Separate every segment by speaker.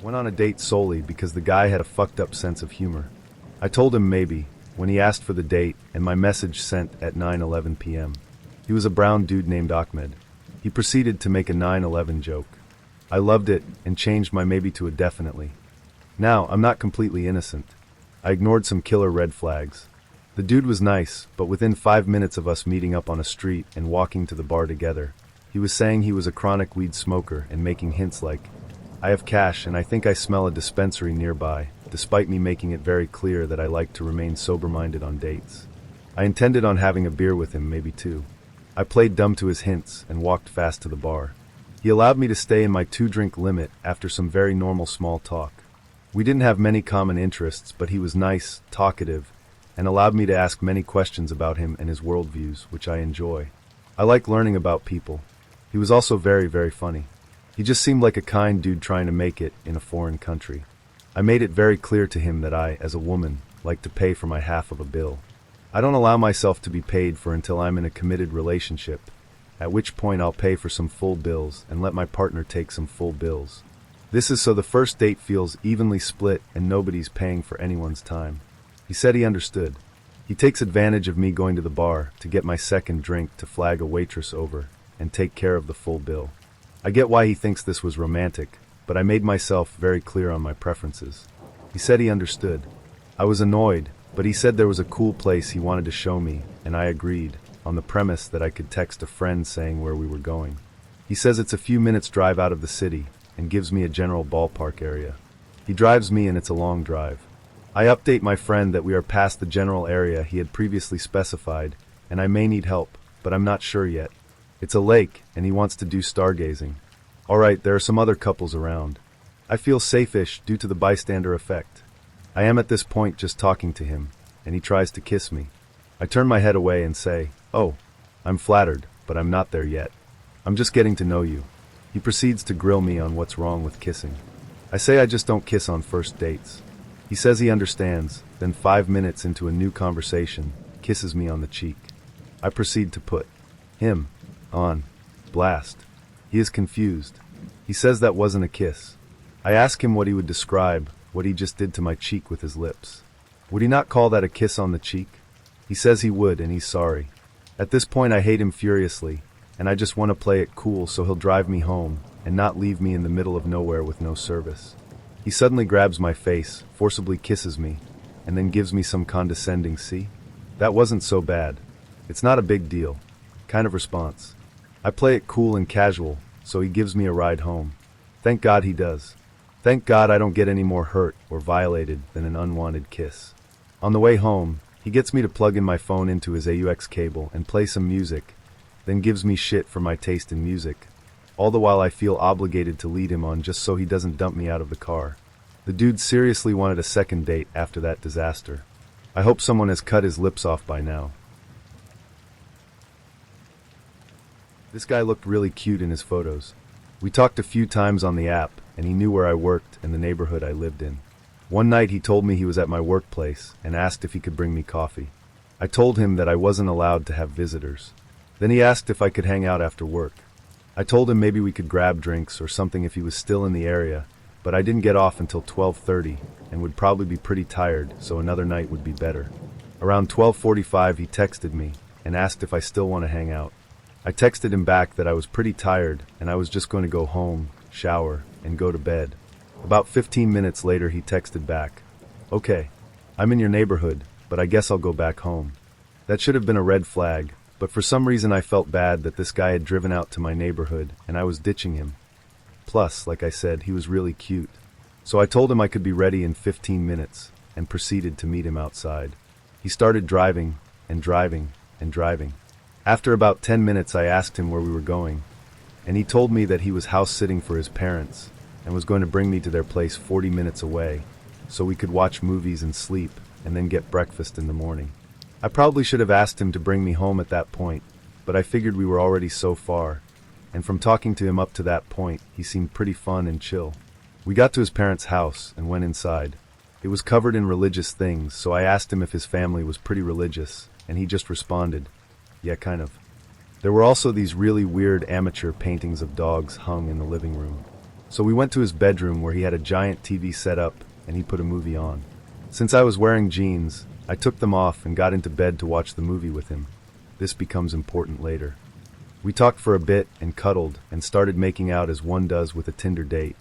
Speaker 1: Went on a date solely because the guy had a fucked up sense of humor. I told him maybe, when he asked for the date, and my message sent at 9:11 p.m. He was a brown dude named Ahmed. He proceeded to make a 9/11 joke. I loved it, and changed my maybe to a definitely. Now, I'm not completely innocent. I ignored some killer red flags. The dude was nice, but within 5 minutes of us meeting up on a street and walking to the bar together, he was saying he was a chronic weed smoker and making hints like, "I have cash and I think I smell a dispensary nearby," despite me making it very clear that I like to remain sober-minded on dates. I intended on having a beer with him, maybe two. I played dumb to his hints and walked fast to the bar. He allowed me to stay in my 2-drink limit after some very normal small talk. We didn't have many common interests, but he was nice, talkative, and allowed me to ask many questions about him and his worldviews, which I enjoy. I like learning about people. He was also very, very funny. He just seemed like a kind dude trying to make it in a foreign country. I made it very clear to him that I, as a woman, like to pay for my half of a bill. I don't allow myself to be paid for until I'm in a committed relationship, at which point I'll pay for some full bills and let my partner take some full bills. This is so the first date feels evenly split and nobody's paying for anyone's time. He said he understood. He takes advantage of me going to the bar to get my second drink to flag a waitress over and take care of the full bill. I get why he thinks this was romantic, but I made myself very clear on my preferences. He said he understood. I was annoyed, but he said there was a cool place he wanted to show me, and I agreed, on the premise that I could text a friend saying where we were going. He says it's a few minutes drive out of the city, and gives me a general ballpark area. He drives me and it's a long drive. I update my friend that we are past the general area he had previously specified, and I may need help, but I'm not sure yet. It's a lake, and he wants to do stargazing. Alright, there are some other couples around. I feel safe-ish due to the bystander effect. I am at this point just talking to him, and he tries to kiss me. I turn my head away and say, "Oh, I'm flattered, but I'm not there yet. I'm just getting to know you." He proceeds to grill me on what's wrong with kissing. I say I just don't kiss on first dates. He says he understands, then 5 minutes into a new conversation, kisses me on the cheek. I proceed to put him on blast. He is confused. He says that wasn't a kiss. I ask him what he would describe what he just did to my cheek with his lips. Would he not call that a kiss on the cheek? He says he would, and he's sorry. At this point I hate him furiously, and I just want to play it cool so he'll drive me home and not leave me in the middle of nowhere with no service. He suddenly grabs my face, forcibly kisses me, and then gives me some condescending "see? That wasn't so bad. It's not a big deal" kind of response. I play it cool and casual, so he gives me a ride home. Thank God he does. Thank God I don't get any more hurt or violated than an unwanted kiss. On the way home, he gets me to plug in my phone into his AUX cable and play some music, then gives me shit for my taste in music. All the while I feel obligated to lead him on just so he doesn't dump me out of the car. The dude seriously wanted a second date after that disaster. I hope someone has cut his lips off by now. This guy looked really cute in his photos. We talked a few times on the app, and he knew where I worked and the neighborhood I lived in. One night he told me he was at my workplace and asked if he could bring me coffee. I told him that I wasn't allowed to have visitors. Then he asked if I could hang out after work. I told him maybe we could grab drinks or something if he was still in the area, but I didn't get off until 12:30 and would probably be pretty tired, so another night would be better. Around 12:45 he texted me and asked if I still want to hang out. I texted him back that I was pretty tired and I was just going to go home, shower, and go to bed. About 15 minutes later he texted back, "Okay, I'm in your neighborhood, but I guess I'll go back home." That should have been a red flag, but for some reason I felt bad that this guy had driven out to my neighborhood and I was ditching him. Plus, like I said, he was really cute. So I told him I could be ready in 15 minutes and proceeded to meet him outside. He started driving and driving and driving. After about 10 minutes I asked him where we were going, and he told me that he was house sitting for his parents and was going to bring me to their place 40 minutes away so we could watch movies and sleep and then get breakfast in the morning. I probably should have asked him to bring me home at that point, but I figured we were already so far, and from talking to him up to that point, he seemed pretty fun and chill. We got to his parents' house and went inside. It was covered in religious things, so I asked him if his family was pretty religious, and he just responded, "Yeah, kind of." There were also these really weird amateur paintings of dogs hung in the living room. So we went to his bedroom where he had a giant TV set up and he put a movie on. Since I was wearing jeans, I took them off and got into bed to watch the movie with him. This becomes important later. We talked for a bit and cuddled and started making out as one does with a Tinder date.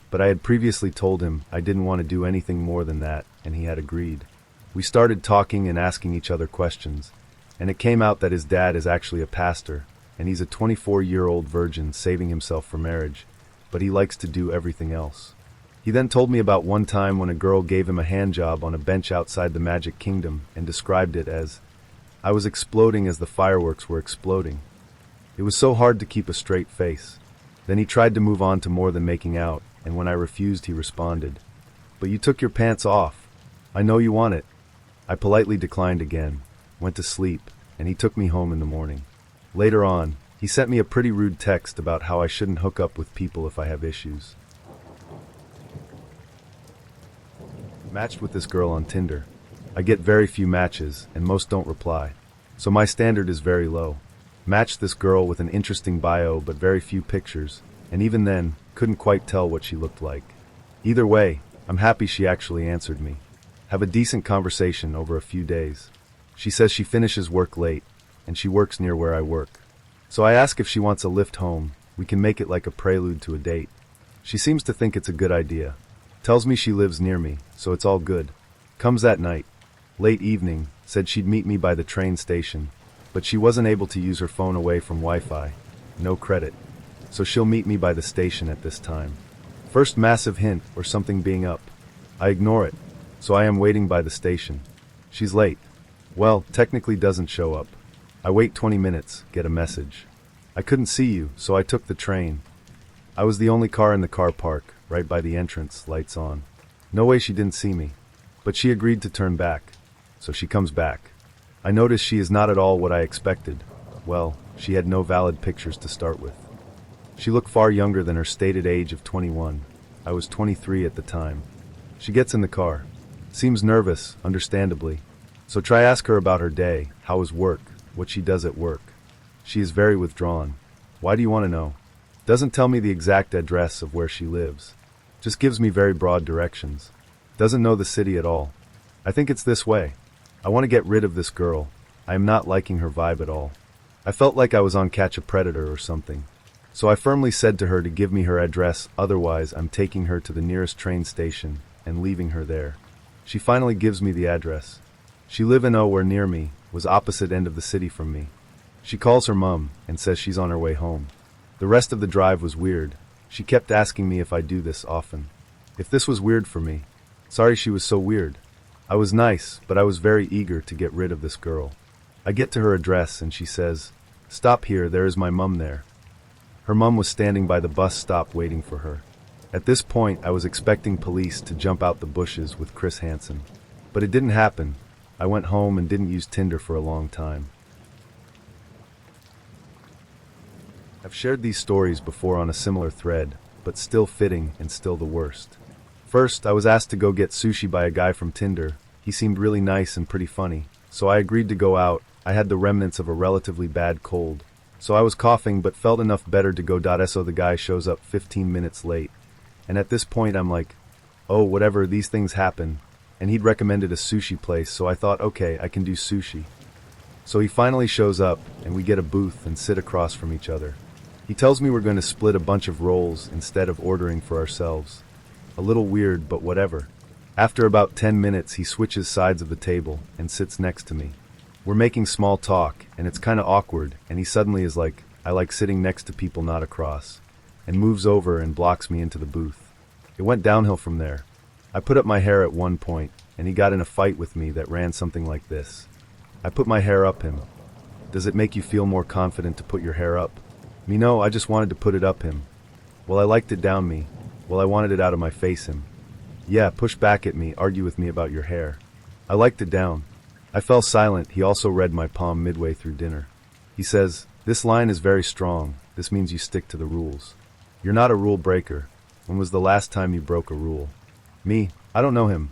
Speaker 1: But I had previously told him I didn't want to do anything more than that, and he had agreed. We started talking and asking each other questions, and it came out that his dad is actually a pastor, and he's a 24-year-old virgin saving himself for marriage, but he likes to do everything else. He then told me about one time when a girl gave him a handjob on a bench outside the Magic Kingdom and described it as, "I was exploding as the fireworks were exploding." It was so hard to keep a straight face. Then he tried to move on to more than making out, and when I refused, he responded, "But you took your pants off. I know you want it." I politely declined again, went to sleep, and he took me home in the morning. Later on, he sent me a pretty rude text about how I shouldn't hook up with people if I have issues. Matched with this girl on Tinder. I get very few matches, and most don't reply. So my standard is very low. Matched this girl with an interesting bio but very few pictures, and even then, couldn't quite tell what she looked like. Either way, I'm happy she actually answered me. Have a decent conversation over a few days. She says she finishes work late, and she works near where I work. So I ask if she wants a lift home. We can make it like a prelude to a date. She seems to think it's a good idea. Tells me she lives near me, so it's all good. Comes that night. Late evening, said she'd meet me by the train station, but she wasn't able to use her phone away from Wi-Fi. No credit. So she'll meet me by the station at this time. First massive hint or something being up. I ignore it, so I am waiting by the station. She's late. Well, technically doesn't show up. I wait 20 minutes, get a message. I couldn't see you, so I took the train. I was the only car in the car park, right by the entrance, lights on. No way she didn't see me. But she agreed to turn back. So she comes back. I notice she is not at all what I expected. Well, she had no valid pictures to start with. She looked far younger than her stated age of 21. I was 23 at the time. She gets in the car. Seems nervous, understandably. So try ask her about her day, how was work, what she does at work. She is very withdrawn. Why do you want to know? Doesn't tell me the exact address of where she lives. Just gives me very broad directions. Doesn't know the city at all. I think it's this way. I want to get rid of this girl. I am not liking her vibe at all. I felt like I was on Catch a Predator or something. So I firmly said to her to give me her address, otherwise I'm taking her to the nearest train station and leaving her there. She finally gives me the address. She live in nowhere near me, was opposite end of the city from me. She calls her mum and says she's on her way home. The rest of the drive was weird. She kept asking me if I do this often. If this was weird for me. Sorry she was so weird. I was nice, but I was very eager to get rid of this girl. I get to her address and she says, "Stop here, there is my mum there." Her mum was standing by the bus stop waiting for her. At this point, I was expecting police to jump out the bushes with Chris Hansen. But it didn't happen. I went home and didn't use Tinder for a long time. I've shared these stories before on a similar thread, but still fitting and still the worst. First, I was asked to go get sushi by a guy from Tinder. He seemed really nice and pretty funny, so I agreed to go out. I had the remnants of a relatively bad cold, so I was coughing but felt enough better to go. So the guy shows up 15 minutes late, and at this point I'm like, oh whatever, these things happen, and he'd recommended a sushi place, so I thought okay, I can do sushi. So he finally shows up, and we get a booth and sit across from each other. He tells me we're going to split a bunch of rolls instead of ordering for ourselves. A little weird, but whatever. After about 10 minutes, he switches sides of the table and sits next to me. We're making small talk, and it's kind of awkward, and he suddenly is like, I like sitting next to people not across, and moves over and blocks me into the booth. It went downhill from there. I put up my hair at one point, and he got in a fight with me that ran something like this. I put my hair up him. Does it make you feel more confident to put your hair up? Me no, I just wanted to put it up him. Well, I liked it down me. Well, I wanted it out of my face him. Yeah, push back at me, argue with me about your hair. I liked it down. I fell silent. He also read my palm midway through dinner. He says, "This line is very strong. This means you stick to the rules. You're not a rule breaker. When was the last time you broke a rule?" Me, I don't know him.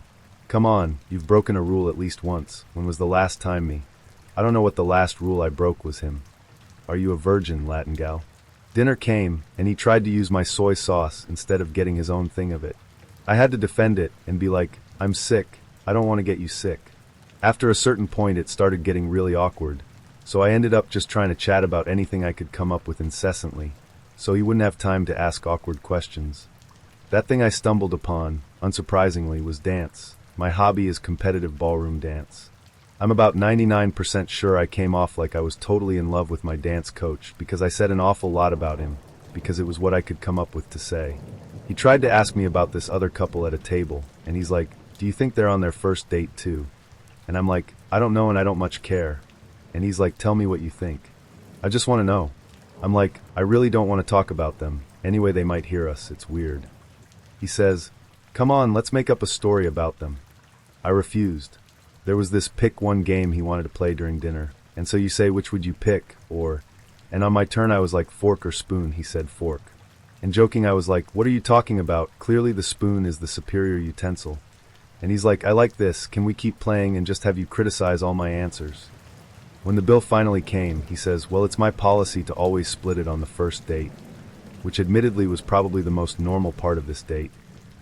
Speaker 1: Come on, you've broken a rule at least once. When was the last time? Me, I don't know what the last rule I broke was. Him, are you a virgin, Latin gal? Dinner came, and he tried to use my soy sauce instead of getting his own thing of it. I had to defend it and be like, I'm sick, I don't want to get you sick. After a certain point it started getting really awkward, so I ended up just trying to chat about anything I could come up with incessantly, so he wouldn't have time to ask awkward questions. That thing I stumbled upon, unsurprisingly, was dance. My hobby is competitive ballroom dance. I'm about 99% sure I came off like I was totally in love with my dance coach because I said an awful lot about him, because it was what I could come up with to say. He tried to ask me about this other couple at a table, and he's like, do you think they're on their first date too? And I'm like, I don't know and I don't much care. And he's like, tell me what you think. I just want to know. I'm like, I really don't want to talk about them. Anyway, they might hear us, it's weird. He says, come on, let's make up a story about them. I refused. There was this pick one game he wanted to play during dinner, and so you say which would you pick, and on my turn I was like, fork or spoon, he said fork. And joking I was like, what are you talking about? Clearly the spoon is the superior utensil. And he's like, I like this, can we keep playing and just have you criticize all my answers? When the bill finally came, he says, well, it's my policy to always split it on the first date, which admittedly was probably the most normal part of this date,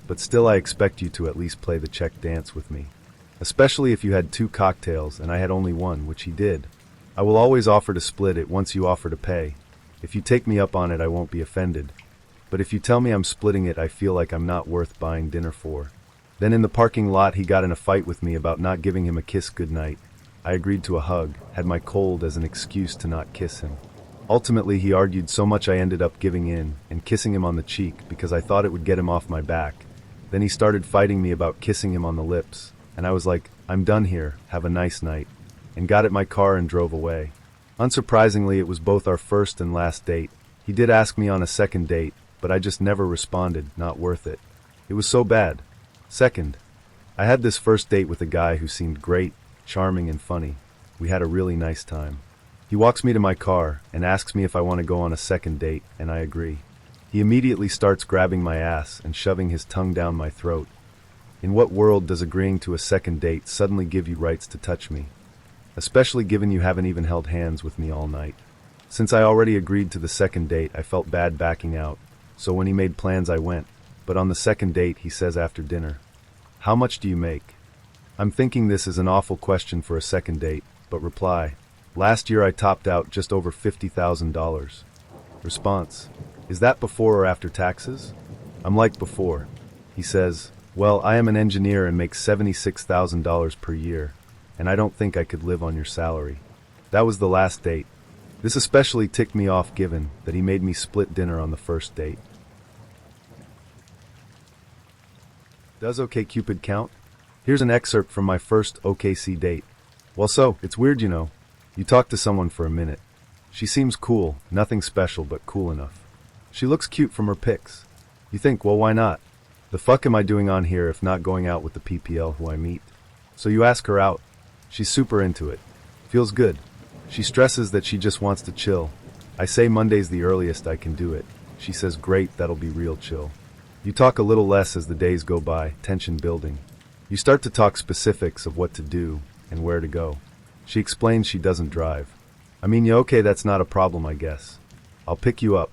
Speaker 1: but still I expect you to at least play the check dance with me. Especially if you had 2 cocktails and I had only 1, which he did. I will always offer to split it once you offer to pay. If you take me up on it, I won't be offended. But if you tell me I'm splitting it, I feel like I'm not worth buying dinner for. Then in the parking lot, he got in a fight with me about not giving him a kiss goodnight. I agreed to a hug, had my cold as an excuse to not kiss him. Ultimately, he argued so much I ended up giving in and kissing him on the cheek because I thought it would get him off my back. Then he started fighting me about kissing him on the lips. And I was like, I'm done here, have a nice night, and got at my car and drove away. Unsurprisingly, it was both our first and last date. He did ask me on a second date, but I just never responded, not worth it. It was so bad. Second, I had this first date with a guy who seemed great, charming and funny. We had a really nice time. He walks me to my car and asks me if I want to go on a second date, and I agree. He immediately starts grabbing my ass and shoving his tongue down my throat. In what world does agreeing to a second date suddenly give you rights to touch me? Especially given you haven't even held hands with me all night. Since I already agreed to the second date, I felt bad backing out, so when he made plans I went. But on the second date, he says after dinner, how much do you make? I'm thinking this is an awful question for a second date, but reply, last year I topped out just over $50,000. Response, is that before or after taxes? I'm like, before. He says, well, I am an engineer and make $76,000 per year, and I don't think I could live on your salary. That was the last date. This especially ticked me off given that he made me split dinner on the first date. Does OkCupid count? Here's an excerpt from my first OKC date. Well, so, it's weird, you know. You talk to someone for a minute. She seems cool, nothing special but cool enough. She looks cute from her pics. You think, well, why not? The fuck am I doing on here if not going out with the PPL who I meet? So you ask her out. She's super into it. Feels good. She stresses that she just wants to chill. I say Monday's the earliest I can do it. She says great, that'll be real chill. You talk a little less as the days go by, tension building. You start to talk specifics of what to do and where to go. She explains she doesn't drive. I mean, yeah, okay, that's not a problem, I guess. I'll pick you up.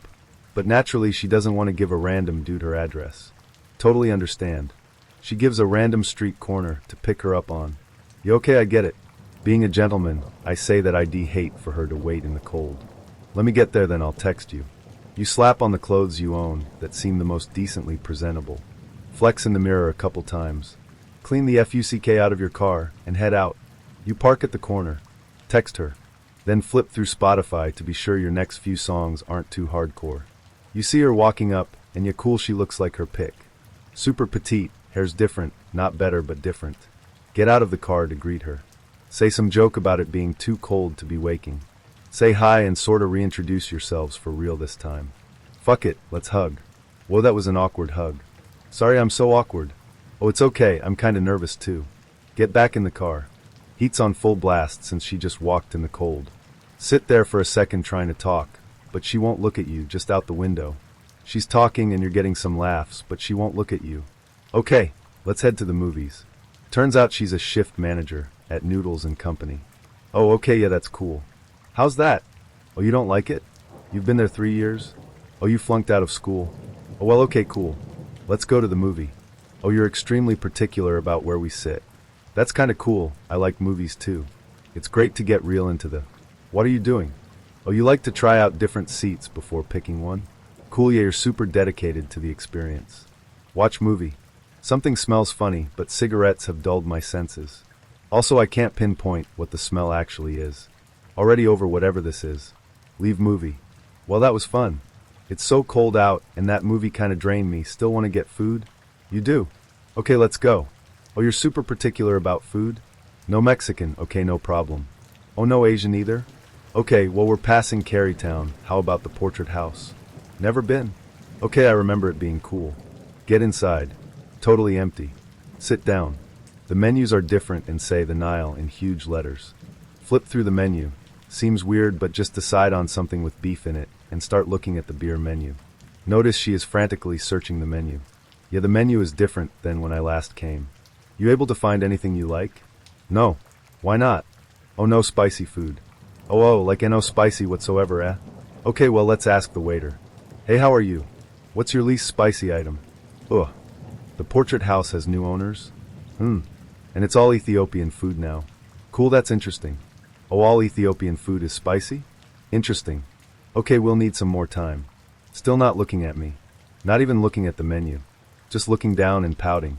Speaker 1: But naturally she doesn't want to give a random dude her address. Totally understand. She gives a random street corner to pick her up on. Yeah, okay, I get it. Being a gentleman, I say that I'd hate for her to wait in the cold. Let me get there, then I'll text you. You slap on the clothes you own that seem the most decently presentable. Flex in the mirror a couple times. Clean the FUCK out of your car and head out. You park at the corner. Text her. Then flip through Spotify to be sure your next few songs aren't too hardcore. You see her walking up, and yeah, cool, she looks like her pic. Super petite, hair's different, not better but different. Get out of the car to greet her. Say some joke about it being too cold to be waking. Say hi and sorta reintroduce yourselves for real this time. Fuck it, let's hug. Whoa, that was an awkward hug. Sorry I'm so awkward. Oh, it's okay, I'm kinda nervous too. Get back in the car. Heat's on full blast since she just walked in the cold. Sit there for a second trying to talk, but she won't look at you, just out the window. She's talking and you're getting some laughs, but she won't look at you. Okay, let's head to the movies. Turns out she's a shift manager at Noodles and Company. Oh, okay, yeah, that's cool. How's that? Oh, you don't like it? You've been there 3 years? Oh, you flunked out of school? Oh, well, okay, cool. Let's go to the movie. Oh, you're extremely particular about where we sit. That's kinda cool, I like movies too. It's great to get real into the... What are you doing? Oh, you like to try out different seats before picking one? Cool, yeah, you're super dedicated to the experience. Watch movie. Something smells funny, but cigarettes have dulled my senses. Also, I can't pinpoint what the smell actually is. Already over whatever this is. Leave movie. Well, that was fun. It's so cold out, and that movie kinda drained me. Still wanna get food? You do? Okay, let's go. Oh, you're super particular about food? No Mexican, okay, no problem. Oh, no Asian either? Okay, well, we're passing Carytown. How about the Portrait House? Never been. Okay, I remember it being cool. Get inside. Totally empty. Sit down. The menus are different and say the Nile in huge letters. Flip through the menu. Seems weird, but just decide on something with beef in it and start looking at the beer menu. Notice she is frantically searching the menu. Yeah, the menu is different than when I last came. You able to find anything you like? No. Why not? Oh, no spicy food. Oh, like no spicy whatsoever, eh? Okay, well, let's ask the waiter. Hey, how are you? What's your least spicy item? Ugh. The Portrait House has new owners? And it's all Ethiopian food now. Cool, that's interesting. Oh, all Ethiopian food is spicy? Interesting. Okay, we'll need some more time. Still not looking at me. Not even looking at the menu. Just looking down and pouting.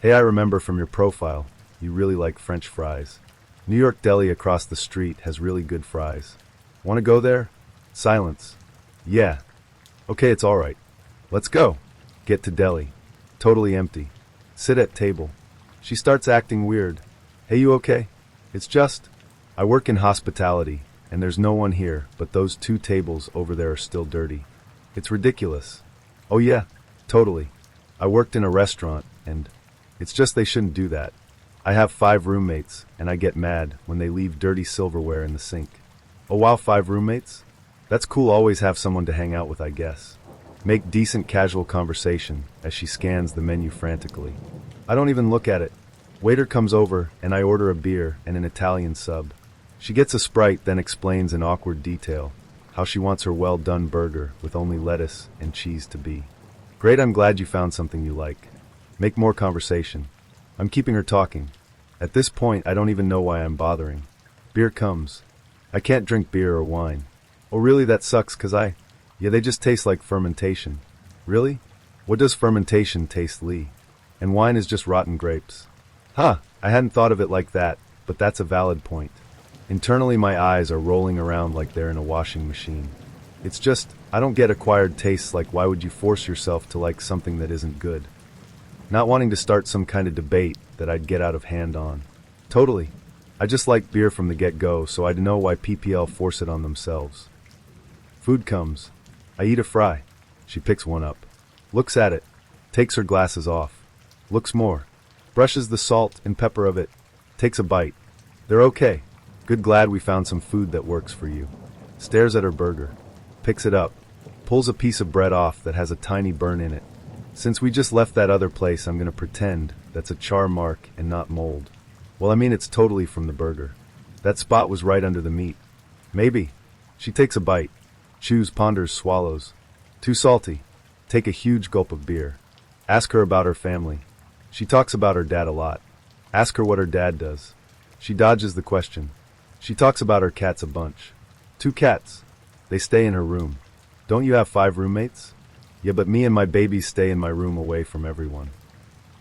Speaker 1: Hey, I remember from your profile, you really like French fries. New York Deli across the street has really good fries. Wanna go there? Silence. Yeah. Okay, it's alright. Let's go. Get to deli. Totally empty. Sit at table. She starts acting weird. Hey, you okay? It's just... I work in hospitality, and there's no one here, but those 2 tables over there are still dirty. It's ridiculous. Oh yeah, totally. I worked in a restaurant, and... It's just they shouldn't do that. I have 5 roommates, and I get mad when they leave dirty silverware in the sink. Oh wow, 5 roommates? That's cool, always have someone to hang out with, I guess. Make decent casual conversation as she scans the menu frantically. I don't even look at it. Waiter comes over, and I order a beer and an Italian sub. She gets a Sprite, then explains in awkward detail how she wants her well-done burger with only lettuce and cheese to be. Great, I'm glad you found something you like. Make more conversation. I'm keeping her talking. At this point, I don't even know why I'm bothering. Beer comes. I can't drink beer or wine. Oh really, that sucks, Yeah, they just taste like fermentation. Really? What does fermentation taste like? And wine is just rotten grapes. Huh, I hadn't thought of it like that, but that's a valid point. Internally, my eyes are rolling around like they're in a washing machine. It's just, I don't get acquired tastes like why would you force yourself to like something that isn't good? Not wanting to start some kind of debate that I'd get out of hand on. Totally. I just like beer from the get-go, so I know why PPL force it on themselves. Food comes. I eat a fry. She picks one up. Looks at it. Takes her glasses off. Looks more. Brushes the salt and pepper of it. Takes a bite. They're okay. Good, glad we found some food that works for you. Stares at her burger. Picks it up. Pulls a piece of bread off that has a tiny burn in it. Since we just left that other place, I'm gonna pretend that's a char mark and not mold. Well, I mean, it's totally from the burger. That spot was right under the meat. Maybe. She takes a bite. Chews, ponders, swallows. Too salty. Take a huge gulp of beer. Ask her about her family. She talks about her dad a lot. Ask her what her dad does. She dodges the question. She talks about her cats a bunch. 2 cats. They stay in her room. Don't you have 5 roommates? Yeah, but me and my babies stay in my room away from everyone.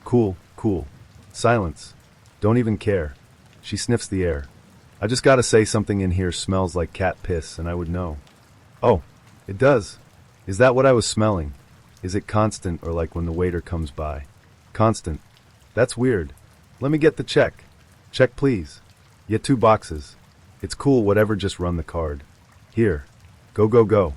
Speaker 1: Cool, cool. Silence. Don't even care. She sniffs the air. I just gotta say, something in here smells like cat piss, and I would know. Oh, it does. Is that what I was smelling? Is it constant or like when the waiter comes by? Constant. That's weird. Let me get the check. Check, please. Yeah, 2 boxes. It's cool, whatever, just run the card. Here. Go, go, go.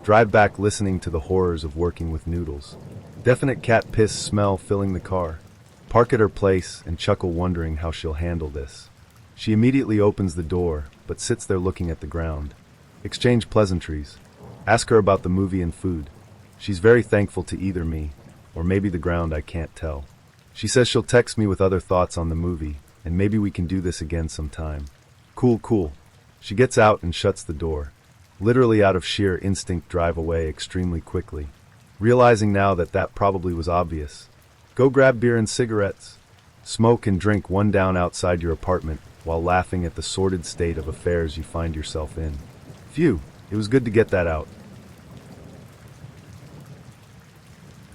Speaker 1: Drive back listening to the horrors of working with noodles. Definite cat piss smell filling the car. Park at her place and chuckle, wondering how she'll handle this. She immediately opens the door, but sits there looking at the ground. Exchange pleasantries. Ask her about the movie and food. She's very thankful to either me, or maybe the ground, I can't tell. She says she'll text me with other thoughts on the movie, and maybe we can do this again sometime. Cool, cool. She gets out and shuts the door. literally out of sheer instinct drive away extremely quickly. Realizing now that that probably was obvious. Go grab beer and cigarettes. Smoke and drink one down outside your apartment while laughing at the sordid state of affairs you find yourself in. Phew, it was good to get that out.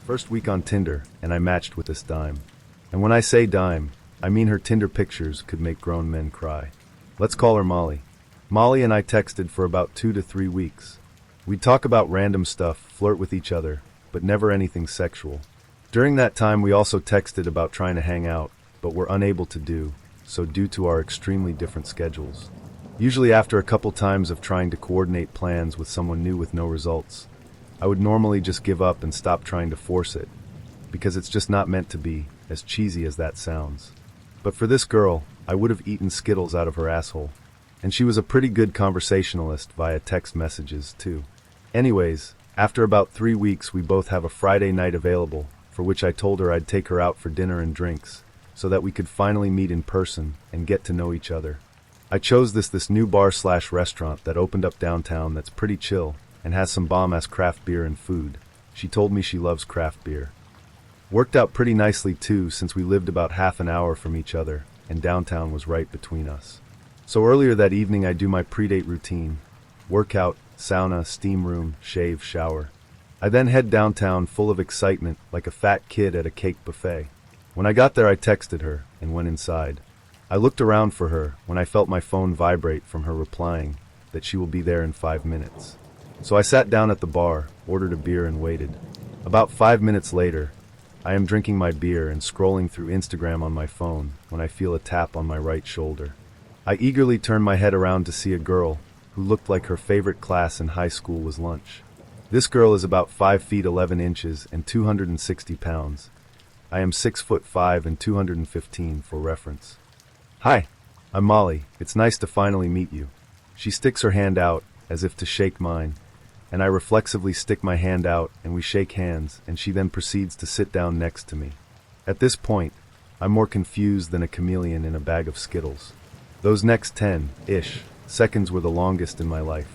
Speaker 1: First week on Tinder, and I matched with this dime. And when I say dime, I mean her Tinder pictures could make grown men cry. Let's call her Molly. Molly and I texted for about 2 to 3 weeks. We'd talk about random stuff, flirt with each other, but never anything sexual. During that time we also texted about trying to hang out, but were unable to do so due to our extremely different schedules. Usually after a couple times of trying to coordinate plans with someone new with no results, I would normally just give up and stop trying to force it, because it's just not meant to be, as cheesy as that sounds. But for this girl, I would have eaten Skittles out of her asshole. And she was a pretty good conversationalist via text messages, too. Anyways, after about 3 weeks we both have a Friday night available, for which I told her I'd take her out for dinner and drinks, so that we could finally meet in person and get to know each other. I chose this new bar/restaurant that opened up downtown that's pretty chill and has some bomb-ass craft beer and food. She told me she loves craft beer. Worked out pretty nicely too, since we lived about half an hour from each other and downtown was right between us. So earlier that evening I do my pre-date routine. Workout, sauna, steam room, shave, shower. I then head downtown full of excitement like a fat kid at a cake buffet. When I got there I texted her and went inside. I looked around for her when I felt my phone vibrate from her replying that she will be there in 5 minutes. So I sat down at the bar, ordered a beer and waited. About 5 minutes later, I am drinking my beer and scrolling through Instagram on my phone when I feel a tap on my right shoulder. I eagerly turn my head around to see a girl who looked like her favorite class in high school was lunch. This girl is about 5 feet 11 inches and 260 pounds. I am 6'5" and 215 for reference. Hi, I'm Molly. It's nice to finally meet you. She sticks her hand out as if to shake mine, and I reflexively stick my hand out and we shake hands, and she then proceeds to sit down next to me. At this point, I'm more confused than a chameleon in a bag of Skittles. Those next 10-ish seconds were the longest in my life.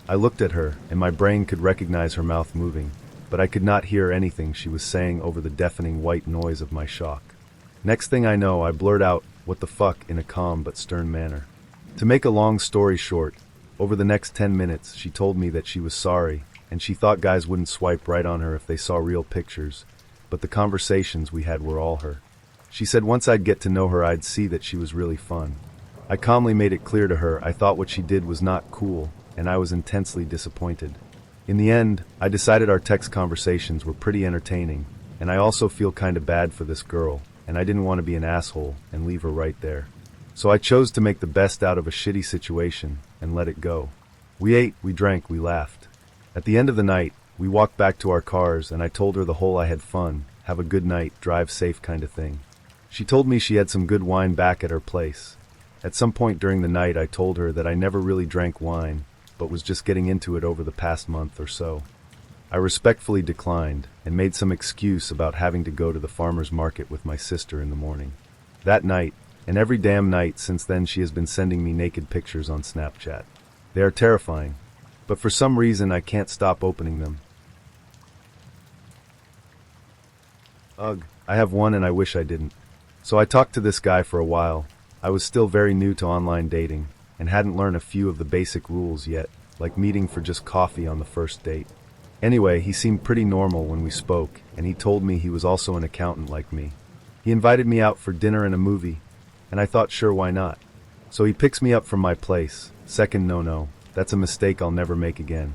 Speaker 1: I looked at her, and my brain could recognize her mouth moving, but I could not hear anything she was saying over the deafening white noise of my shock. Next thing I know, I blurt out, "What the fuck," in a calm but stern manner. To make a long story short, over the next 10 minutes, she told me that she was sorry, and she thought guys wouldn't swipe right on her if they saw real pictures, but the conversations we had were all her. She said once I'd get to know her, I'd see that she was really fun. I calmly made it clear to her I thought what she did was not cool, and I was intensely disappointed. In the end, I decided our text conversations were pretty entertaining, and I also feel kinda bad for this girl, and I didn't want to be an asshole and leave her right there. So I chose to make the best out of a shitty situation and let it go. We ate, we drank, we laughed. At the end of the night, we walked back to our cars and I told her the whole "I had fun, have a good night, drive safe" kind of thing. She told me she had some good wine back at her place. At some point during the night I told her that I never really drank wine, but was just getting into it over the past month or so. I respectfully declined and made some excuse about having to go to the farmer's market with my sister in the morning. That night, and every damn night since then, she has been sending me naked pictures on Snapchat. They are terrifying, but for some reason I can't stop opening them. Ugh, I have one and I wish I didn't. So I talked to this guy for a while. I was still very new to online dating and hadn't learned a few of the basic rules yet, like meeting for just coffee on the first date. Anyway, he seemed pretty normal when we spoke, and he told me he was also an accountant like me. He invited me out for dinner and a movie, and I thought sure, why not? So he picks me up from my place. Second no-no. That's a mistake I'll never make again.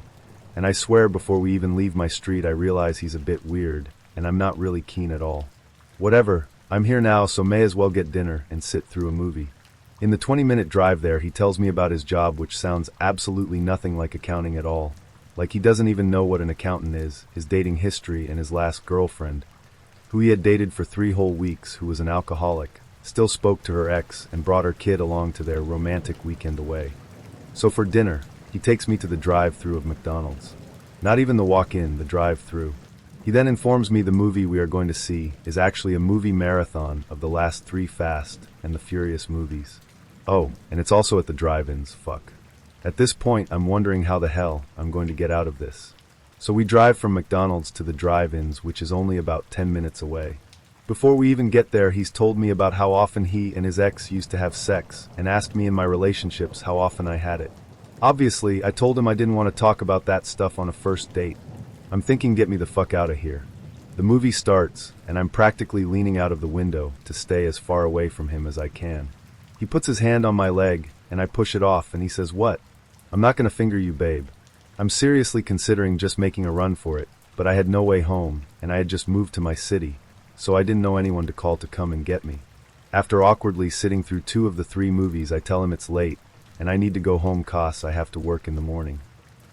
Speaker 1: And I swear before we even leave my street I realize he's a bit weird, and I'm not really keen at all. Whatever, I'm here now, so may as well get dinner and sit through a movie. In the 20-minute drive there, he tells me about his job, which sounds absolutely nothing like accounting at all. Like he doesn't even know what an accountant is, his dating history, and his last girlfriend, who he had dated for 3 whole weeks, who was an alcoholic, still spoke to her ex and brought her kid along to their romantic weekend away. So for dinner, he takes me to the drive-thru of McDonald's. Not even the walk-in, the drive-thru. He then informs me the movie we are going to see is actually a movie marathon of the last 3 Fast and the Furious movies. Oh, and it's also at the drive-ins, fuck. At this point, I'm wondering how the hell I'm going to get out of this. So we drive from McDonald's to the drive-ins, which is only about 10 minutes away. Before we even get there, he's told me about how often he and his ex used to have sex, and asked me in my relationships how often I had it. Obviously, I told him I didn't want to talk about that stuff on a first date. I'm thinking, get me the fuck out of here. The movie starts, and I'm practically leaning out of the window to stay as far away from him as I can. He puts his hand on my leg, and I push it off, and he says, "What? I'm not gonna finger you, babe." I'm seriously considering just making a run for it, but I had no way home, and I had just moved to my city, so I didn't know anyone to call to come and get me. After awkwardly sitting through 2 of the 3 movies, I tell him it's late, and I need to go home 'cause I have to work in the morning.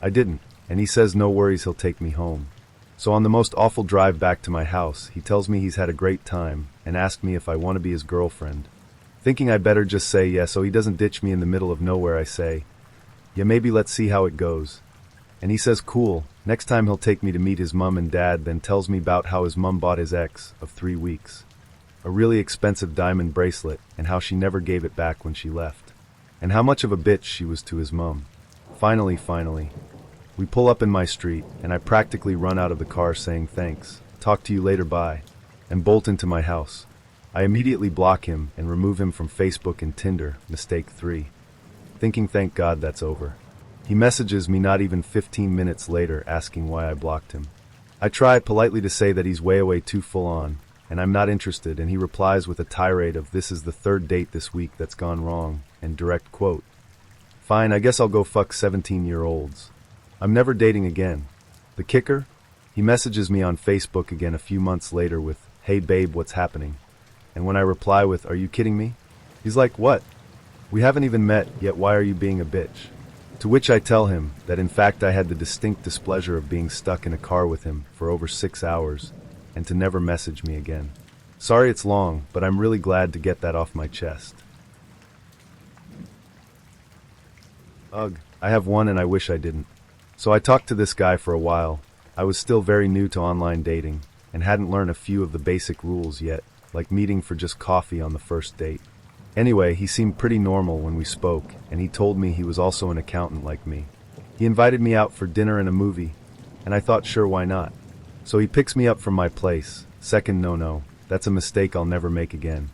Speaker 1: I didn't, and he says no worries, he'll take me home. So on the most awful drive back to my house, he tells me he's had a great time, and asked me if I want to be his girlfriend. Thinking I better just say yes so he doesn't ditch me in the middle of nowhere, I say, "Yeah, maybe, let's see how it goes." And he says cool, next time he'll take me to meet his mom and dad, then tells me about how his mom bought his ex of 3 weeks a really expensive diamond bracelet, and how she never gave it back when she left, and how much of a bitch she was to his mom. Finally, we pull up in my street, and I practically run out of the car saying thanks, talk to you later, bye, and bolt into my house. I immediately block him and remove him from Facebook and Tinder, mistake 3. Thinking thank God that's over. He messages me not even 15 minutes later asking why I blocked him. I try politely to say that he's way too full on, and I'm not interested, and he replies with a tirade of "This is the 3rd date this week that's gone wrong," and direct quote, "Fine, I guess I'll go fuck 17-year-olds. I'm never dating again." The kicker? He messages me on Facebook again a few months later with, "Hey babe, what's happening?" And when I reply with, "Are you kidding me?" he's like, "What? We haven't even met, yet why are you being a bitch?" To which I tell him that in fact I had the distinct displeasure of being stuck in a car with him for over 6 hours, and to never message me again. Sorry it's long, but I'm really glad to get that off my chest. Ugh, I have one and I wish I didn't. So I talked to this guy for a while. I was still very new to online dating, and hadn't learned a few of the basic rules yet, like meeting for just coffee on the first date. Anyway, he seemed pretty normal when we spoke, and he told me he was also an accountant like me. He invited me out for dinner and a movie, and I thought sure, why not? So he picks me up from my place. Second no, that's a mistake I'll never make again.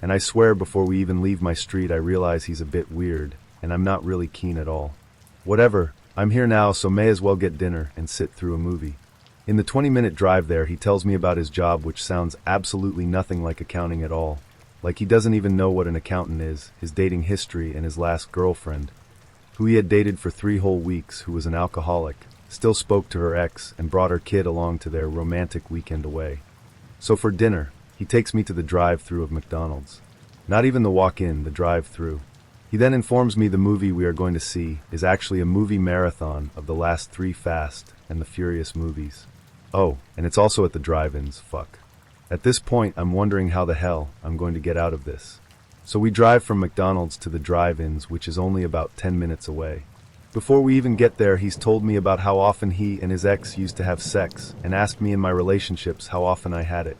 Speaker 1: And I swear before we even leave my street I realize he's a bit weird, and I'm not really keen at all. Whatever, I'm here now, so may as well get dinner and sit through a movie. In the 20-minute drive there, he tells me about his job, which sounds absolutely nothing like accounting at all. Like he doesn't even know what an accountant is, his dating history, and his last girlfriend, who he had dated for 3 whole weeks, who was an alcoholic, still spoke to her ex and brought her kid along to their romantic weekend away. So for dinner, he takes me to the drive-thru of McDonald's. Not even the walk-in, the drive-thru. He then informs me the movie we are going to see is actually a movie marathon of the last 3 Fast and the Furious movies. Oh, and it's also at the drive-ins, fuck. At this point, I'm wondering how the hell I'm going to get out of this. So we drive from McDonald's to the drive-ins, which is only about 10 minutes away. Before we even get there, he's told me about how often he and his ex used to have sex, and asked me in my relationships how often I had it.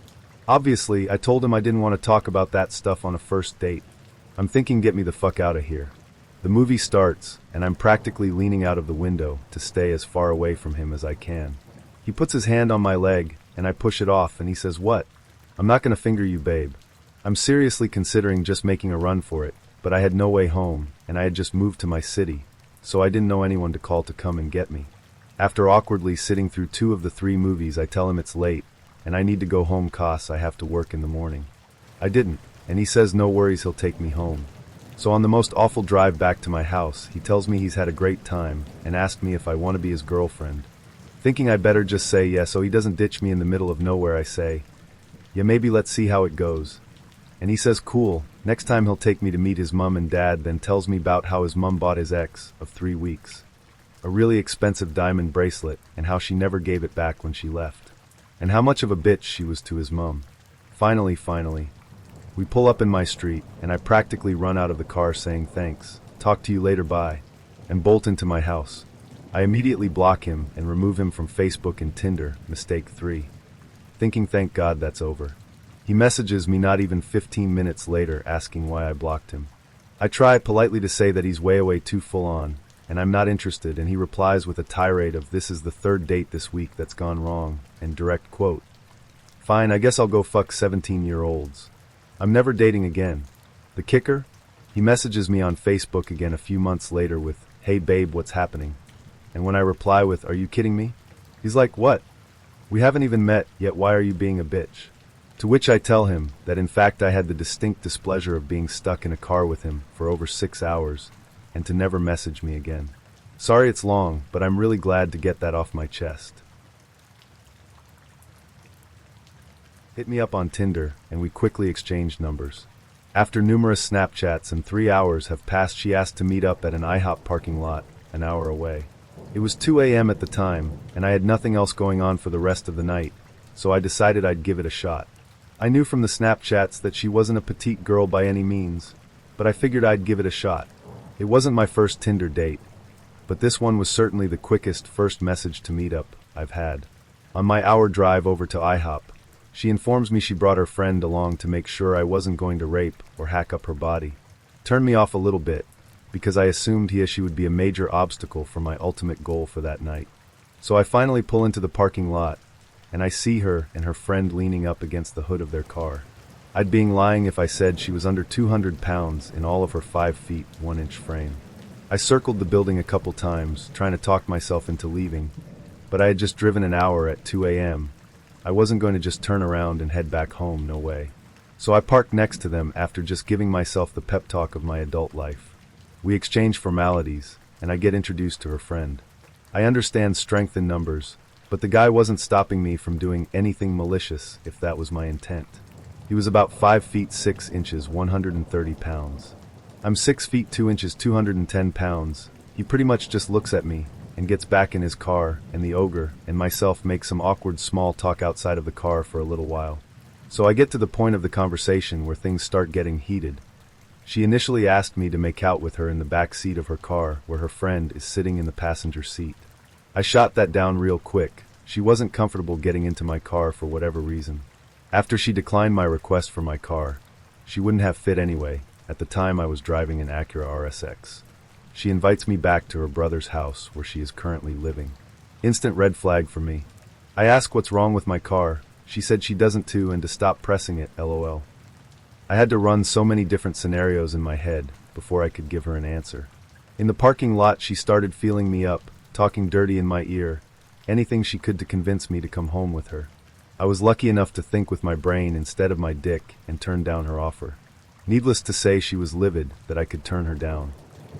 Speaker 1: Obviously, I told him I didn't want to talk about that stuff on a first date. I'm thinking, get me the fuck out of here. The movie starts, and I'm practically leaning out of the window to stay as far away from him as I can. He puts his hand on my leg, and I push it off, and he says, "What? I'm not gonna finger you, babe." I'm seriously considering just making a run for it, but I had no way home, and I had just moved to my city, so I didn't know anyone to call to come and get me. After awkwardly sitting through 2 of the 3 movies, I tell him it's late, and I need to go home 'cause I have to work in the morning. I didn't, and he says no worries, he'll take me home. So on the most awful drive back to my house, he tells me he's had a great time, and asked me if I want to be his girlfriend. Thinking I better just say yes so he doesn't ditch me in the middle of nowhere, I say, "Yeah, maybe, let's see how it goes." And he says cool, next time he'll take me to meet his mom and dad, then tells me about how his mom bought his ex of 3 weeks a really expensive diamond bracelet, and how she never gave it back when she left, and how much of a bitch she was to his mom. Finally, we pull up in my street, and I practically run out of the car saying thanks, talk to you later, bye, and bolt into my house. I immediately block him and remove him from Facebook and Tinder, mistake 3. Thinking thank God that's over. He messages me not even 15 minutes later asking why I blocked him. I try politely to say that he's way too full on, and I'm not interested, and he replies with a tirade of "this is the third date this week that's gone wrong," and direct quote, "Fine, I guess I'll go fuck 17-year-olds. I'm never dating again." The kicker? He messages me on Facebook again a few months later with, "Hey babe, what's happening?" And when I reply with, "Are you kidding me?" he's like, "What? We haven't even met, yet why are you being a bitch?" To which I tell him that in fact I had the distinct displeasure of being stuck in a car with him for over 6 hours, and to never message me again. Sorry it's long, but I'm really glad to get that off my chest. Hit me up on Tinder, and we quickly exchanged numbers. After numerous Snapchats and 3 hours have passed, she asked to meet up at an IHOP parking lot, an hour away. It was 2 a.m. at the time, and I had nothing else going on for the rest of the night, so I decided I'd give it a shot. I knew from the Snapchats that she wasn't a petite girl by any means, but I figured I'd give it a shot. It wasn't my first Tinder date, but this one was certainly the quickest first message to meet up I've had. On my hour drive over to IHOP, she informs me she brought her friend along to make sure I wasn't going to rape or hack up her body. Turned me off a little bit, because I assumed she would be a major obstacle for my ultimate goal for that night. So I finally pull into the parking lot, and I see her and her friend leaning up against the hood of their car. I'd be lying if I said she was under 200 pounds in all of her 5 feet 1 inch frame. I circled the building a couple times, trying to talk myself into leaving, but I had just driven an hour at 2 a.m. I wasn't going to just turn around and head back home, no way. So I parked next to them after just giving myself the pep talk of my adult life. We exchange formalities, and I get introduced to her friend. I understand strength in numbers, but the guy wasn't stopping me from doing anything malicious if that was my intent. He was about 5 feet 6 inches, 130 pounds. I'm 6 feet 2 inches, 210 pounds. He pretty much just looks at me and gets back in his car, and the ogre and myself make some awkward small talk outside of the car for a little while. So I get to the point of the conversation where things start getting heated. She initially asked me to make out with her in the back seat of her car, where her friend is sitting in the passenger seat. I shot that down real quick. She wasn't comfortable getting into my car for whatever reason. After she declined my request for my car, she wouldn't have fit anyway. At the time I was driving an Acura RSX. She invites me back to her brother's house where she is currently living. Instant red flag for me. I ask what's wrong with my car. She said she doesn't too and to stop pressing it, lol. I had to run so many different scenarios in my head before I could give her an answer. In the parking lot she started feeling me up, talking dirty in my ear, anything she could to convince me to come home with her. I was lucky enough to think with my brain instead of my dick and turned down her offer. Needless to say, she was livid that I could turn her down.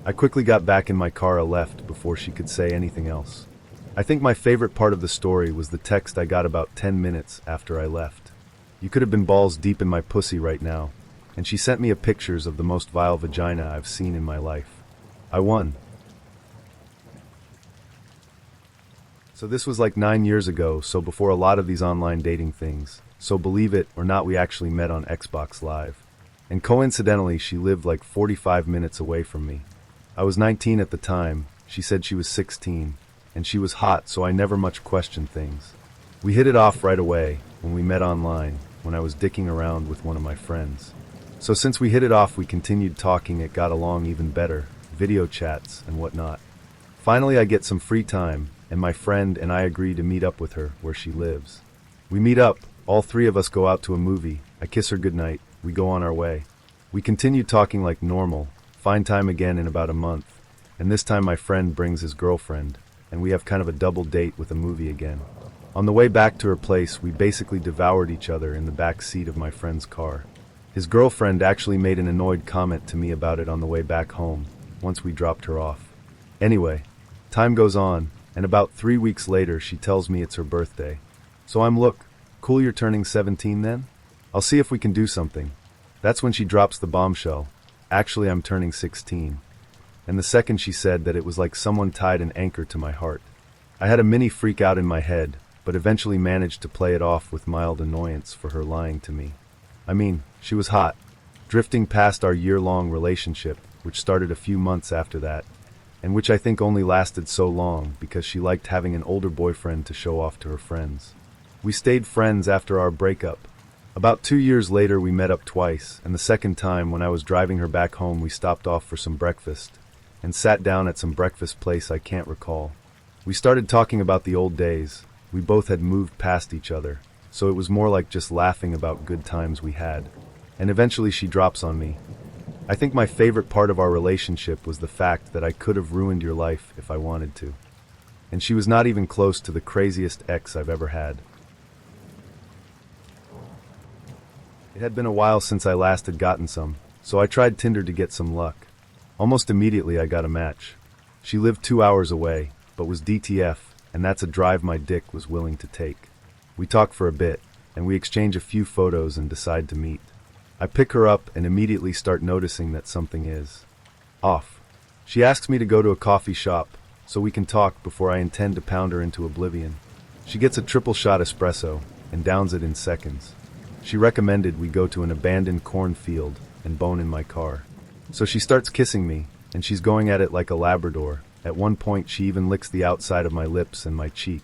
Speaker 1: I quickly got back in my car and left before she could say anything else. I think my favorite part of the story was the text I got about 10 minutes after I left. "You could have been balls deep in my pussy right now," and she sent me pictures of the most vile vagina I've seen in my life. I won. So this was like 9 years ago, so before a lot of these online dating things. So believe it or not, we actually met on Xbox Live. And coincidentally, she lived like 45 minutes away from me. I was 19 at the time, she said she was 16, and she was hot, so I never much questioned things. We hit it off right away when we met online, when I was dicking around with one of my friends. So since we hit it off, we continued talking. It got along even better, video chats and whatnot. Finally, I get some free time, and my friend and I agree to meet up with her where she lives. We meet up, all 3 of us go out to a movie, I kiss her goodnight, we go on our way. We continue talking like normal, find time again in about a month, and this time my friend brings his girlfriend, and we have kind of a double date with a movie again. On the way back to her place, we basically devoured each other in the back seat of my friend's car. His girlfriend actually made an annoyed comment to me about it on the way back home, once we dropped her off. Anyway, time goes on, and about 3 weeks later she tells me it's her birthday. So I'm look, cool, you're turning 17 then? I'll see if we can do something. That's when she drops the bombshell. Actually, I'm turning 16. And the second she said that, it was like someone tied an anchor to my heart. I had a mini freak out in my head, but eventually managed to play it off with mild annoyance for her lying to me. I mean, she was hot. Drifting past our year-long relationship, which started a few months after that, and which I think only lasted so long because she liked having an older boyfriend to show off to her friends. We stayed friends after our breakup. About 2 years later we met up twice, and the second time when I was driving her back home we stopped off for some breakfast, and sat down at some breakfast place I can't recall. We started talking about the old days. We both had moved past each other, so it was more like just laughing about good times we had. And eventually she drops on me. I think my favorite part of our relationship was the fact that I could have ruined your life if I wanted to. And she was not even close to the craziest ex I've ever had. It had been a while since I last had gotten some, so I tried Tinder to get some luck. Almost immediately I got a match. She lived 2 hours away, but was DTF, and that's a drive my dick was willing to take. We talk for a bit, and we exchange a few photos and decide to meet. I pick her up and immediately start noticing that something is off. She asks me to go to a coffee shop so we can talk before I intend to pound her into oblivion. She gets a triple shot espresso and downs it in seconds. She recommended we go to an abandoned cornfield and bone in my car. So she starts kissing me, and she's going at it like a Labrador. At one point she even licks the outside of my lips and my cheek,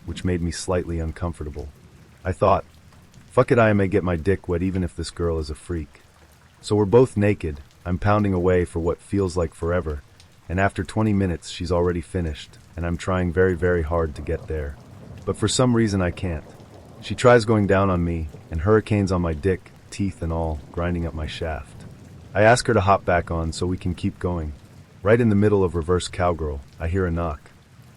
Speaker 1: which made me slightly uncomfortable. I thought, fuck it, I may get my dick wet even if this girl is a freak. So we're both naked, I'm pounding away for what feels like forever, and after 20 minutes she's already finished, and I'm trying very, very hard to get there. But for some reason I can't. She tries going down on me, and hurricanes on my dick, teeth and all, grinding up my shaft. I ask her to hop back on so we can keep going. Right in the middle of reverse cowgirl, I hear a knock.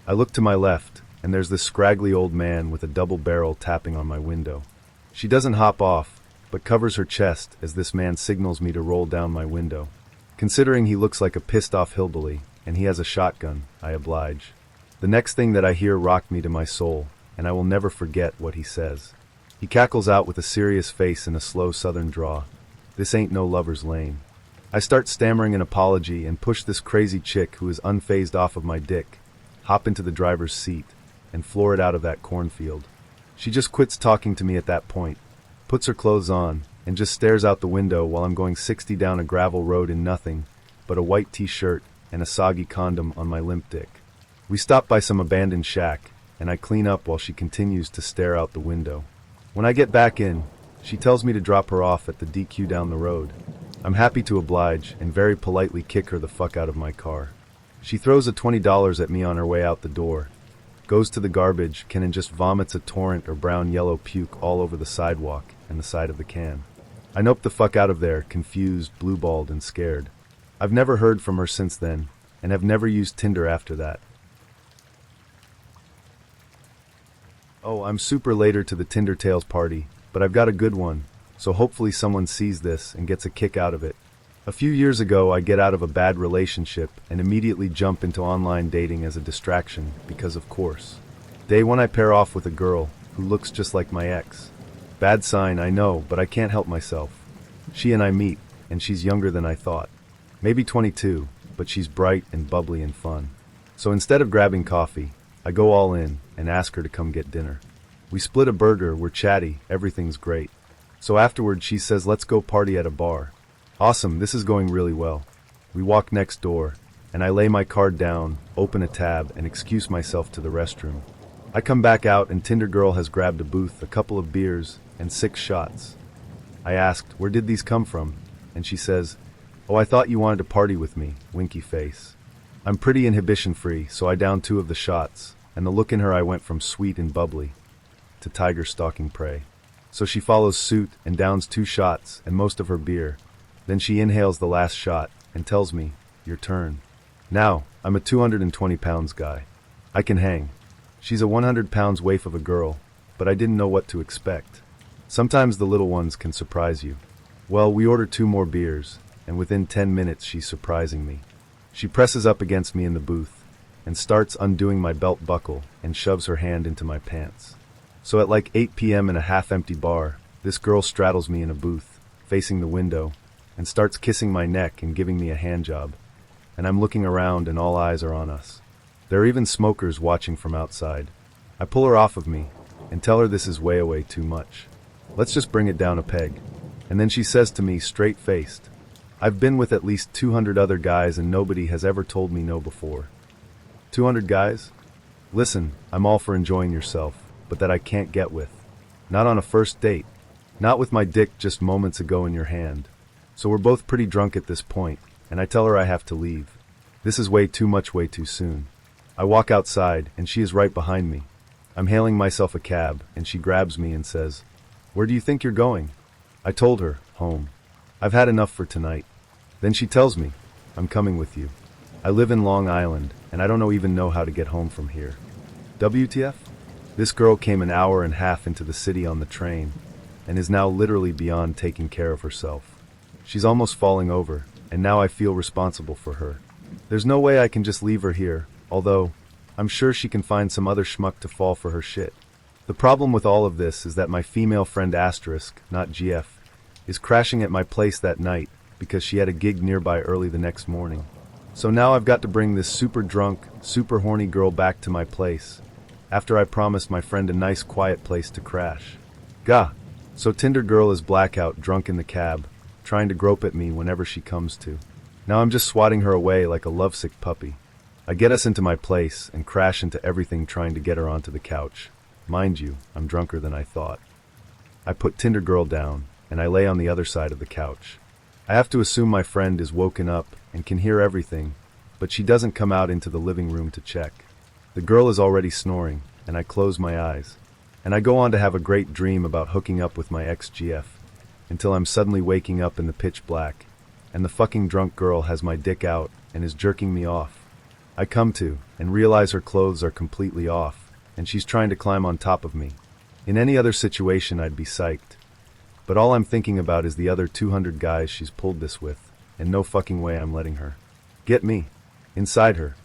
Speaker 1: I look to my left, and there's this scraggly old man with a double barrel tapping on my window. She doesn't hop off, but covers her chest as this man signals me to roll down my window. Considering he looks like a pissed-off hillbilly, and he has a shotgun, I oblige. The next thing that I hear rocked me to my soul, and I will never forget what he says. He cackles out with a serious face and a slow southern drawl. This ain't no lover's lane. I start stammering an apology and push this crazy chick who is unfazed off of my dick, hop into the driver's seat, and floor it out of that cornfield. She just quits talking to me at that point, puts her clothes on, and just stares out the window while I'm going 60 down a gravel road in nothing but a white t-shirt and a soggy condom on my limp dick. We stop by some abandoned shack, and I clean up while she continues to stare out the window. When I get back in, she tells me to drop her off at the DQ down the road. I'm happy to oblige and very politely kick her the fuck out of my car. She throws a $20 at me on her way out the door, goes to the garbage can and just vomits a torrent or brown-yellow puke all over the sidewalk and the side of the can. I nope the fuck out of there, confused, blue-balled, and scared. I've never heard from her since then, and have never used Tinder after that. Oh, I'm super later to the Tinder Tales party, but I've got a good one, so hopefully someone sees this and gets a kick out of it. A few years ago, I get out of a bad relationship and immediately jump into online dating as a distraction, because of course. Day one I pair off with a girl who looks just like my ex. Bad sign, I know, but I can't help myself. She and I meet, and she's younger than I thought. Maybe 22, but she's bright and bubbly and fun. So instead of grabbing coffee, I go all in and ask her to come get dinner. We split a burger, we're chatty, everything's great. So afterward she says let's go party at a bar. Awesome, this is going really well. We walk next door, and I lay my card down, open a tab, and excuse myself to the restroom. I come back out and Tinder Girl has grabbed a booth, a couple of beers, and 6 shots. I asked, where did these come from? And she says, oh, I thought you wanted to party with me, winky face. I'm pretty inhibition-free, so I downed 2 of the shots, and the look in her eye went from sweet and bubbly to tiger stalking prey. So she follows suit and downs 2 shots and most of her beer. Then she inhales the last shot and tells me, your turn. Now, I'm a 220 pounds guy. I can hang. She's a 100 pounds waif of a girl, but I didn't know what to expect. Sometimes the little ones can surprise you. Well, we order 2 more beers, and within 10 minutes she's surprising me. She presses up against me in the booth and starts undoing my belt buckle and shoves her hand into my pants. So at like 8 p.m. in a half-empty bar, this girl straddles me in a booth, facing the window, and starts kissing my neck and giving me a hand job. And I'm looking around and all eyes are on us. There are even smokers watching from outside. I pull her off of me and tell her this is way too much. Let's just bring it down a peg. And then she says to me, straight-faced, I've been with at least 200 other guys and nobody has ever told me no before. 200 guys? Listen, I'm all for enjoying yourself, but that I can't get with. Not on a first date. Not with my dick just moments ago in your hand. So we're both pretty drunk at this point, and I tell her I have to leave. This is way too much way too soon. I walk outside, and she is right behind me. I'm hailing myself a cab, and she grabs me and says, "Where do you think you're going?" I told her, "Home. I've had enough for tonight." Then she tells me, "I'm coming with you. I live in Long Island, and I don't even know how to get home from here." WTF? This girl came an hour and a half into the city on the train, and is now literally beyond taking care of herself. She's almost falling over, and now I feel responsible for her. There's no way I can just leave her here, although I'm sure she can find some other schmuck to fall for her shit. The problem with all of this is that my female friend Asterisk, not GF, is crashing at my place that night because she had a gig nearby early the next morning. So now I've got to bring this super drunk, super horny girl back to my place, after I promised my friend a nice quiet place to crash. Gah! So Tinder girl is blackout drunk in the cab, trying to grope at me whenever she comes to. Now I'm just swatting her away like a lovesick puppy. I get us into my place and crash into everything trying to get her onto the couch. Mind you, I'm drunker than I thought. I put Tinder girl down, and I lay on the other side of the couch. I have to assume my friend is woken up and can hear everything, but she doesn't come out into the living room to check. The girl is already snoring, and I close my eyes. And I go on to have a great dream about hooking up with my ex-GF, until I'm suddenly waking up in the pitch black, and the fucking drunk girl has my dick out and is jerking me off. I come to, and realize her clothes are completely off, and she's trying to climb on top of me. In any other situation I'd be psyched. But all I'm thinking about is the other 200 guys she's pulled this with, and no fucking way I'm letting her get me inside her.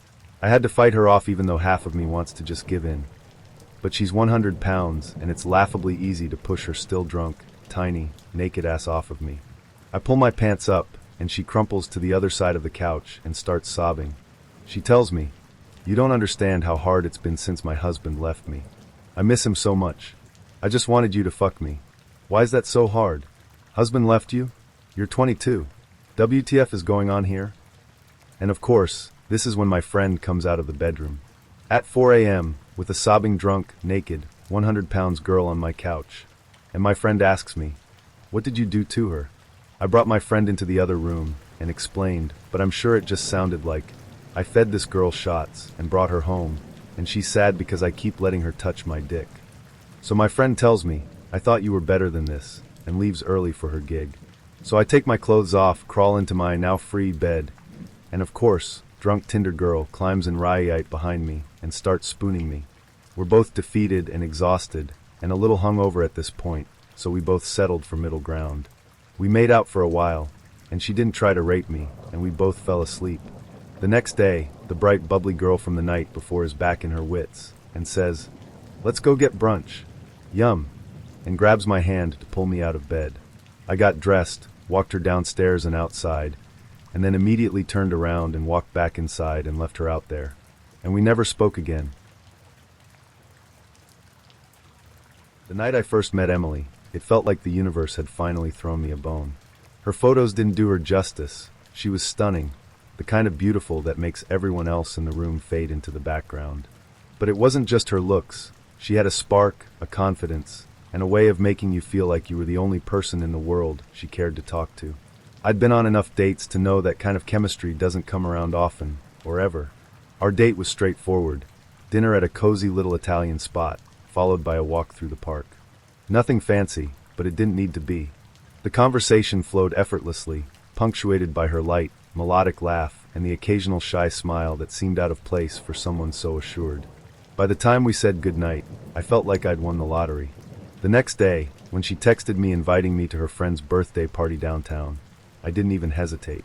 Speaker 1: I had to fight her off even though half of me wants to just give in. But she's 100 pounds, and it's laughably easy to push her still drunk, tiny, naked ass off of me. I pull my pants up, and she crumples to the other side of the couch and starts sobbing. She tells me, "You don't understand how hard it's been since my husband left me. I miss him so much. I just wanted you to fuck me. Why is that so hard? Husband left you? You're 22. WTF is going on here?" And of course, this is when my friend comes out of the bedroom. At 4 a.m., with a sobbing drunk, naked, 100 pounds girl on my couch. And my friend asks me, "What did you do to her?" I brought my friend into the other room and explained, but I'm sure it just sounded like, I fed this girl shots and brought her home, and she's sad because I keep letting her touch my dick. So my friend tells me, "I thought you were better than this," and leaves early for her gig. So I take my clothes off, crawl into my now free bed, and of course, drunk Tinder girl climbs in riot behind me and starts spooning me. We're both defeated and exhausted, and a little hungover at this point, so we both settled for middle ground. We made out for a while, and she didn't try to rape me, and we both fell asleep. The next day, the bright bubbly girl from the night before is back in her wits, and says, "Let's go get brunch." Yum, and grabs my hand to pull me out of bed. I got dressed, walked her downstairs and outside, and then immediately turned around and walked back inside and left her out there. And we never spoke again. The night I first met Emily, it felt like the universe had finally thrown me a bone. Her photos didn't do her justice. She was stunning, the kind of beautiful that makes everyone else in the room fade into the background. But it wasn't just her looks. She had a spark, a confidence, and a way of making you feel like you were the only person in the world she cared to talk to. I'd been on enough dates to know that kind of chemistry doesn't come around often, or ever. Our date was straightforward. Dinner at a cozy little Italian spot, followed by a walk through the park. Nothing fancy, but it didn't need to be. The conversation flowed effortlessly, punctuated by her light, melodic laugh and the occasional shy smile that seemed out of place for someone so assured. By the time we said goodnight, I felt like I'd won the lottery. The next day, when she texted me inviting me to her friend's birthday party downtown, I didn't even hesitate.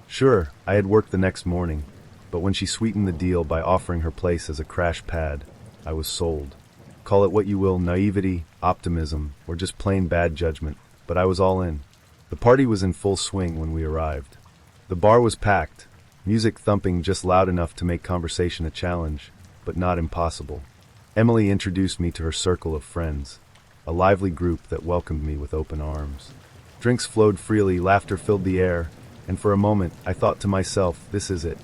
Speaker 1: Sure, I had worked the next morning, but when she sweetened the deal by offering her place as a crash pad, I was sold. Call it what you will, naivety, optimism, or just plain bad judgment, but I was all in. The party was in full swing when we arrived. The bar was packed, music thumping just loud enough to make conversation a challenge, but not impossible. Emily introduced me to her circle of friends, a lively group that welcomed me with open arms. Drinks flowed freely, laughter filled the air, and for a moment I thought to myself, this is it.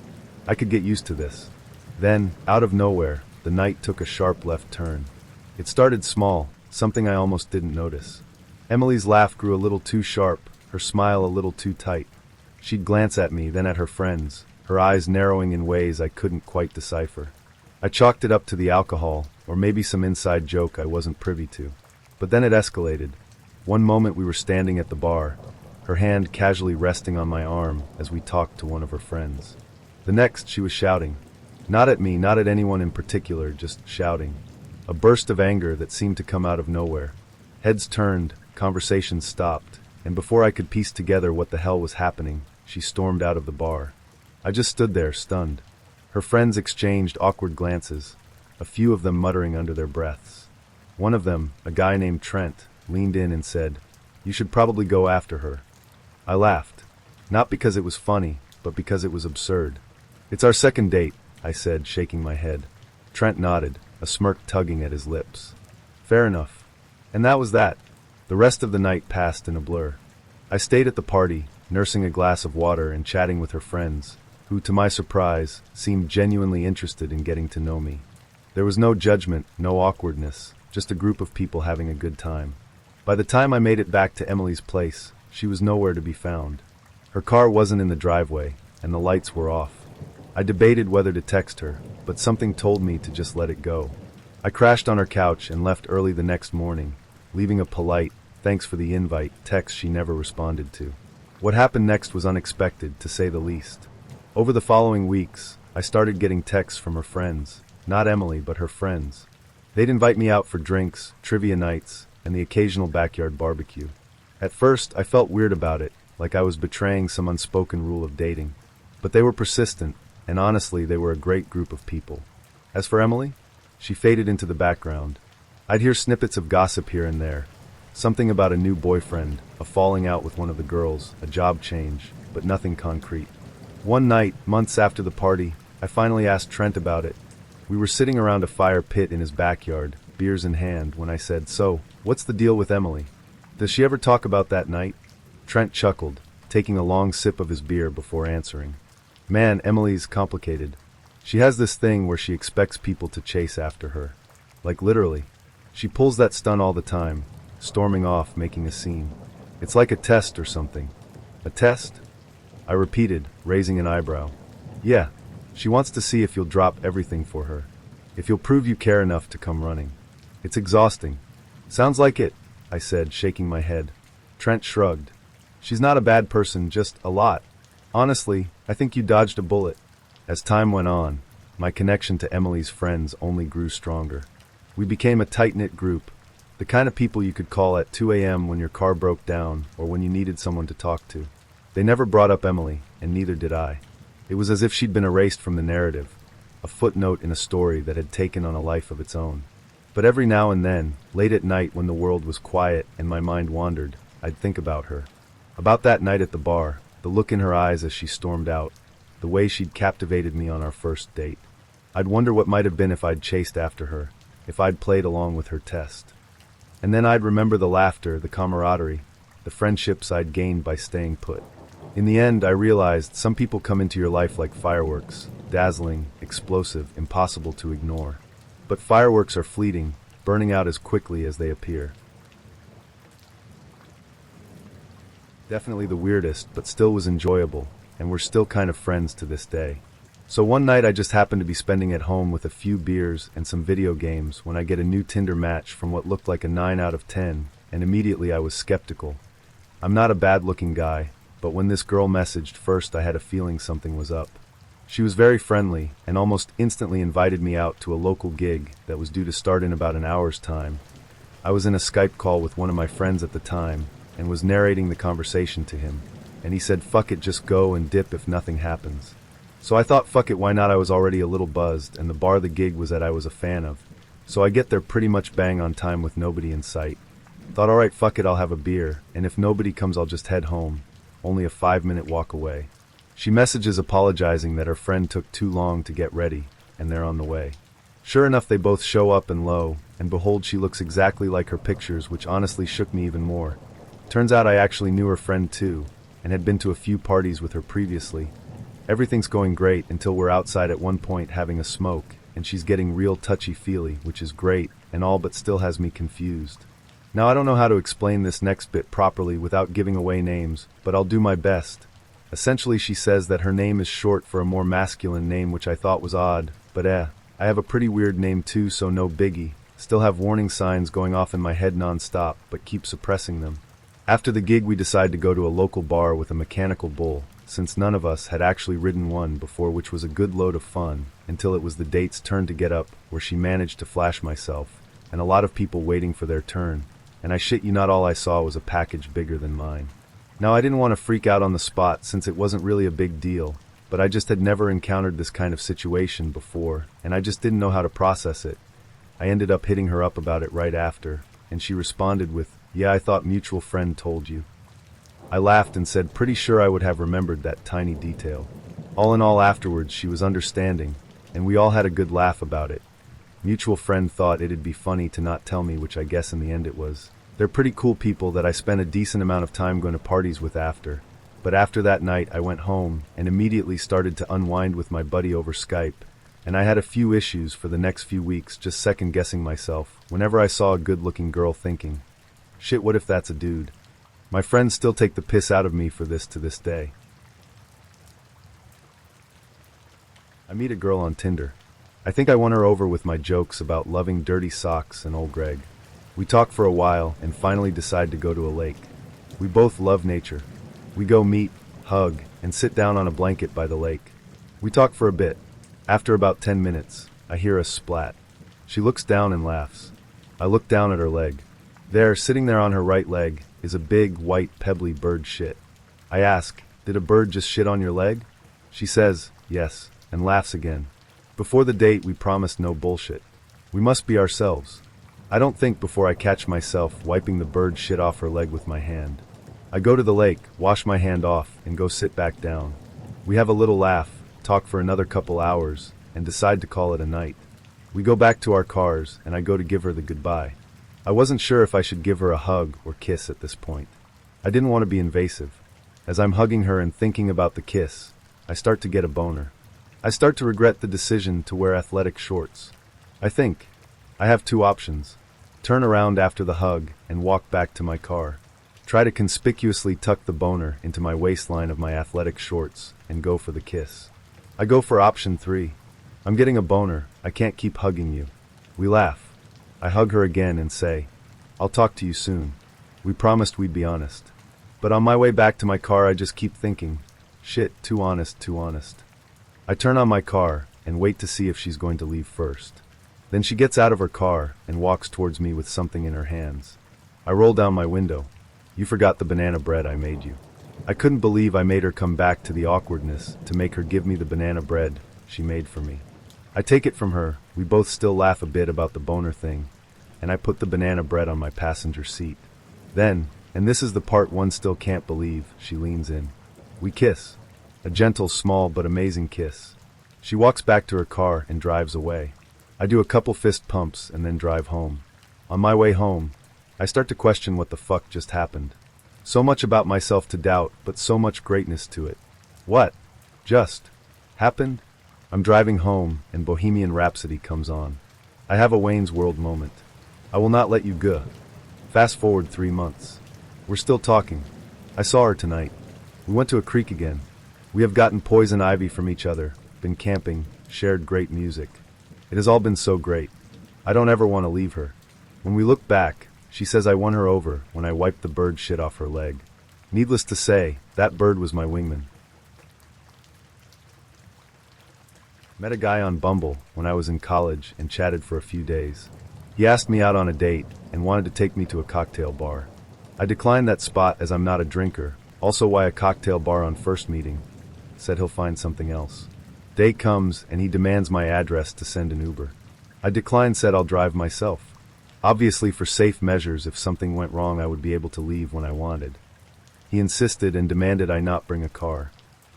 Speaker 1: I could get used to this. Then, out of nowhere, the night took a sharp left turn. It started small, something I almost didn't notice. Emily's laugh grew a little too sharp, her smile a little too tight. She'd glance at me, then at her friends, her eyes narrowing in ways I couldn't quite decipher. I chalked it up to the alcohol, or maybe some inside joke I wasn't privy to. But then it escalated. One moment we were standing at the bar, her hand casually resting on my arm as we talked to one of her friends. The next, she was shouting. Not at me, not at anyone in particular, just shouting. A burst of anger that seemed to come out of nowhere. Heads turned, conversations stopped, and before I could piece together what the hell was happening, she stormed out of the bar. I just stood there, stunned. Her friends exchanged awkward glances, a few of them muttering under their breaths. One of them, a guy named Trent, leaned in and said, "You should probably go after her." I laughed. Not because it was funny, but because it was absurd. "It's our second date," I said, shaking my head. Trent nodded, a smirk tugging at his lips. "Fair enough." And that was that. The rest of the night passed in a blur. I stayed at the party, nursing a glass of water and chatting with her friends, who, to my surprise, seemed genuinely interested in getting to know me. There was no judgment, no awkwardness, just a group of people having a good time. By the time I made it back to Emily's place, she was nowhere to be found. Her car wasn't in the driveway, and the lights were off. I debated whether to text her, but something told me to just let it go. I crashed on her couch and left early the next morning, leaving a polite, "Thanks for the invite" text she never responded to. What happened next was unexpected, to say the least. Over the following weeks, I started getting texts from her friends, not Emily, but her friends. They'd invite me out for drinks, trivia nights, and the occasional backyard barbecue. At first, I felt weird about it, like I was betraying some unspoken rule of dating. But they were persistent, and honestly, they were a great group of people. As for Emily, she faded into the background. I'd hear snippets of gossip here and there. Something about a new boyfriend, a falling out with one of the girls, a job change, but nothing concrete. One night, months after the party, I finally asked Trent about it. We were sitting around a fire pit in his backyard, beers in hand, when I said, "So, what's the deal with Emily? Does she ever talk about that night?" Trent chuckled, taking a long sip of his beer before answering. "Man, Emily's complicated. She has this thing where she expects people to chase after her. Like literally. She pulls that stunt all the time, storming off, making a scene. It's like a test or something." "A test?" I repeated, raising an eyebrow. "Yeah, she wants to see if you'll drop everything for her. If you'll prove you care enough to come running. It's exhausting." "Sounds like it," I said, shaking my head. Trent shrugged. "She's not a bad person, just a lot. Honestly, I think you dodged a bullet." As time went on, my connection to Emily's friends only grew stronger. We became a tight-knit group, the kind of people you could call at 2 a.m. when your car broke down or when you needed someone to talk to. They never brought up Emily, and neither did I. It was as if she'd been erased from the narrative, a footnote in a story that had taken on a life of its own. But every now and then, late at night when the world was quiet and my mind wandered, I'd think about her. About that night at the bar, the look in her eyes as she stormed out, the way she'd captivated me on our first date. I'd wonder what might have been if I'd chased after her, if I'd played along with her test. And then I'd remember the laughter, the camaraderie, the friendships I'd gained by staying put. In the end, I realized some people come into your life like fireworks, dazzling, explosive, impossible to ignore. But fireworks are fleeting, burning out as quickly as they appear. Definitely the weirdest, but still was enjoyable, and we're still kind of friends to this day. So one night I just happened to be spending at home with a few beers and some video games when I get a new Tinder match from what looked like a 9 out of 10, and immediately I was skeptical. I'm not a bad-looking guy, but when this girl messaged first I had a feeling something was up. She was very friendly and almost instantly invited me out to a local gig that was due to start in about an hour's time. I was in a Skype call with one of my friends at the time and was narrating the conversation to him, and he said, "Fuck it, just go and dip if nothing happens." So I thought, fuck it, why not? I was already a little buzzed, and the bar the gig was at I was a fan of. So I get there pretty much bang on time with nobody in sight. Thought, alright, fuck it, I'll have a beer, and if nobody comes I'll just head home. Only a 5-minute walk away. She messages apologizing that her friend took too long to get ready, and they're on the way. Sure enough, they both show up and lo, and behold, she looks exactly like her pictures, which honestly shook me even more. Turns out I actually knew her friend too, and had been to a few parties with her previously. Everything's going great until we're outside at one point having a smoke, and she's getting real touchy-feely, which is great, and all but still has me confused. Now I don't know how to explain this next bit properly without giving away names, but I'll do my best. Essentially, she says that her name is short for a more masculine name, which I thought was odd, but I have a pretty weird name too, so no biggie. Still have warning signs going off in my head non-stop, but keep suppressing them. After the gig, we decide to go to a local bar with a mechanical bull, since none of us had actually ridden one before, which was a good load of fun, until it was the date's turn to get up, where she managed to flash myself, and a lot of people waiting for their turn, and I shit you not, all I saw was a package bigger than mine. Now, I didn't want to freak out on the spot since it wasn't really a big deal, but I just had never encountered this kind of situation before, and I just didn't know how to process it. I ended up hitting her up about it right after, and she responded with, "Yeah, I thought mutual friend told you." I laughed and said pretty sure I would have remembered that tiny detail. All in all, afterwards she was understanding, and we all had a good laugh about it. Mutual friend thought it'd be funny to not tell me, which I guess in the end it was. They're pretty cool people that I spent a decent amount of time going to parties with after. But after that night I went home and immediately started to unwind with my buddy over Skype, and I had a few issues for the next few weeks just second-guessing myself whenever I saw a good-looking girl, thinking, shit, what if that's a dude? My friends still take the piss out of me for this to this day. I meet a girl on Tinder. I think I won her over with my jokes about loving dirty socks and old Greg. We talk for a while and finally decide to go to a lake. We both love nature. We go meet, hug, and sit down on a blanket by the lake. We talk for a bit. After about 10 minutes, I hear a splat. She looks down and laughs. I look down at her leg. There, sitting there on her right leg, is a big, white, pebbly bird shit. I ask, "Did a bird just shit on your leg?" She says, "Yes," and laughs again. Before the date, we promised no bullshit. We must be ourselves. I don't think before I catch myself wiping the bird shit off her leg with my hand. I go to the lake, wash my hand off, and go sit back down. We have a little laugh, talk for another couple hours, and decide to call it a night. We go back to our cars, and I go to give her the goodbye. I wasn't sure if I should give her a hug or kiss at this point. I didn't want to be invasive. As I'm hugging her and thinking about the kiss, I start to get a boner. I start to regret the decision to wear athletic shorts. I think I have two options: turn around after the hug and walk back to my car, try to conspicuously tuck the boner into my waistline of my athletic shorts, and go for the kiss. I go for option 3. I'm getting a boner, I can't keep hugging you. We laugh. I hug her again and say, "I'll talk to you soon." We promised we'd be honest. But on my way back to my car, I just keep thinking, shit, too honest, too honest. I turn on my car and wait to see if she's going to leave first. Then she gets out of her car and walks towards me with something in her hands. I roll down my window. "You forgot the banana bread I made you." I couldn't believe I made her come back to the awkwardness to make her give me the banana bread she made for me. I take it from her, we both still laugh a bit about the boner thing, and I put the banana bread on my passenger seat. Then, and this is the part one still can't believe, she leans in. We kiss. A gentle, small, but amazing kiss. She walks back to her car and drives away. I do a couple fist pumps and then drive home. On my way home, I start to question what the fuck just happened. So much about myself to doubt, but so much greatness to it. What just happened? I'm driving home, and Bohemian Rhapsody comes on. I have a Wayne's World moment. I will not let you go. Fast forward 3 months. We're still talking. I saw her tonight. We went to a creek again. We have gotten poison ivy from each other, been camping, shared great music. It has all been so great. I don't ever want to leave her. When we look back, she says I won her over when I wiped the bird shit off her leg. Needless to say, that bird was my wingman. Met a guy on Bumble when I was in college and chatted for a few days. He asked me out on a date and wanted to take me to a cocktail bar. I declined that spot as I'm not a drinker, also why a cocktail bar on first meeting. Said he'll find something else. Day comes and he demands my address to send an Uber. I declined, said I'll drive myself. Obviously for safe measures, if something went wrong I would be able to leave when I wanted. He insisted and demanded I not bring a car.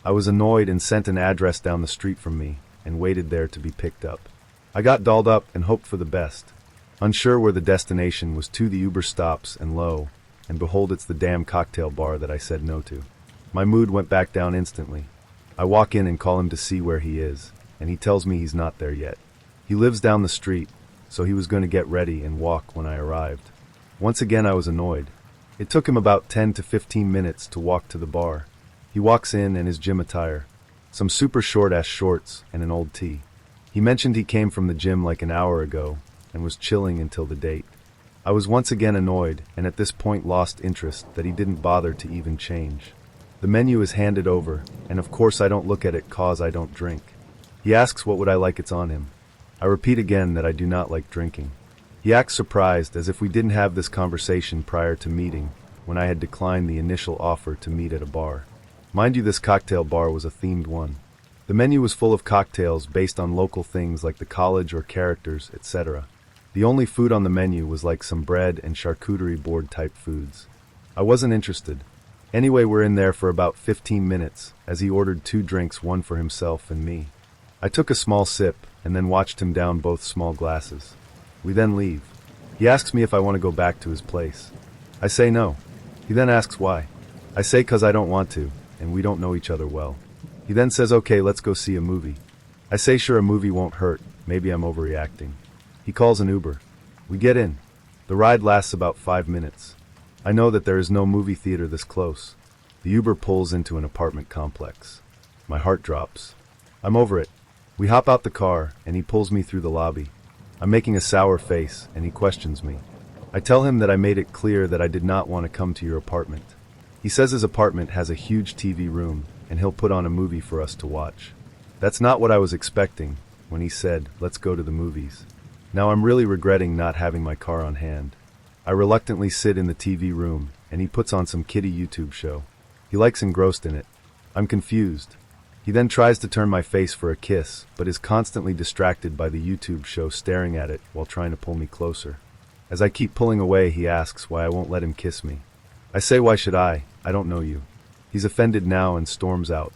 Speaker 1: I was annoyed and sent an address down the street from me and waited there to be picked up. I got dolled up and hoped for the best. Unsure where the destination was, the Uber stops and lo, and behold, it's the damn cocktail bar that I said no to. My mood went back down instantly. I walk in and call him to see where he is, and he tells me he's not there yet. He lives down the street, so he was going to get ready and walk when I arrived. Once again I was annoyed. It took him about 10 to 15 minutes to walk to the bar. He walks in in his gym attire. Some super short-ass shorts and an old tee. He mentioned he came from the gym like an hour ago and was chilling until the date. I was once again annoyed and at this point lost interest that he didn't bother to even change. The menu is handed over, and of course I don't look at it cause I don't drink. He asks what would I like it's on him. I repeat again that I do not like drinking. He acts surprised as if we didn't have this conversation prior to meeting when I had declined the initial offer to meet at a bar. Mind you, this cocktail bar was a themed one. The menu was full of cocktails based on local things like the college or characters, etc. The only food on the menu was like some bread and charcuterie board type foods. I wasn't interested. Anyway, we're in there for about 15 minutes as he ordered 2 drinks, one for himself and me. I took a small sip and then watched him down both small glasses. We then leave. He asks me if I want to go back to his place. I say no. He then asks why. I say 'cause I don't want to, and we don't know each other well. He then says, okay, let's go see a movie. I say sure, a movie won't hurt, maybe I'm overreacting. He calls an Uber. We get in. The ride lasts about 5 minutes. I know that there is no movie theater this close. The Uber pulls into an apartment complex. My heart drops. I'm over it. We hop out the car, and he pulls me through the lobby. I'm making a sour face, and he questions me. I tell him that I made it clear that I did not want to come to your apartment. He says his apartment has a huge TV room, and he'll put on a movie for us to watch. That's not what I was expecting when he said, let's go to the movies. Now I'm really regretting not having my car on hand. I reluctantly sit in the TV room, and he puts on some kiddie YouTube show. He likes Engrossed in it. I'm confused. He then tries to turn my face for a kiss, but is constantly distracted by the YouTube show staring at it while trying to pull me closer. As I keep pulling away, he asks why I won't let him kiss me. I say, why should I? I don't know you. He's offended now and storms out.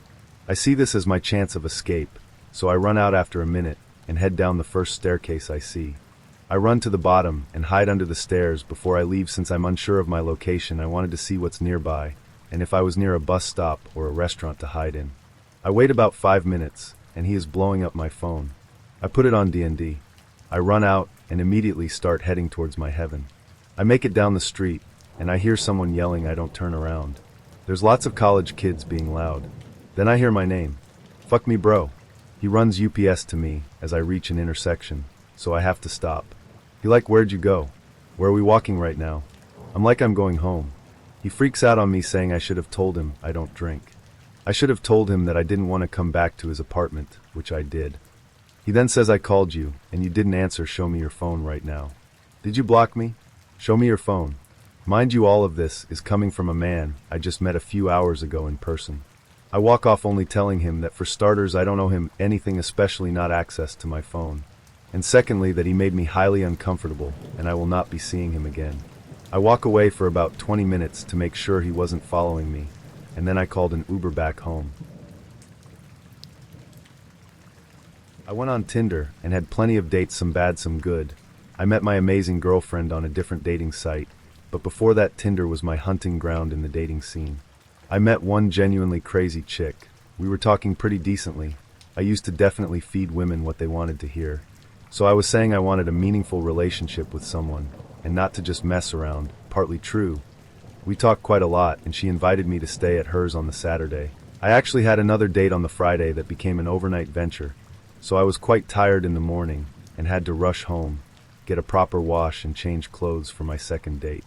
Speaker 1: I see this as my chance of escape, so I run out after a minute and head down the first staircase I see. I run to the bottom and hide under the stairs before I leave. Since I'm unsure of my location, I wanted to see what's nearby and if I was near a bus stop or a restaurant to hide in. I wait about 5 minutes and he is blowing up my phone. I put it on D&D. I run out and immediately start heading towards my heaven. I make it down the street and I hear someone yelling. I don't turn around. There's lots of college kids being loud. Then I hear my name. Fuck me, bro. He runs UPS to me as I reach an intersection, so I have to stop. He like, where'd you go? Where are we walking right now? I'm like, I'm going home. He freaks out on me saying I should have told him I don't drink. I should have told him that I didn't want to come back to his apartment, which I did. He then says I called you and you didn't answer. Show me your phone right now. Did you block me? Show me your phone. Mind you, all of this is coming from a man I just met a few hours ago in person. I walk off only telling him that for starters I don't owe him anything, especially not access to my phone. And secondly, that he made me highly uncomfortable and I will not be seeing him again. I walk away for about 20 minutes to make sure he wasn't following me, and then I called an Uber back home. I went on Tinder and had plenty of dates, some bad, some good. I met my amazing girlfriend on a different dating site, but before that, Tinder was my hunting ground in the dating scene. I met one genuinely crazy chick. We were talking pretty decently. I used to definitely feed women what they wanted to hear. So I was saying I wanted a meaningful relationship with someone, and not to just mess around, partly true. We talked quite a lot, and she invited me to stay at hers on the Saturday. I actually had another date on the Friday that became an overnight venture, so I was quite tired in the morning, and had to rush home, get a proper wash and change clothes for my second date.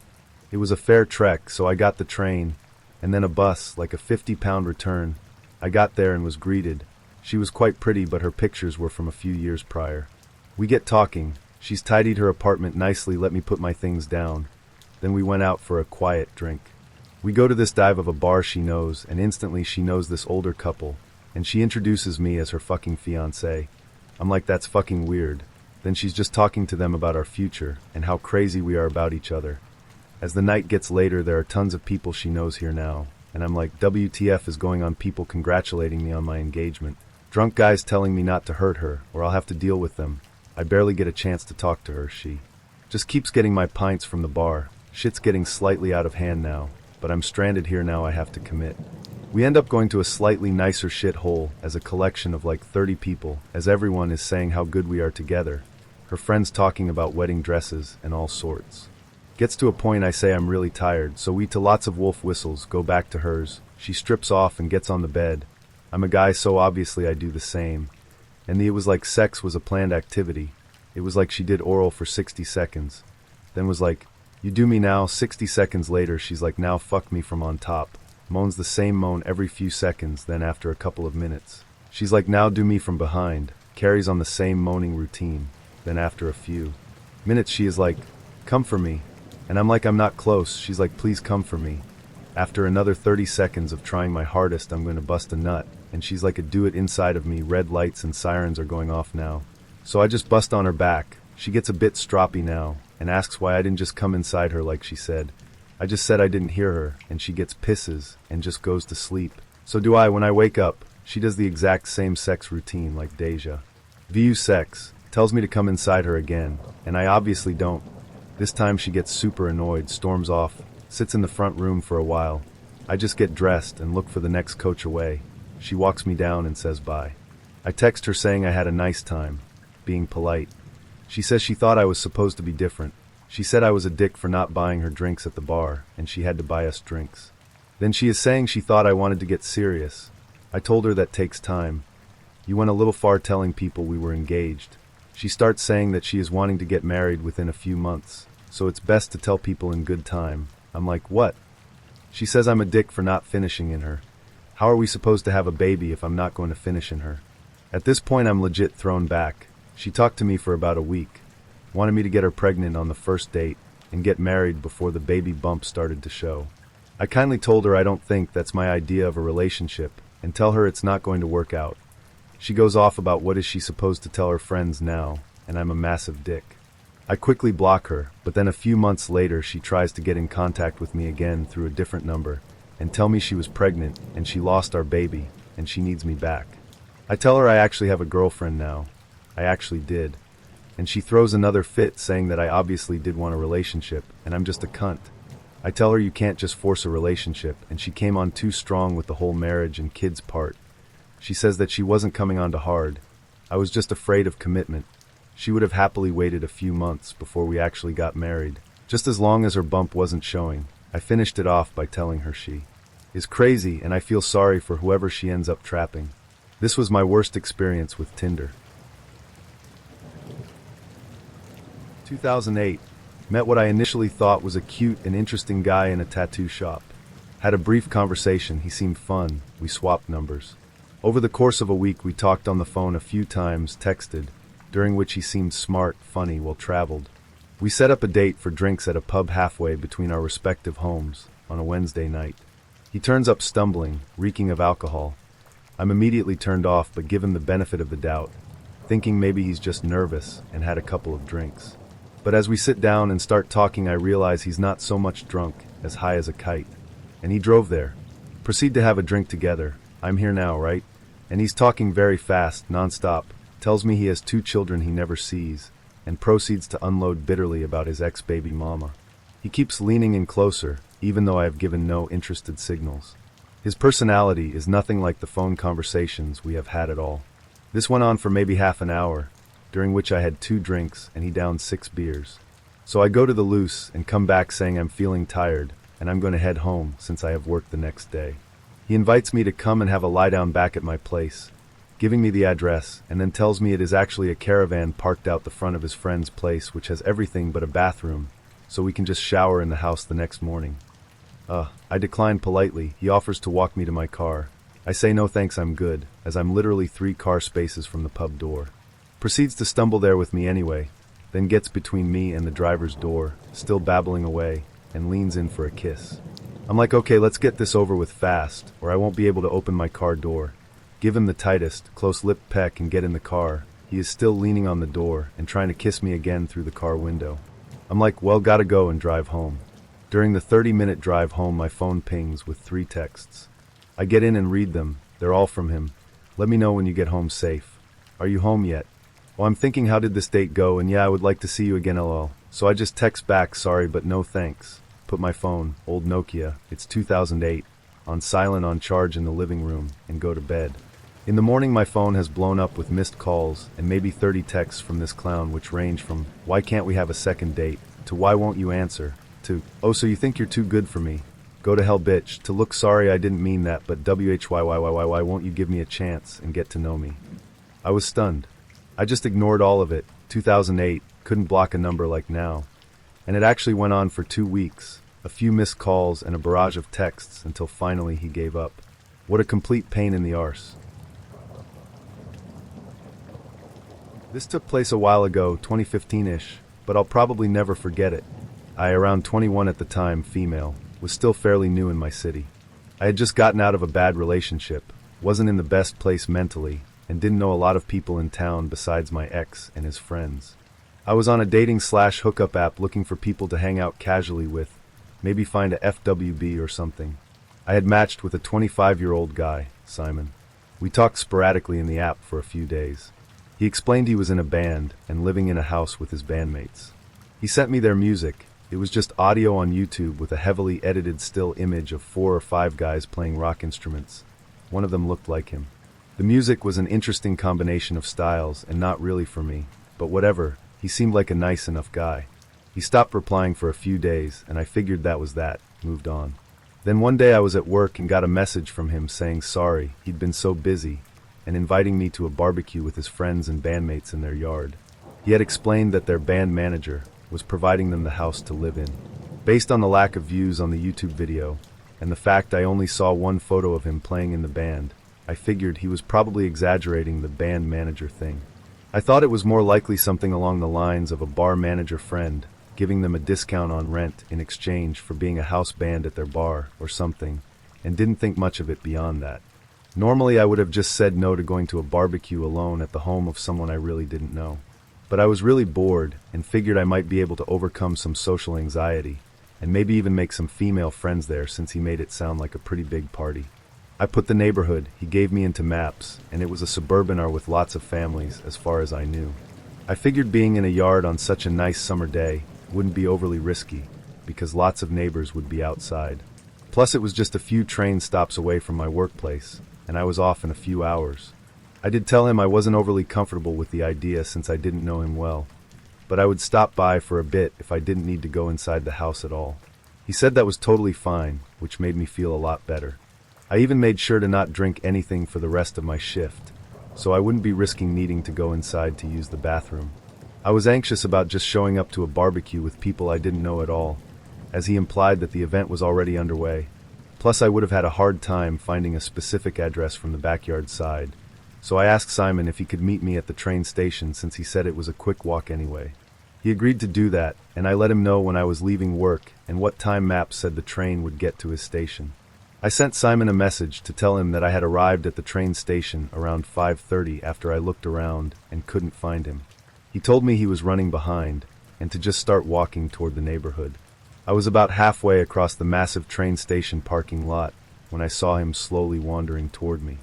Speaker 1: It was a fair trek, so I got the train, and then a bus, like a 50-pound return. I got there and was greeted. She was quite pretty, but her pictures were from a few years prior. We get talking. She's tidied her apartment nicely, let me put my things down. Then we went out for a quiet drink. We go to this dive of a bar she knows, and instantly she knows this older couple, and she introduces me as her fucking fiancé. I'm like, that's fucking weird. Then she's just talking to them about our future, and how crazy we are about each other. As the night gets later, there are tons of people she knows here now, and I'm like, WTF is going on? People congratulating me on my engagement. Drunk guys telling me not to hurt her, or I'll have to deal with them. I barely get a chance to talk to her. She just keeps getting my pints from the bar. Shit's getting slightly out of hand now, but I'm stranded here now. I have to commit. We end up going to a slightly nicer shithole as a collection of like 30 people, as everyone is saying how good we are together. Her friends talking about wedding dresses and all sorts. Gets to a point I say I'm really tired, so we, to lots of wolf whistles, go back to hers. She strips off and gets on the bed. I'm a guy, so obviously I do the same. And it was like sex was a planned activity. It was like she did oral for 60 seconds. Then was like, "You do me now." 60 seconds later, she's like, "Now fuck me from on top." Moans the same moan every few seconds, then after a couple of minutes, she's like, "Now do me from behind." Carries on the same moaning routine. Then after a few minutes, she is like, "Come for me." And I'm like, "I'm not close." She's like, "Please come for me." After another 30 seconds of trying my hardest, I'm going to bust a nut. And she's like, "Do it inside of me." Red lights and sirens are going off now. So I just bust on her back. She gets a bit stroppy now and asks why I didn't just come inside her like she said. I just said I didn't hear her, and she gets pisses and just goes to sleep. So do I. When I wake up, she does the exact same sex routine like Deja Vu sex, tells me to come inside her again, and I obviously don't. This time she gets super annoyed, storms off, sits in the front room for a while. I just get dressed and look for the next coach away. She walks me down and says bye. I text her saying I had a nice time, being polite. She says she thought I was supposed to be different. She said I was a dick for not buying her drinks at the bar, and she had to buy us drinks. Then she is saying she thought I wanted to get serious. I told her that takes time. You went a little far telling people we were engaged. She starts saying that she is wanting to get married within a few months, so it's best to tell people in good time. I'm like, "What?" She says I'm a dick for not finishing in her. How are we supposed to have a baby if I'm not going to finish in her? At this point, I'm legit thrown back. She talked to me for about a week, wanted me to get her pregnant on the first date and get married before the baby bump started to show. I kindly told her I don't think that's my idea of a relationship and tell her it's not going to work out. She goes off about what is she supposed to tell her friends now, and I'm a massive dick. I quickly block her, but then a few months later she tries to get in contact with me again through a different number and tell me she was pregnant and she lost our baby and she needs me back. I tell her I actually have a girlfriend now. I actually did. And she throws another fit saying that I obviously did want a relationship and I'm just a cunt. I tell her you can't just force a relationship, and she came on too strong with the whole marriage and kids part. She says that she wasn't coming on to hard. I was just afraid of commitment. She would have happily waited a few months before we actually got married. Just as long as her bump wasn't showing, I finished it off by telling her she is crazy and I feel sorry for whoever she ends up trapping. This was my worst experience with Tinder. 2008. Met what I initially thought was a cute and interesting guy in a tattoo shop. Had a brief conversation, he seemed fun, we swapped numbers. Over the course of a week we talked on the phone a few times, texted, during which he seemed smart, funny, well traveled. We set up a date for drinks at a pub halfway between our respective homes on a Wednesday night. He turns up stumbling, reeking of alcohol. I'm immediately turned off but give him the benefit of the doubt, thinking maybe he's just nervous and had a couple of drinks. But as we sit down and start talking, I realize he's not so much drunk as high as a kite. And he drove there. Proceed to have a drink together. I'm here now, right? And he's talking very fast, non-stop. Tells me he has 2 children he never sees, and proceeds to unload bitterly about his ex-baby mama. He keeps leaning in closer, even though I have given no interested signals. His personality is nothing like the phone conversations we have had at all. This went on for maybe half an hour, during which I had 2 drinks and he downed 6 beers. So I go to the loose and come back saying I'm feeling tired and I'm going to head home since I have work the next day. He invites me to come and have a lie down back at my place, giving me the address, and then tells me it is actually a caravan parked out the front of his friend's place, which has everything but a bathroom, so we can just shower in the house the next morning. I decline politely. He offers to walk me to my car. I say no thanks, I'm good, as I'm literally 3 car spaces from the pub door. Proceeds to stumble there with me anyway, then gets between me and the driver's door, still babbling away, and leans in for a kiss. I'm like, okay, let's get this over with fast, or I won't be able to open my car door. Give him the tightest, close-lipped peck and get in the car. He is still leaning on the door and trying to kiss me again through the car window. I'm like, well, gotta go and drive home. During the 30-minute drive home, my phone pings with 3 texts. I get in and read them. They're all from him. Let me know when you get home safe. Are you home yet? Well, I'm thinking, how did this date go? And yeah, I would like to see you again, lol. So I just text back, sorry, but no thanks. Put my phone, old Nokia, it's 2008, on silent on charge in the living room, and go to bed. In the morning, my phone has blown up with missed calls and maybe 30 texts from this clown, which range from, why can't we have a second date, to why won't you answer, to, oh, so you think you're too good for me. Go to hell, bitch. To look sorry, I didn't mean that, but whyy, won't you give me a chance and get to know me? I was stunned. I just ignored all of it. 2008, couldn't block a number like now. And it actually went on for 2 weeks, a few missed calls and a barrage of texts until finally he gave up. What a complete pain in the arse. This took place a while ago, 2015-ish, but I'll probably never forget it. I, around 21 at the time, female, was still fairly new in my city. I had just gotten out of a bad relationship, wasn't in the best place mentally, and didn't know a lot of people in town besides my ex and his friends. I was on a dating/hookup app looking for people to hang out casually with, maybe find a FWB or something. I had matched with a 25-year-old guy, Simon. We talked sporadically in the app for a few days. He explained he was in a band and living in a house with his bandmates. He sent me their music. It was just audio on YouTube with a heavily edited still image of 4 or 5 guys playing rock instruments. One of them looked like him. The music was an interesting combination of styles and not really for me, but whatever, he seemed like a nice enough guy. He stopped replying for a few days, and I figured that was that, moved on. Then one day I was at work and got a message from him saying sorry, he'd been so busy, and inviting me to a barbecue with his friends and bandmates in their yard. He had explained that their band manager was providing them the house to live in. Based on the lack of views on the YouTube video, and the fact I only saw one photo of him playing in the band, I figured he was probably exaggerating the band manager thing. I thought it was more likely something along the lines of a bar manager friend giving them a discount on rent in exchange for being a house band at their bar or something, and didn't think much of it beyond that. Normally I would have just said no to going to a barbecue alone at the home of someone I really didn't know. But I was really bored and figured I might be able to overcome some social anxiety and maybe even make some female friends there since he made it sound like a pretty big party. I put the neighborhood he gave me into maps, and it was a suburban with lots of families as far as I knew. I figured being in a yard on such a nice summer day wouldn't be overly risky because lots of neighbors would be outside. Plus it was just a few train stops away from my workplace, and I was off in a few hours. I did tell him I wasn't overly comfortable with the idea since I didn't know him well, but I would stop by for a bit if I didn't need to go inside the house at all. He said that was totally fine, which made me feel a lot better. I even made sure to not drink anything for the rest of my shift, so I wouldn't be risking needing to go inside to use the bathroom. I was anxious about just showing up to a barbecue with people I didn't know at all, as he implied that the event was already underway. Plus I would have had a hard time finding a specific address from the backyard side. So I asked Simon if he could meet me at the train station since he said it was a quick walk anyway. He agreed to do that, and I let him know when I was leaving work and what time maps said the train would get to his station. I sent Simon a message to tell him that I had arrived at the train station around 5:30 after I looked around and couldn't find him. He told me he was running behind and to just start walking toward the neighborhood. I was about halfway across the massive train station parking lot when I saw him slowly wandering toward me.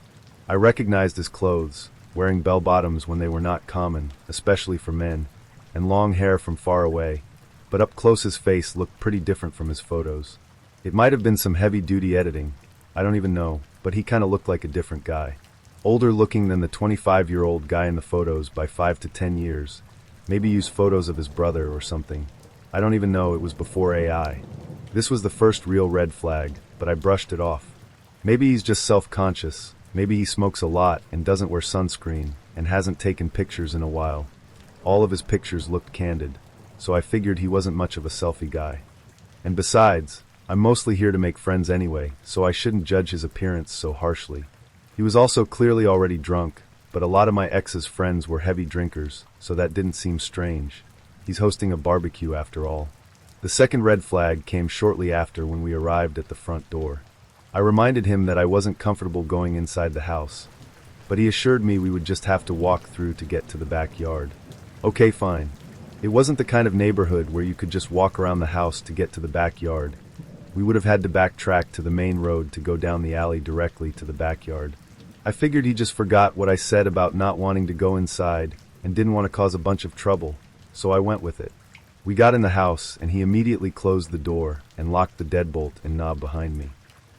Speaker 1: I recognized his clothes, wearing bell-bottoms when they were not common, especially for men, and long hair from far away, but up close his face looked pretty different from his photos. It might have been some heavy-duty editing, I don't even know, but he kinda looked like a different guy. Older looking than the 25-year-old guy in the photos by 5 to 10 years. Maybe used photos of his brother or something. I don't even know, it was before AI. This was the first real red flag, but I brushed it off. Maybe he's just self-conscious. Maybe he smokes a lot and doesn't wear sunscreen and hasn't taken pictures in a while. All of his pictures looked candid, so I figured he wasn't much of a selfie guy. And besides, I'm mostly here to make friends anyway, so I shouldn't judge his appearance so harshly. He was also clearly already drunk, but a lot of my ex's friends were heavy drinkers, so that didn't seem strange. He's hosting a barbecue after all. The second red flag came shortly after when we arrived at the front door. I reminded him that I wasn't comfortable going inside the house, but he assured me we would just have to walk through to get to the backyard. Okay, fine. It wasn't the kind of neighborhood where you could just walk around the house to get to the backyard. We would have had to backtrack to the main road to go down the alley directly to the backyard. I figured he just forgot what I said about not wanting to go inside and didn't want to cause a bunch of trouble, so I went with it. We got in the house and he immediately closed the door and locked the deadbolt and knob behind me.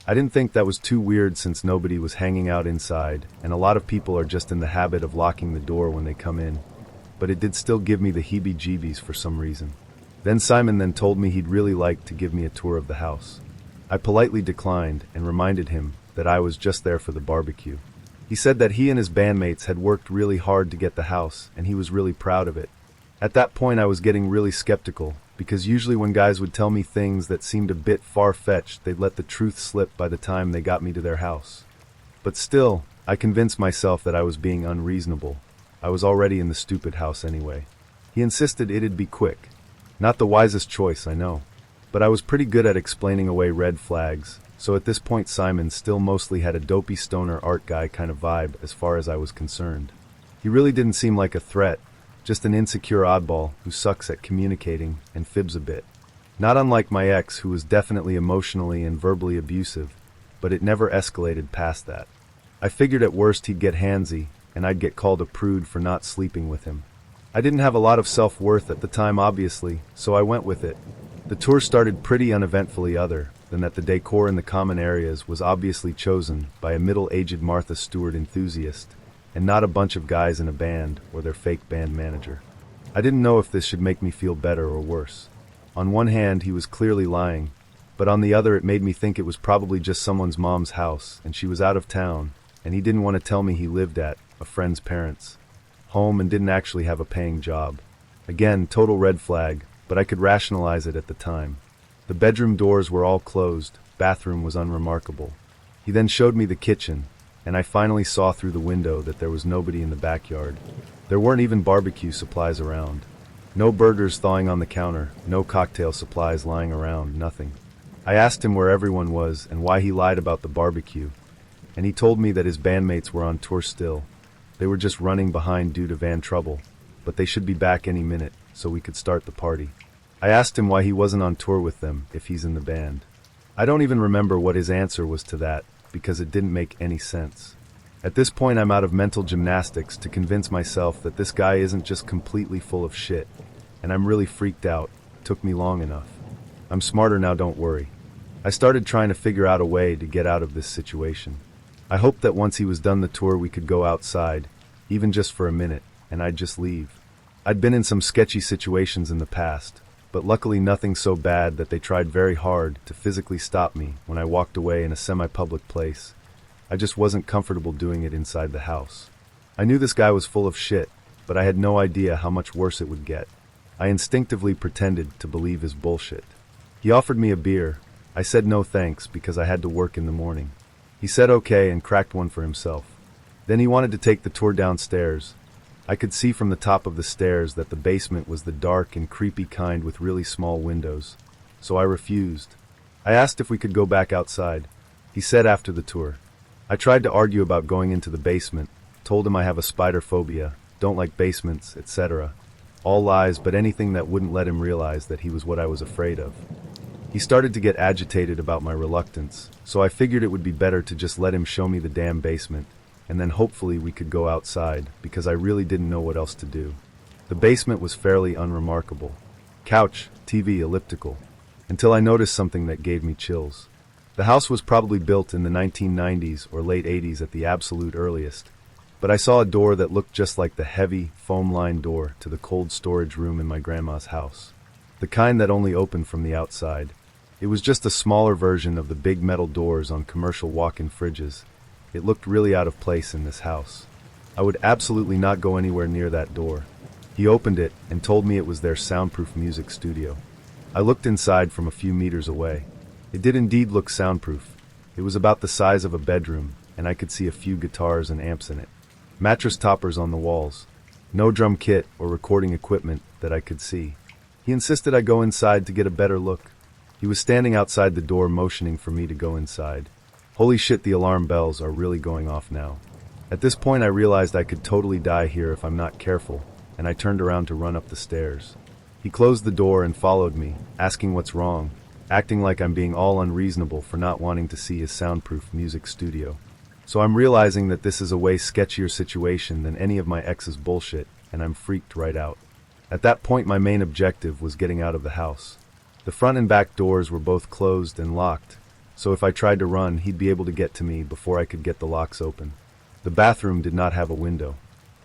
Speaker 1: I didn't think that was too weird since nobody was hanging out inside, and a lot of people are just in the habit of locking the door when they come in, but it did still give me the heebie-jeebies for some reason. Then Simon told me he'd really like to give me a tour of the house. I politely declined and reminded him that I was just there for the barbecue. He said that he and his bandmates had worked really hard to get the house, and he was really proud of it. At that point I was getting really skeptical, because usually when guys would tell me things that seemed a bit far-fetched, they'd let the truth slip by the time they got me to their house. But still, I convinced myself that I was being unreasonable. I was already in the stupid house anyway. He insisted it'd be quick. Not the wisest choice, I know. But I was pretty good at explaining away red flags, so at this point Simon still mostly had a dopey stoner art guy kind of vibe as far as I was concerned. He really didn't seem like a threat, just an insecure oddball who sucks at communicating and fibs a bit. Not unlike my ex, who was definitely emotionally and verbally abusive, but it never escalated past that. I figured at worst he'd get handsy, and I'd get called a prude for not sleeping with him. I didn't have a lot of self-worth at the time, obviously, so I went with it. The tour started pretty uneventfully, other than that the decor in the common areas was obviously chosen by a middle-aged Martha Stewart enthusiast, and not a bunch of guys in a band or their fake band manager. I didn't know if this should make me feel better or worse. On one hand, he was clearly lying, but on the other it made me think it was probably just someone's mom's house, and she was out of town, and he didn't want to tell me he lived at a friend's parents' home and didn't actually have a paying job. Again, total red flag, but I could rationalize it at the time. The bedroom doors were all closed, bathroom was unremarkable. He then showed me the kitchen, and I finally saw through the window that there was nobody in the backyard. There weren't even barbecue supplies around. No burgers thawing on the counter, no cocktail supplies lying around, nothing. I asked him where everyone was and why he lied about the barbecue, and he told me that his bandmates were on tour still. They were just running behind due to van trouble, but they should be back any minute, so we could start the party. I asked him why he wasn't on tour with them if he's in the band. I don't even remember what his answer was to that, because it didn't make any sense. At this point I'm out of mental gymnastics to convince myself that this guy isn't just completely full of shit, and I'm really freaked out. It took me long enough. I'm smarter now, don't worry. I started trying to figure out a way to get out of this situation. I hoped that once he was done the tour we could go outside, even just for a minute, and I'd just leave. I'd been in some sketchy situations in the past, but luckily nothing so bad that they tried very hard to physically stop me when I walked away in a semi-public place. I just wasn't comfortable doing it inside the house. I knew this guy was full of shit, but I had no idea how much worse it would get. I instinctively pretended to believe his bullshit. He offered me a beer. I said no thanks because I had to work in the morning. He said okay and cracked one for himself. Then he wanted to take the tour downstairs. I could see from the top of the stairs that the basement was the dark and creepy kind with really small windows, so I refused. I asked if we could go back outside. He said after the tour. I tried to argue about going into the basement, told him I have a spider phobia, don't like basements, etc. All lies, but anything that wouldn't let him realize that he was what I was afraid of. He started to get agitated about my reluctance, so I figured it would be better to just let him show me the damn basement, and then hopefully we could go outside, because I really didn't know what else to do. The basement was fairly unremarkable. Couch, TV, elliptical. Until I noticed something that gave me chills. The house was probably built in the 1990s or late 80s at the absolute earliest, but I saw a door that looked just like the heavy, foam-lined door to the cold storage room in my grandma's house. The kind that only opened from the outside. It was just a smaller version of the big metal doors on commercial walk-in fridges. It looked really out of place in this house. I would absolutely not go anywhere near that door. He opened it and told me it was their soundproof music studio. I looked inside from a few meters away. It did indeed look soundproof. It was about the size of a bedroom, and I could see a few guitars and amps in it. Mattress toppers on the walls. No drum kit or recording equipment that I could see. He insisted I go inside to get a better look. He was standing outside the door motioning for me to go inside. Holy shit, the alarm bells are really going off now. At this point I realized I could totally die here if I'm not careful, and I turned around to run up the stairs. He closed the door and followed me, asking what's wrong, acting like I'm being all unreasonable for not wanting to see his soundproof music studio. So I'm realizing that this is a way sketchier situation than any of my ex's bullshit, and I'm freaked right out. At that point my main objective was getting out of the house. The front and back doors were both closed and locked, so if I tried to run, he'd be able to get to me before I could get the locks open. The bathroom did not have a window.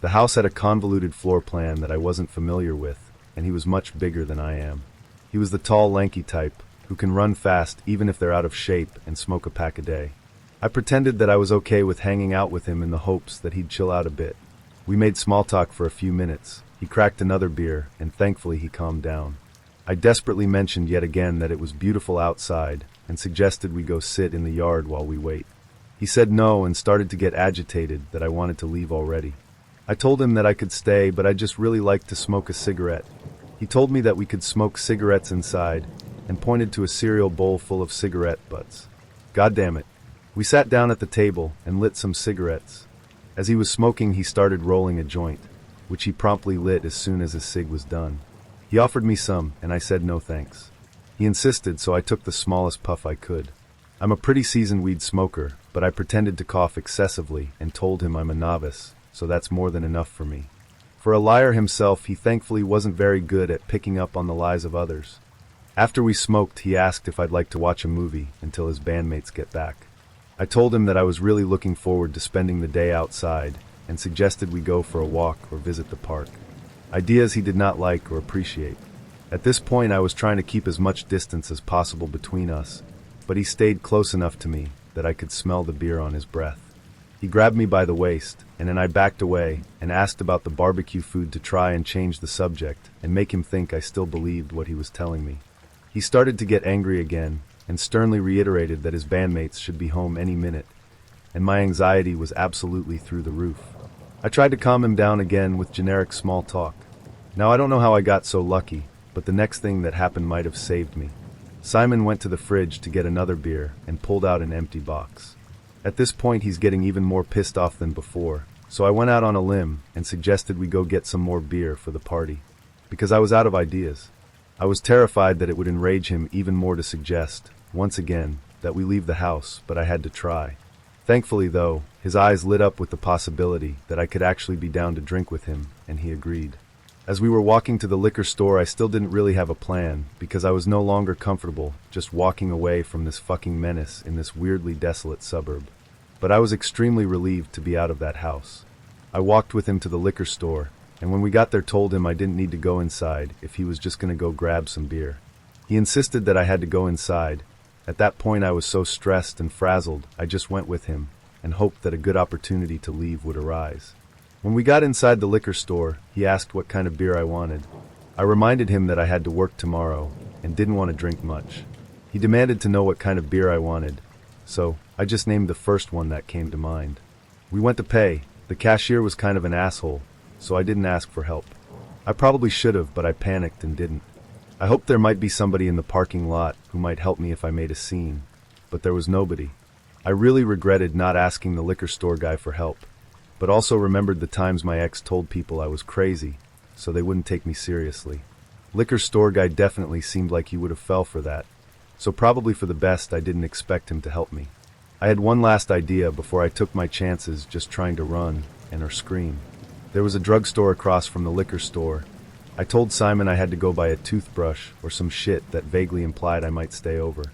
Speaker 1: The house had a convoluted floor plan that I wasn't familiar with, and he was much bigger than I am. He was the tall, lanky type, who can run fast even if they're out of shape and smoke a pack a day. I pretended that I was okay with hanging out with him in the hopes that he'd chill out a bit. We made small talk for a few minutes. He cracked another beer, and thankfully he calmed down. I desperately mentioned yet again that it was beautiful outside, and suggested we go sit in the yard while we wait. He said no and started to get agitated that I wanted to leave already. I told him that I could stay, but I'd just really like to smoke a cigarette. He told me that we could smoke cigarettes inside, and pointed to a cereal bowl full of cigarette butts. God damn it. We sat down at the table and lit some cigarettes. As he was smoking, he started rolling a joint, which he promptly lit as soon as his cig was done. He offered me some, and I said no thanks. He insisted, so I took the smallest puff I could. I'm a pretty seasoned weed smoker, but I pretended to cough excessively and told him I'm a novice, so that's more than enough for me. For a liar himself, he thankfully wasn't very good at picking up on the lies of others. After we smoked, he asked if I'd like to watch a movie until his bandmates get back. I told him that I was really looking forward to spending the day outside and suggested we go for a walk or visit the park. Ideas he did not like or appreciate. At this point, I was trying to keep as much distance as possible between us, but he stayed close enough to me that I could smell the beer on his breath. He grabbed me by the waist, and then I backed away and asked about the barbecue food to try and change the subject and make him think I still believed what he was telling me. He started to get angry again and sternly reiterated that his bandmates should be home any minute, and my anxiety was absolutely through the roof. I tried to calm him down again with generic small talk. Now I don't know how I got so lucky, but the next thing that happened might have saved me. Simon went to the fridge to get another beer and pulled out an empty box. At this point, he's getting even more pissed off than before, so I went out on a limb and suggested we go get some more beer for the party, because I was out of ideas. I was terrified that it would enrage him even more to suggest, once again, that we leave the house, but I had to try. Thankfully, though, his eyes lit up with the possibility that I could actually be down to drink with him, and he agreed. As we were walking to the liquor store, I still didn't really have a plan, because I was no longer comfortable just walking away from this fucking menace in this weirdly desolate suburb. But I was extremely relieved to be out of that house. I walked with him to the liquor store, and when we got there told him I didn't need to go inside if he was just going to go grab some beer. He insisted that I had to go inside. At that point I was so stressed and frazzled, I just went with him and hoped that a good opportunity to leave would arise. When we got inside the liquor store, he asked what kind of beer I wanted. I reminded him that I had to work tomorrow and didn't want to drink much. He demanded to know what kind of beer I wanted, so I just named the first one that came to mind. We went to pay. The cashier was kind of an asshole, so I didn't ask for help. I probably should have, but I panicked and didn't. I hoped there might be somebody in the parking lot who might help me if I made a scene, but there was nobody. I really regretted not asking the liquor store guy for help, but also remembered the times my ex told people I was crazy, so they wouldn't take me seriously. Liquor store guy definitely seemed like he would have fell for that, so probably for the best I didn't expect him to help me. I had one last idea before I took my chances just trying to run or scream. There was a drugstore across from the liquor store. I told Simon I had to go buy a toothbrush or some shit that vaguely implied I might stay over.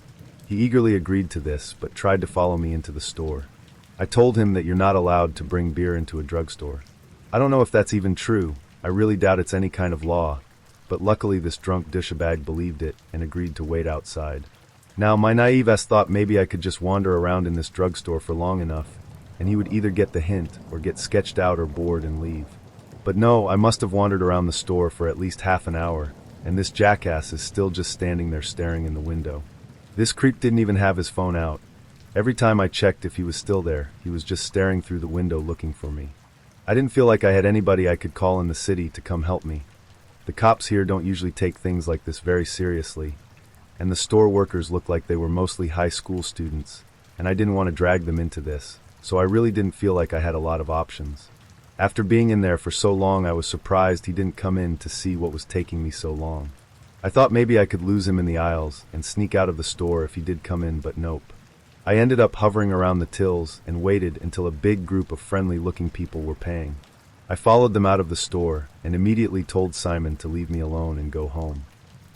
Speaker 1: He eagerly agreed to this, but tried to follow me into the store. I told him that you're not allowed to bring beer into a drugstore. I don't know if that's even true. I really doubt it's any kind of law, but luckily this drunk douchebag believed it and agreed to wait outside. Now, my naive ass thought maybe I could just wander around in this drugstore for long enough, and he would either get the hint or get sketched out or bored and leave. But no, I must have wandered around the store for at least half an hour, and this jackass is still just standing there staring in the window. This creep didn't even have his phone out. Every time I checked if he was still there, he was just staring through the window looking for me. I didn't feel like I had anybody I could call in the city to come help me. The cops here don't usually take things like this very seriously, and the store workers looked like they were mostly high school students, and I didn't want to drag them into this, so I really didn't feel like I had a lot of options. After being in there for so long, I was surprised he didn't come in to see what was taking me so long. I thought maybe I could lose him in the aisles and sneak out of the store if he did come in, but nope. I ended up hovering around the tills and waited until a big group of friendly-looking people were paying. I followed them out of the store and immediately told Simon to leave me alone and go home.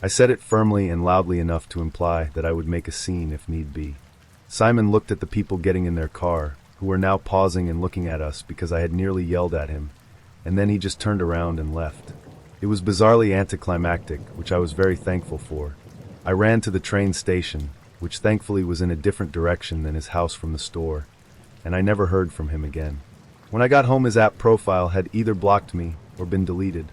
Speaker 1: I said it firmly and loudly enough to imply that I would make a scene if need be. Simon looked at the people getting in their car, who were now pausing and looking at us because I had nearly yelled at him, and then he just turned around and left. It was bizarrely anticlimactic, which I was very thankful for. I ran to the train station, which thankfully was in a different direction than his house from the store, and I never heard from him again. When I got home, his app profile had either blocked me or been deleted.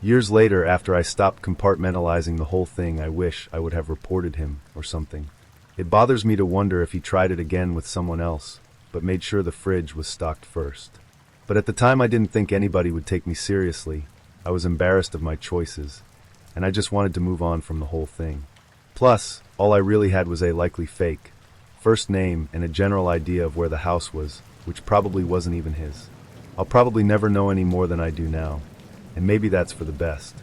Speaker 1: Years later, after I stopped compartmentalizing the whole thing, I wish I would have reported him or something. It bothers me to wonder if he tried it again with someone else, but made sure the fridge was stocked first. But at the time I didn't think anybody would take me seriously. I was embarrassed of my choices, and I just wanted to move on from the whole thing. Plus, all I really had was a likely fake first name and a general idea of where the house was, which probably wasn't even his. I'll probably never know any more than I do now, and maybe that's for the best.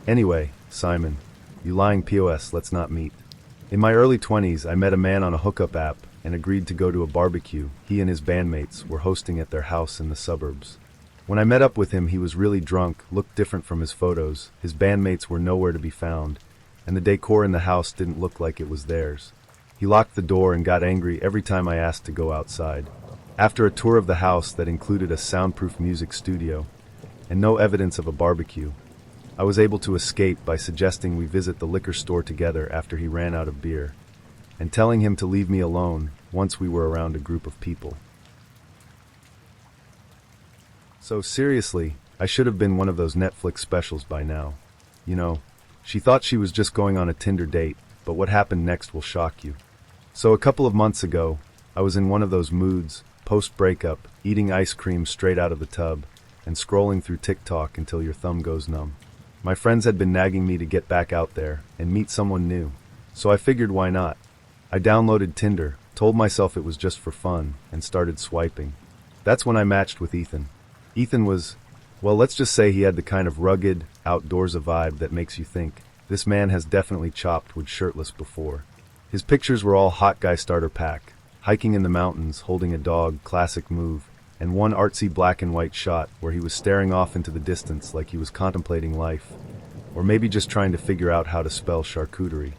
Speaker 1: Anyway, Simon, you lying POS, let's not meet. In my early 20s, I met a man on a hookup app and agreed to go to a barbecue he and his bandmates were hosting at their house in the suburbs. When I met up with him, he was really drunk, looked different from his photos, his bandmates were nowhere to be found, and the decor in the house didn't look like it was theirs. He locked the door and got angry every time I asked to go outside. After a tour of the house that included a soundproof music studio and no evidence of a barbecue, I was able to escape by suggesting we visit the liquor store together after he ran out of beer, and telling him to leave me alone once we were around a group of people. So seriously, I should have been one of those Netflix specials by now. You know, she thought she was just going on a Tinder date, but what happened next will shock you. So a couple of months ago, I was in one of those moods, post-breakup, eating ice cream straight out of the tub, and scrolling through TikTok until your thumb goes numb. My friends had been nagging me to get back out there and meet someone new, so I figured why not. I downloaded Tinder, told myself it was just for fun, and started swiping. That's when I matched with Ethan. Ethan was, well, let's just say he had the kind of rugged, outdoorsy vibe that makes you think, this man has definitely chopped wood shirtless before. His pictures were all hot guy starter pack, hiking in the mountains, holding a dog, classic move, and one artsy black and white shot where he was staring off into the distance like he was contemplating life, or maybe just trying to figure out how to spell charcuterie.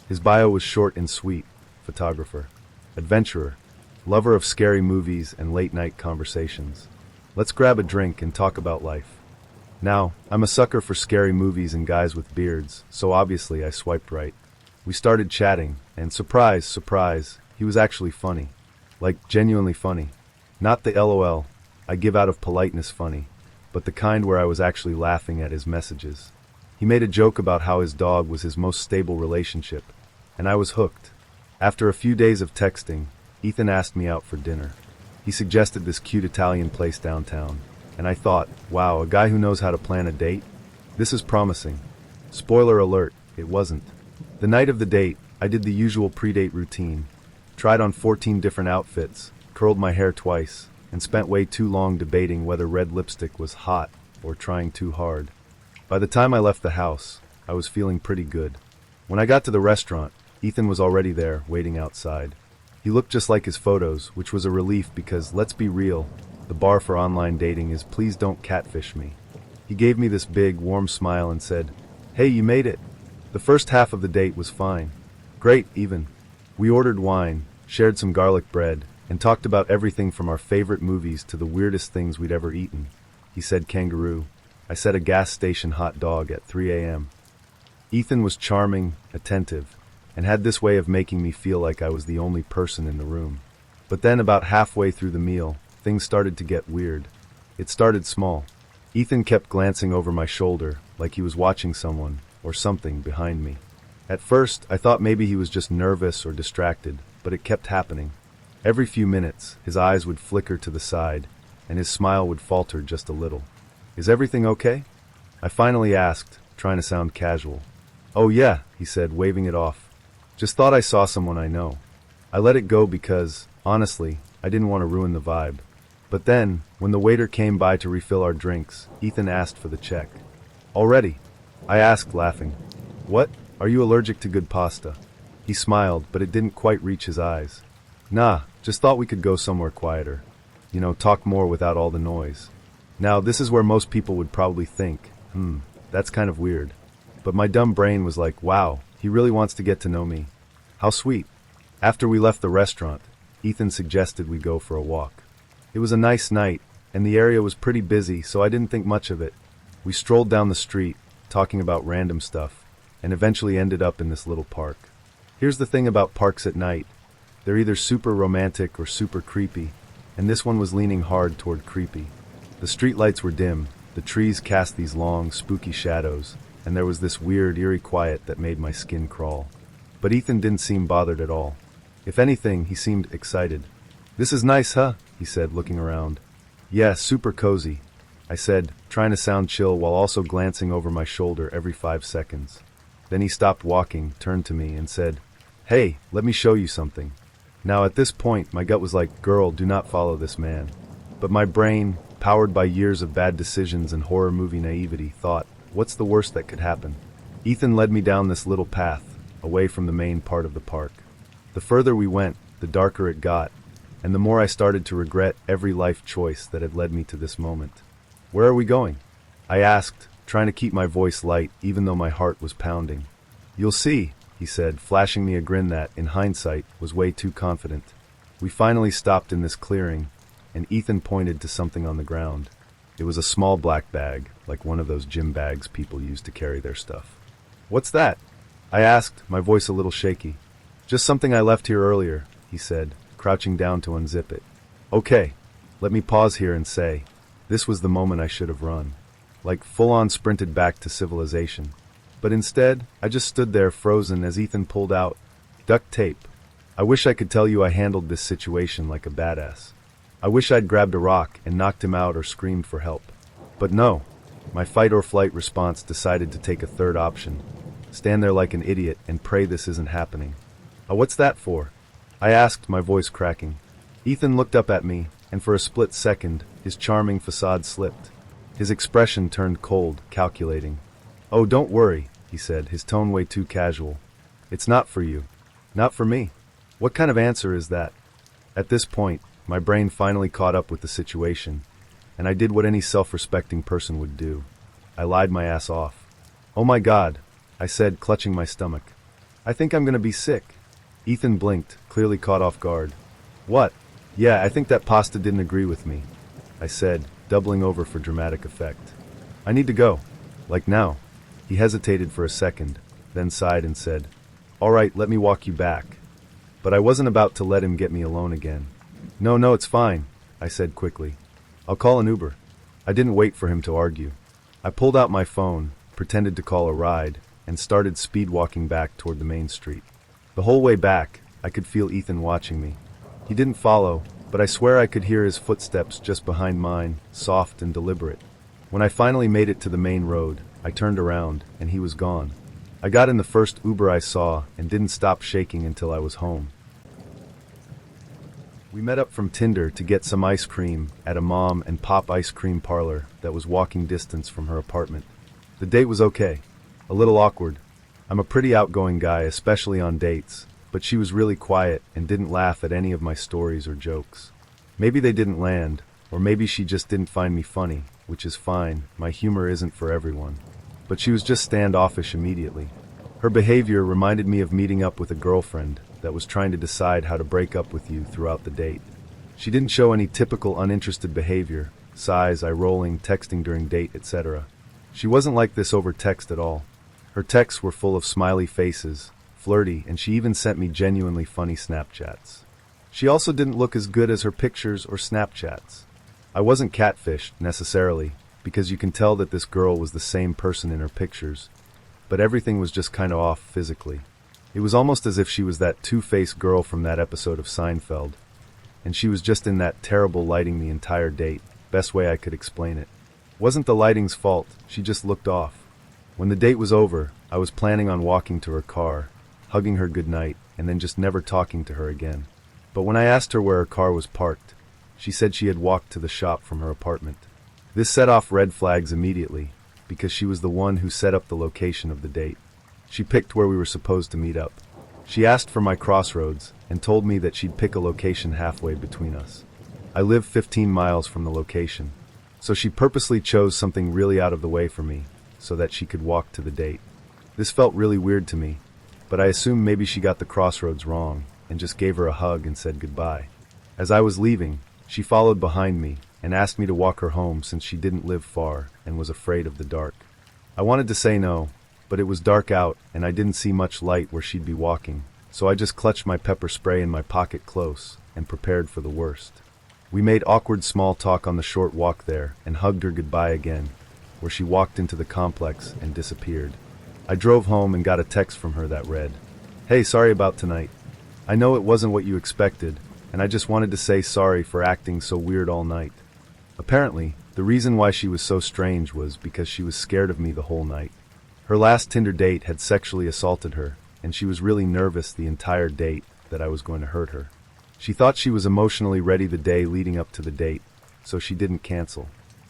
Speaker 1: His bio was short and sweet: photographer, adventurer, lover of scary movies and late-night conversations. Let's grab a drink and talk about life. Now, I'm a sucker for scary movies and guys with beards, so obviously I swiped right. We started chatting, and surprise, surprise, he was actually funny. Like, genuinely funny. Not the LOL, I give out of politeness funny, but the kind where I was actually laughing at his messages. He made a joke about how his dog was his most stable relationship, and I was hooked. After a few days of texting, Ethan asked me out for dinner. He suggested this cute Italian place downtown, and I thought, wow, a guy who knows how to plan a date? This is promising. Spoiler alert, it wasn't. The night of the date, I did the usual pre-date routine, tried on 14 different outfits, curled my hair twice, and spent way too long debating whether red lipstick was hot or trying too hard. By the time I left the house, I was feeling pretty good. When I got to the restaurant, Ethan was already there, waiting outside. He looked just like his photos, which was a relief because, let's be real, the bar for online dating is please don't catfish me. He gave me this big, warm smile and said, "Hey, you made it." The first half of the date was fine. Great, even. We ordered wine, shared some garlic bread, and talked about everything from our favorite movies to the weirdest things we'd ever eaten. He said kangaroo. I said a gas station hot dog at 3 a.m. Ethan was charming, attentive, and had this way of making me feel like I was the only person in the room. But then about halfway through the meal, things started to get weird. It started small. Ethan kept glancing over my shoulder, like he was watching someone, or something, behind me. At first, I thought maybe he was just nervous or distracted, but it kept happening. Every few minutes, his eyes would flicker to the side, and his smile would falter just a little. "Is everything okay?" I finally asked, trying to sound casual. "Oh yeah," he said, waving it off. "Just thought I saw someone I know." I let it go because, honestly, I didn't want to ruin the vibe. But then, when the waiter came by to refill our drinks, Ethan asked for the check. "Already?" I asked, laughing. "What? Are you allergic to good pasta?" He smiled, but it didn't quite reach his eyes. "Nah, just thought we could go somewhere quieter. You know, talk more without all the noise." Now, this is where most people would probably think, that's kind of weird. But my dumb brain was like, wow, he really wants to get to know me. How sweet. After we left the restaurant, Ethan suggested we go for a walk. It was a nice night, and the area was pretty busy, so I didn't think much of it. We strolled down the street, talking about random stuff, and eventually ended up in this little park. Here's the thing about parks at night. They're either super romantic or super creepy, and this one was leaning hard toward creepy. The streetlights were dim, the trees cast these long, spooky shadows, and there was this weird, eerie quiet that made my skin crawl. But Ethan didn't seem bothered at all. If anything, he seemed excited. "This is nice, huh?" he said, looking around. "Yeah, super cozy," I said, trying to sound chill while also glancing over my shoulder every 5 seconds. Then he stopped walking, turned to me, and said, "Hey, let me show you something." Now at this point, my gut was like, girl, do not follow this man. But my brain, powered by years of bad decisions and horror movie naivety, thought, what's the worst that could happen? Ethan led me down this little path, away from the main part of the park. The further we went, the darker it got, and the more I started to regret every life choice that had led me to this moment. "Where are we going?" I asked, trying to keep my voice light even though my heart was pounding. "You'll see," he said, flashing me a grin that, in hindsight, was way too confident. We finally stopped in this clearing, and Ethan pointed to something on the ground. It was a small black bag, like one of those gym bags people use to carry their stuff. "What's that?" I asked, my voice a little shaky. "Just something I left here earlier," he said, crouching down to unzip it. Okay, let me pause here and say, this was the moment I should have run. Like full-on sprinted back to civilization. But instead, I just stood there frozen as Ethan pulled out duct tape. I wish I could tell you I handled this situation like a badass. I wish I'd grabbed a rock and knocked him out or screamed for help. But no, my fight or flight response decided to take a third option. Stand there like an idiot and pray this isn't happening. What's that for?" I asked, my voice cracking. Ethan looked up at me, and for a split second, his charming facade slipped. His expression turned cold, calculating. "Oh, don't worry," he said, his tone way too casual. "It's not for you. Not for me. What kind of answer is that?" At this point, my brain finally caught up with the situation, and I did what any self-respecting person would do. I lied my ass off. "Oh my God," I said, clutching my stomach. "I think I'm gonna be sick." Ethan blinked, clearly caught off guard. "What?" "Yeah, I think that pasta didn't agree with me," I said, doubling over for dramatic effect. "I need to go. Like now." He hesitated for a second, then sighed and said, "All right, let me walk you back." But I wasn't about to let him get me alone again. No, it's fine," I said quickly. "I'll call an Uber." I didn't wait for him to argue. I pulled out my phone, pretended to call a ride, and started speed walking back toward the main street. The whole way back, I could feel Ethan watching me. He didn't follow, but I swear I could hear his footsteps just behind mine, soft and deliberate. When I finally made it to the main road, I turned around, and he was gone. I got in the first Uber I saw and didn't stop shaking until I was home. We met up from Tinder to get some ice cream at a mom and pop ice cream parlor that was walking distance from her apartment. The date was okay. A little awkward. I'm a pretty outgoing guy, especially on dates, but she was really quiet and didn't laugh at any of my stories or jokes. Maybe they didn't land, or maybe she just didn't find me funny, which is fine, my humor isn't for everyone. But she was just standoffish immediately. Her behavior reminded me of meeting up with a girlfriend that was trying to decide how to break up with you throughout the date. She didn't show any typical uninterested behavior, sighs, eye-rolling, texting during date, etc. She wasn't like this over text at all. Her texts were full of smiley faces, flirty, and she even sent me genuinely funny Snapchats. She also didn't look as good as her pictures or Snapchats. I wasn't catfished, necessarily, because you can tell that this girl was the same person in her pictures, but everything was just kinda off physically. It was almost as if she was that two-faced girl from that episode of Seinfeld, and she was just in that terrible lighting the entire date, best way I could explain it. Wasn't the lighting's fault, she just looked off. When the date was over, I was planning on walking to her car, hugging her goodnight, and then just never talking to her again. But when I asked her where her car was parked, she said she had walked to the shop from her apartment. This set off red flags immediately, because she was the one who set up the location of the date. She picked where we were supposed to meet up. She asked for my crossroads, and told me that she'd pick a location halfway between us. I live 15 miles from the location, so she purposely chose something really out of the way for me, so that she could walk to the date. This felt really weird to me, but I assumed maybe she got the crossroads wrong, and just gave her a hug and said goodbye. As I was leaving, she followed behind me, and asked me to walk her home since she didn't live far and was afraid of the dark. I wanted to say no, but it was dark out and I didn't see much light where she'd be walking, so I just clutched my pepper spray in my pocket close and prepared for the worst. We made awkward small talk on the short walk there and hugged her goodbye again, where she walked into the complex and disappeared. I drove home and got a text from her that read, "Hey, sorry about tonight. I know it wasn't what you expected, and I just wanted to say sorry for acting so weird all night." Apparently, the reason why she was so strange was because she was scared of me the whole night. Her last Tinder date had sexually assaulted her, and she was really nervous the entire date that I was going to hurt her. She thought she was emotionally ready the day leading up to the date, so she didn't cancel.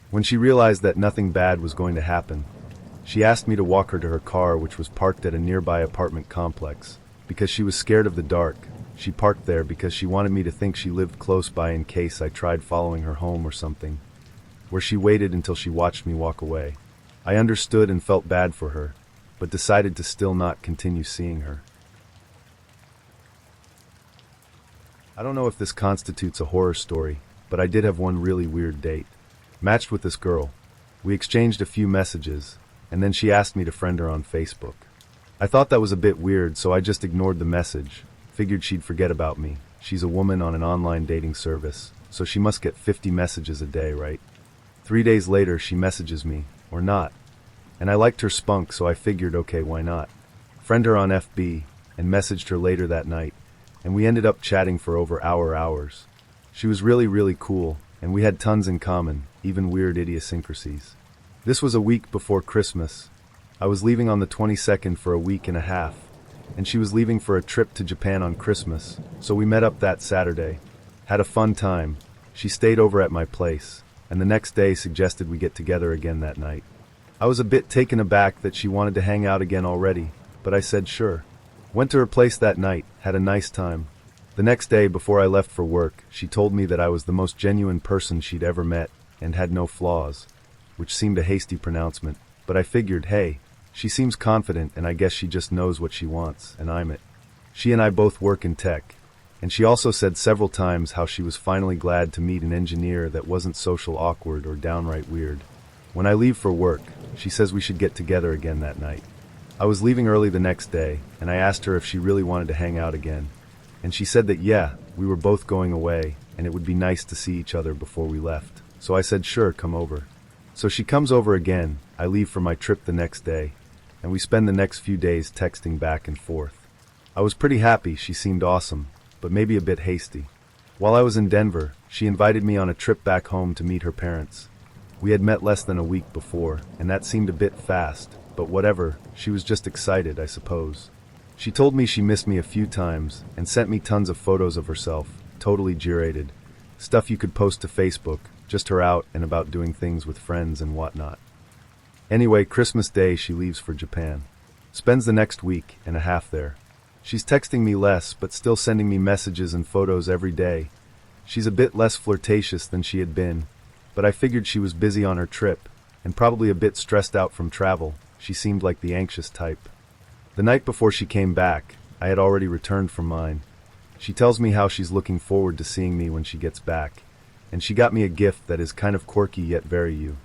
Speaker 1: When she realized that nothing bad was going to happen, she asked me to walk her to her car, which was parked at a nearby apartment complex. Because she was scared of the dark, she parked there because she wanted me to think she lived close by in case I tried following her home or something, where she waited until she watched me walk away. I understood and felt bad for her, but decided to still not continue seeing her. I don't know if this constitutes a horror story, but I did have one really weird date. Matched with this girl. We exchanged a few messages, and then she asked me to friend her on Facebook. I thought that was a bit weird, so I just ignored the message. Figured she'd forget about me. She's a woman on an online dating service, so she must get 50 messages a day, right? 3 days later, she messages me, or not. And I liked her spunk, so I figured, okay, why not? Friend her on FB, and messaged her later that night, and we ended up chatting for over hours. She was really cool, and we had tons in common, even weird idiosyncrasies. This was a week before Christmas. I was leaving on the 22nd for a week and a half, and she was leaving for a trip to Japan on Christmas, so we met up that Saturday. Had a fun time. She stayed over at my place, and the next day suggested we get together again that night. I was a bit taken aback that she wanted to hang out again already, but I said sure. Went to her place that night, had a nice time. The next day, before I left for work, she told me that I was the most genuine person she'd ever met, and had no flaws, which seemed a hasty pronouncement, but I figured, hey, she seems confident and I guess she just knows what she wants, and I'm it. She and I both work in tech, and she also said several times how she was finally glad to meet an engineer that wasn't social awkward or downright weird. When I leave for work, she says we should get together again that night. I was leaving early the next day, and I asked her if she really wanted to hang out again, and she said that yeah, we were both going away, and it would be nice to see each other before we left. So I said sure, come over. So she comes over again, I leave for my trip the next day, and we spend the next few days texting back and forth. I was pretty happy, she seemed awesome, but maybe a bit hasty. While I was in Denver, she invited me on a trip back home to meet her parents. We had met less than a week before, and that seemed a bit fast, but whatever, she was just excited, I suppose. She told me she missed me a few times, and sent me tons of photos of herself, totally curated. Stuff you could post to Facebook, just her out and about doing things with friends and whatnot. Anyway, Christmas Day she leaves for Japan. Spends the next week and a half there. She's texting me less, but still sending me messages and photos every day. She's a bit less flirtatious than she had been, but I figured she was busy on her trip, and probably a bit stressed out from travel. She seemed like the anxious type. The night before she came back, I had already returned from mine. She tells me how she's looking forward to seeing me when she gets back, and she got me a gift that is kind of quirky yet very you.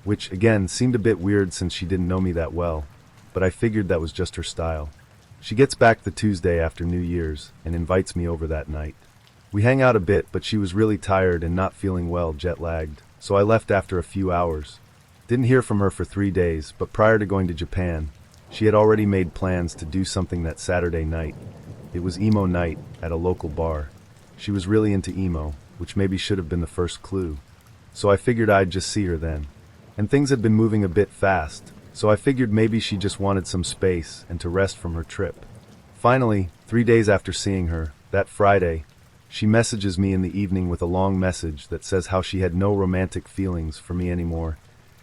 Speaker 1: Which, again, seemed a bit weird since she didn't know me that well, but I figured that was just her style. She gets back the Tuesday after New Year's, and invites me over that night. We hang out a bit, but she was really tired and not feeling well, jet-lagged, so I left after a few hours. Didn't hear from her for 3 days, but prior to going to Japan, she had already made plans to do something that Saturday night. It was emo night at a local bar. She was really into emo, which maybe should have been the first clue. So I figured I'd just see her then. And things had been moving a bit fast, so I figured maybe she just wanted some space and to rest from her trip. Finally, 3 days after seeing her, that Friday, she messages me in the evening with a long message that says how she had no romantic feelings for me anymore,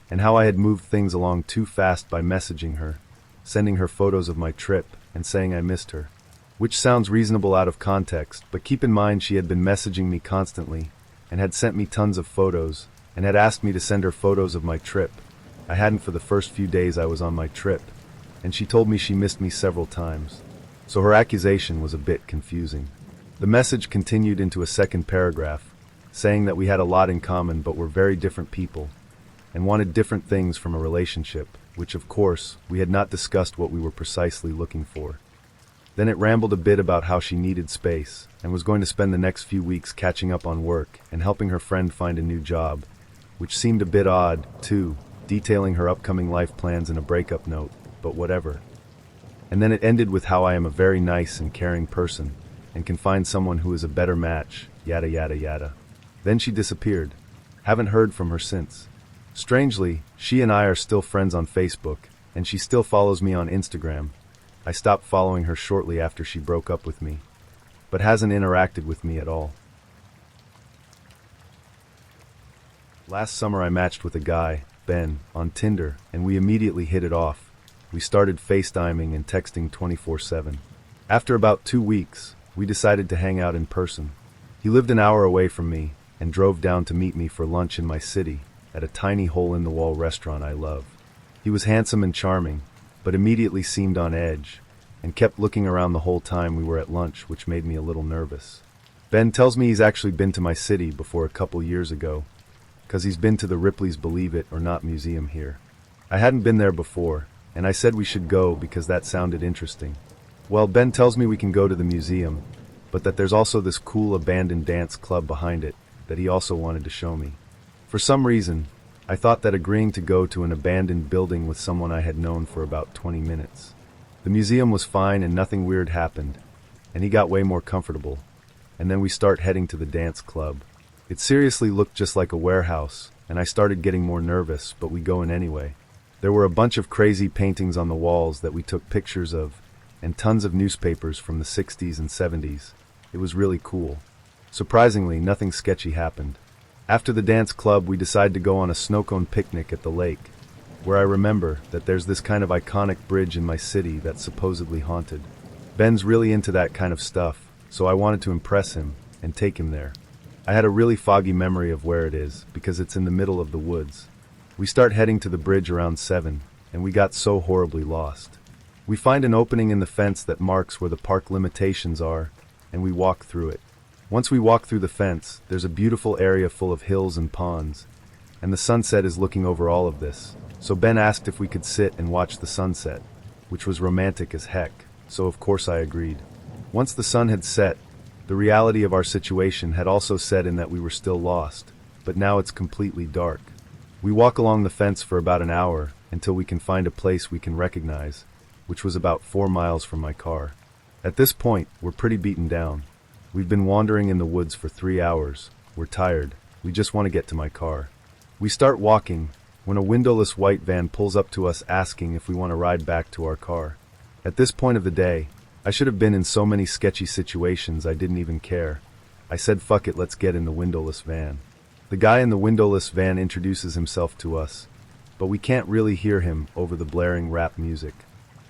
Speaker 1: and how I had moved things along too fast by messaging her, sending her photos of my trip, and saying I missed her. Which sounds reasonable out of context, but keep in mind she had been messaging me constantly, and had sent me tons of photos, and had asked me to send her photos of my trip. I hadn't for the first few days I was on my trip, and she told me she missed me several times. So her accusation was a bit confusing. The message continued into a second paragraph, saying that we had a lot in common but were very different people, and wanted different things from a relationship, which of course, we had not discussed what we were precisely looking for. Then it rambled a bit about how she needed space, and was going to spend the next few weeks catching up on work and helping her friend find a new job, which seemed a bit odd, too, detailing her upcoming life plans in a breakup note, but whatever. And then it ended with how I am a very nice and caring person, and can find someone who is a better match, yada yada yada. Then she disappeared. Haven't heard from her since. Strangely, she and I are still friends on Facebook, and she still follows me on Instagram. I stopped following her shortly after she broke up with me, but hasn't interacted with me at all. Last summer I matched with a guy, Ben, on Tinder, and we immediately hit it off. We started FaceTiming and texting 24/7. After about 2 weeks, we decided to hang out in person. He lived an hour away from me and drove down to meet me for lunch in my city at a tiny hole-in-the-wall restaurant I love. He was handsome and charming, but immediately seemed on edge, and kept looking around the whole time we were at lunch, which made me a little nervous. Ben tells me he's actually been to my city before a couple years ago, because he's been to the Ripley's Believe It or Not museum here. I hadn't been there before, and I said we should go because that sounded interesting. Well, Ben tells me we can go to the museum, but that there's also this cool abandoned dance club behind it that he also wanted to show me. For some reason, I thought that agreeing to go to an abandoned building with someone I had known for about 20 minutes. The museum was fine and nothing weird happened, and he got way more comfortable, and then we start heading to the dance club. It seriously looked just like a warehouse, and I started getting more nervous, but we go in anyway. There were a bunch of crazy paintings on the walls that we took pictures of, and tons of newspapers from the 60s and 70s. It was really cool. Surprisingly, nothing sketchy happened. After the dance club, we decided to go on a snow cone picnic at the lake, where I remember that there's this kind of iconic bridge in my city that's supposedly haunted. Ben's really into that kind of stuff, so I wanted to impress him and take him there. I had a really foggy memory of where it is, because it's in the middle of the woods. We start heading to the bridge around 7, and we got so horribly lost. We find an opening in the fence that marks where the park limitations are, and we walk through it. Once we walk through the fence, there's a beautiful area full of hills and ponds, and the sunset is looking over all of this. So Ben asked if we could sit and watch the sunset, which was romantic as heck, so of course I agreed. Once the sun had set, the reality of our situation had also set in that we were still lost, but now it's completely dark. We walk along the fence for about an hour until we can find a place we can recognize, which was about 4 miles from my car. At this point, we're pretty beaten down. We've been wandering in the woods for 3 hours. We're tired. We just want to get to my car. We start walking when a windowless white van pulls up to us asking if we want to ride back to our car. At this point of the day, I should have been in so many sketchy situations I didn't even care. I said fuck it, let's get in the windowless van. The guy in the windowless van introduces himself to us, but we can't really hear him over the blaring rap music.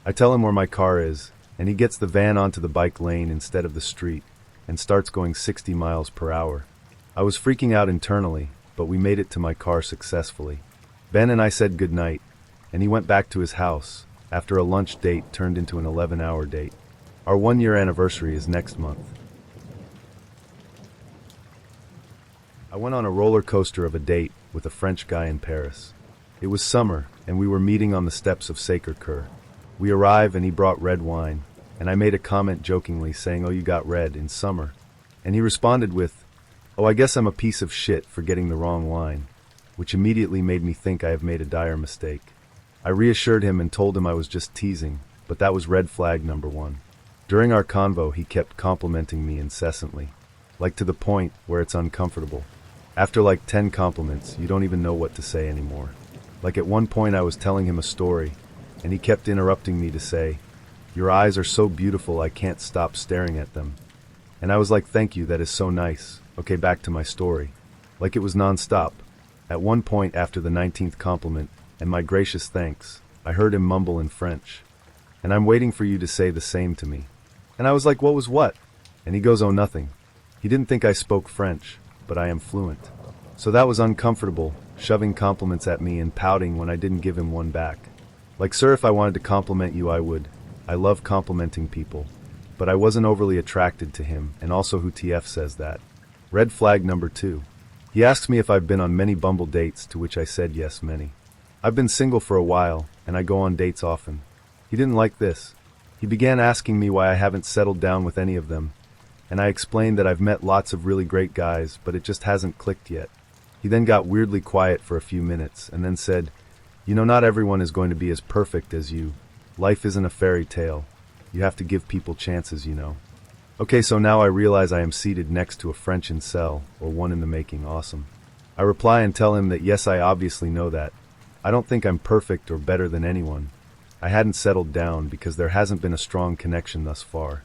Speaker 1: I tell him where my car is, and he gets the van onto the bike lane instead of the street, and starts going 60 miles per hour. I was freaking out internally, but we made it to my car successfully. Ben and I said goodnight, and he went back to his house, after a lunch date turned into an 11-hour date. Our 1-year anniversary is next month. I went on a roller coaster of a date with a French guy in Paris. It was summer, and we were meeting on the steps of Sacré-Cœur. We arrive and he brought red wine, and I made a comment jokingly saying, "Oh, you got red in summer." And he responded with, "Oh, I guess I'm a piece of shit for getting the wrong wine," which immediately made me think I have made a dire mistake. I reassured him and told him I was just teasing, but that was red flag number 1. During our convo, he kept complimenting me incessantly, like to the point where it's uncomfortable. After like 10 compliments, you don't even know what to say anymore. Like at one point I was telling him a story, and he kept interrupting me to say, "Your eyes are so beautiful I can't stop staring at them." And I was like, "Thank you, that is so nice. Okay, back to my story." Like it was non-stop. At one point after the 19th compliment, and my gracious thanks, I heard him mumble in French, "And I'm waiting for you to say the same to me." And I was like, "What was what?" And he goes, "Oh, nothing." He didn't think I spoke French, but I am fluent. So that was uncomfortable, shoving compliments at me and pouting when I didn't give him one back. Like, "Sir, if I wanted to compliment you, I would. I love complimenting people." But I wasn't overly attracted to him, and also who TF says that. Red flag number 2. He asks me if I've been on many Bumble dates, to which I said yes, many. I've been single for a while, and I go on dates often. He didn't like this. He began asking me why I haven't settled down with any of them, and I explained that I've met lots of really great guys, but it just hasn't clicked yet. He then got weirdly quiet for a few minutes, and then said, "You know, not everyone is going to be as perfect as you. Life isn't a fairy tale. You have to give people chances, you know." Okay, so now I realize I am seated next to a French incel, or one in the making. Awesome. I reply and tell him that yes, I obviously know that. I don't think I'm perfect or better than anyone. I hadn't settled down because there hasn't been a strong connection thus far.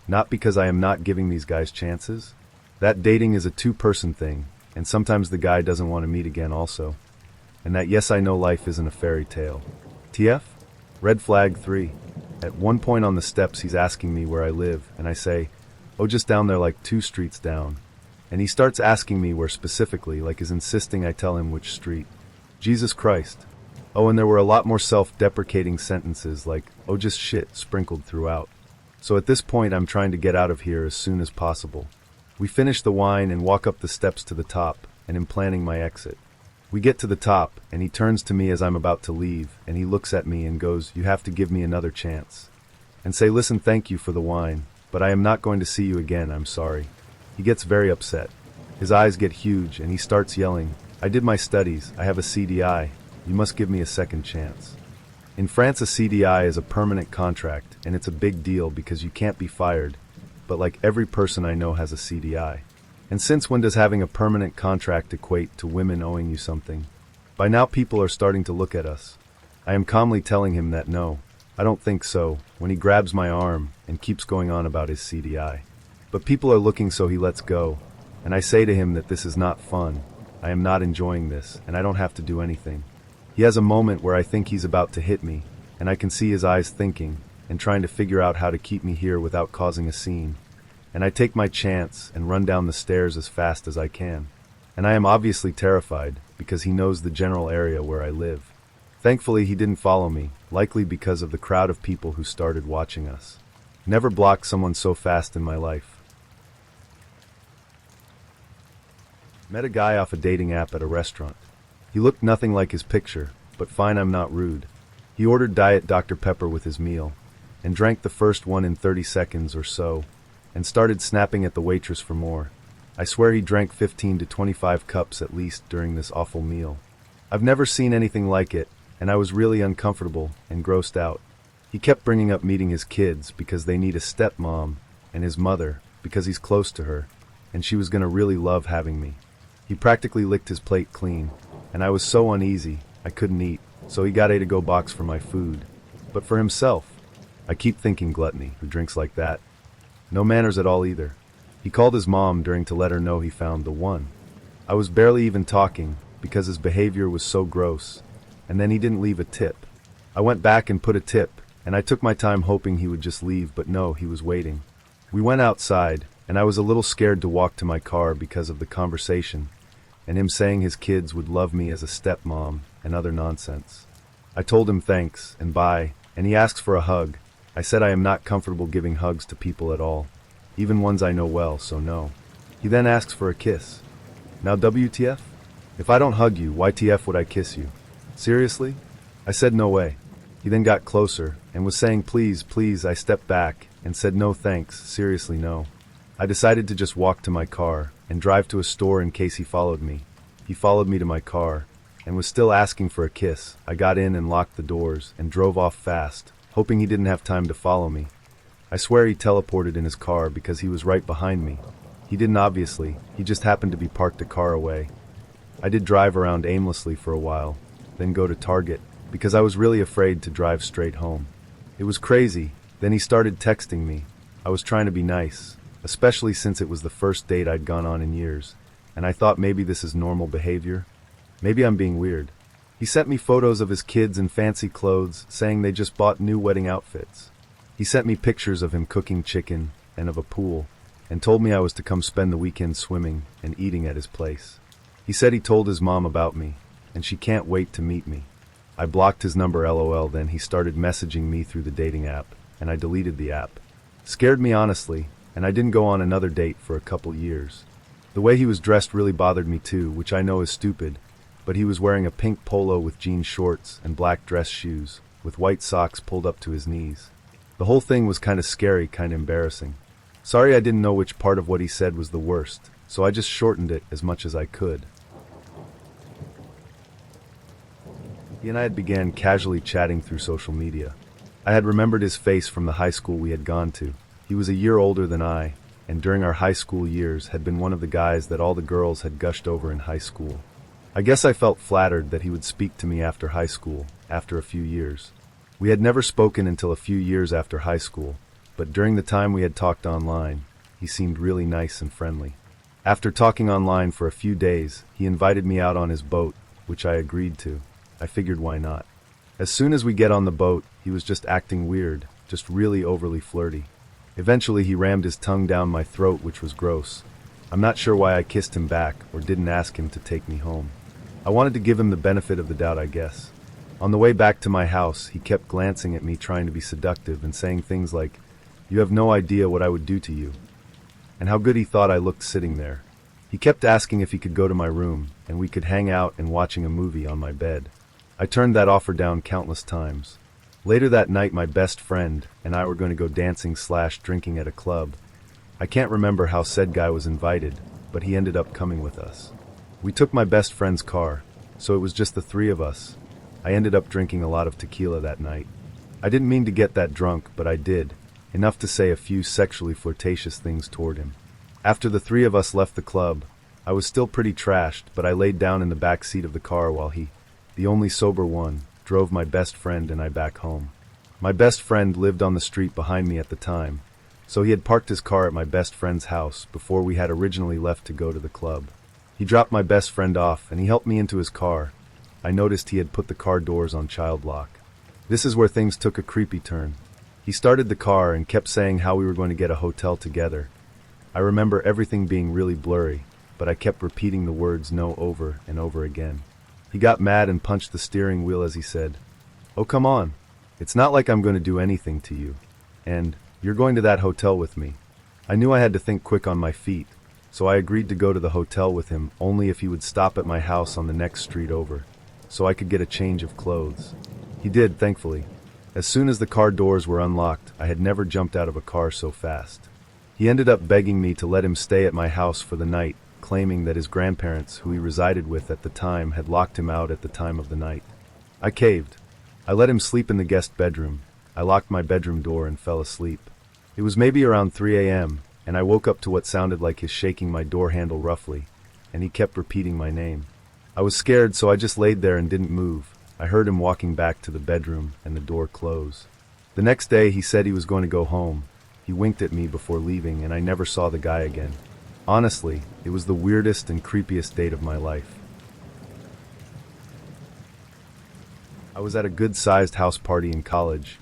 Speaker 1: Not because I am not giving these guys chances. That dating is a two-person thing, and sometimes the guy doesn't want to meet again also. And that yes, I know life isn't a fairy tale. TF? Red flag 3. At one point on the steps he's asking me where I live, and I say, "Oh, just down there, like 2 streets down." And he starts asking me where specifically, like is insisting I tell him which street. Jesus Christ. Oh, and there were a lot more self-deprecating sentences like, "Oh, just shit," sprinkled throughout. So at this point I'm trying to get out of here as soon as possible. We finish the wine and walk up the steps to the top, and am planning my exit. We get to the top, and he turns to me as I'm about to leave, and he looks at me and goes, "You have to give me another chance." And say, "Listen, thank you for the wine, but I am not going to see you again, I'm sorry." He gets very upset. His eyes get huge, and he starts yelling, "I did my studies, I have a CDI, you must give me a second chance." In France, a CDI is a permanent contract, and it's a big deal because you can't be fired, but like every person I know has a CDI. And since when does having a permanent contract equate to women owing you something? By now people are starting to look at us. I am calmly telling him that no, I don't think so, when he grabs my arm and keeps going on about his CDI. But people are looking, so he lets go, and I say to him that this is not fun, I am not enjoying this, and I don't have to do anything. He has a moment where I think he's about to hit me, and I can see his eyes thinking, and trying to figure out how to keep me here without causing a scene. And I take my chance and run down the stairs as fast as I can. And I am obviously terrified, because he knows the general area where I live. Thankfully he didn't follow me, likely because of the crowd of people who started watching us. Never blocked someone so fast in my life. Met a guy off a dating app at a restaurant. He looked nothing like his picture, but fine, I'm not rude. He ordered Diet Dr. Pepper with his meal, and drank the first one in 30 seconds or so, and started snapping at the waitress for more. I swear he drank 15 to 25 cups at least during this awful meal. I've never seen anything like it, and I was really uncomfortable and grossed out. He kept bringing up meeting his kids because they need a stepmom, and his mother because he's close to her, and she was gonna really love having me. He practically licked his plate clean, and I was so uneasy, I couldn't eat, so he got a to-go box for my food. But for himself, I keep thinking gluttony, who drinks like that? No manners at all either. He called his mom during to let her know he found the one. I was barely even talking because his behavior was so gross, and then he didn't leave a tip. I went back and put a tip, and I took my time hoping he would just leave, but no, he was waiting. We went outside, and I was a little scared to walk to my car because of the conversation, and him saying his kids would love me as a stepmom and other nonsense. I told him thanks and bye, and he asks for a hug. I said I am not comfortable giving hugs to people at all, even ones I know well, so no. He then asks for a kiss. Now WTF? If I don't hug you, why TF would I kiss you? Seriously? I said no way. He then got closer and was saying please, please. I stepped back and said no thanks, seriously no. I decided to just walk to my car and drive to a store in case he followed me. He followed me to my car and was still asking for a kiss. I got in and locked the doors and drove off fast, hoping he didn't have time to follow me. I swear he teleported in his car because he was right behind me. He didn't obviously, he just happened to be parked a car away. I did drive around aimlessly for a while, then go to Target, because I was really afraid to drive straight home. It was crazy. Then he started texting me. I was trying to be nice, especially since it was the first date I'd gone on in years, and I thought maybe this is normal behavior. Maybe I'm being weird. He sent me photos of his kids in fancy clothes, saying they just bought new wedding outfits. He sent me pictures of him cooking chicken and of a pool, and told me I was to come spend the weekend swimming and eating at his place. He said he told his mom about me, and she can't wait to meet me. I blocked his number LOL. Then he started messaging me through the dating app, and I deleted the app. Scared me honestly, and I didn't go on another date for a couple years. The way he was dressed really bothered me too, which I know is stupid, but he was wearing a pink polo with jean shorts and black dress shoes, with white socks pulled up to his knees. The whole thing was kinda scary, kinda embarrassing. Sorry I didn't know which part of what he said was the worst, so I just shortened it as much as I could. He and I had began casually chatting through social media. I had remembered his face from the high school we had gone to. He was a year older than I, and during our high school years had been one of the guys that all the girls had gushed over in high school. I guess I felt flattered that he would speak to me after high school, after a few years. We had never spoken until a few years after high school, but during the time we had talked online, he seemed really nice and friendly. After talking online for a few days, he invited me out on his boat, which I agreed to. I figured why not. As soon as we get on the boat, he was just acting weird, just really overly flirty. Eventually he rammed his tongue down my throat, which was gross. I'm not sure why I kissed him back or didn't ask him to take me home. I wanted to give him the benefit of the doubt, I guess. On the way back to my house, he kept glancing at me trying to be seductive and saying things like, "You have no idea what I would do to you," and how good he thought I looked sitting there. He kept asking if he could go to my room, and we could hang out and watching a movie on my bed. I turned that offer down countless times. Later that night, my best friend and I were going to go dancing/drinking at a club. I can't remember how said guy was invited, but he ended up coming with us. We took my best friend's car, so it was just the three of us. I ended up drinking a lot of tequila that night. I didn't mean to get that drunk, but I did, enough to say a few sexually flirtatious things toward him. After the three of us left the club, I was still pretty trashed, but I laid down in the back seat of the car while he, the only sober one, drove my best friend and I back home. My best friend lived on the street behind me at the time, so he had parked his car at my best friend's house before we had originally left to go to the club. He dropped my best friend off and he helped me into his car. I noticed he had put the car doors on child lock. This is where things took a creepy turn. He started the car and kept saying how we were going to get a hotel together. I remember everything being really blurry, but I kept repeating the words no over and over again. He got mad and punched the steering wheel as he said, "Oh, come on. It's not like I'm going to do anything to you. And you're going to that hotel with me." I knew I had to think quick on my feet, so I agreed to go to the hotel with him only if he would stop at my house on the next street over, so I could get a change of clothes. He did, thankfully. As soon as the car doors were unlocked, I had never jumped out of a car so fast. He ended up begging me to let him stay at my house for the night, claiming that his grandparents, who he resided with at the time, had locked him out at the time of the night. I caved. I let him sleep in the guest bedroom. I locked my bedroom door and fell asleep. It was maybe around 3 a.m., and I woke up to what sounded like his shaking my door handle roughly, and he kept repeating my name. I was scared, so I just laid there and didn't move. I heard him walking back to the bedroom and the door close. The next day he said he was going to go home. He winked at me before leaving, and I never saw the guy again. Honestly, it was the weirdest and creepiest date of my life. I was at a good-sized house party in college,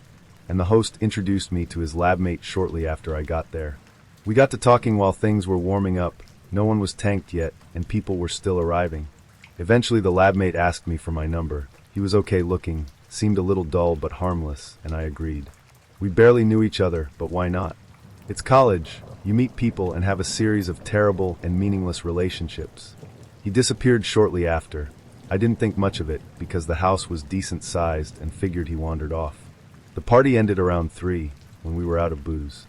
Speaker 1: and the host introduced me to his lab mate shortly after I got there. We got to talking while things were warming up. No one was tanked yet, and people were still arriving. Eventually the lab mate asked me for my number. He was okay looking, seemed a little dull but harmless, and I agreed. We barely knew each other, but why not? It's college. You meet people and have a series of terrible and meaningless relationships. He disappeared shortly after. I didn't think much of it because the house was decent sized and figured he wandered off. The party ended around 3 when we were out of booze.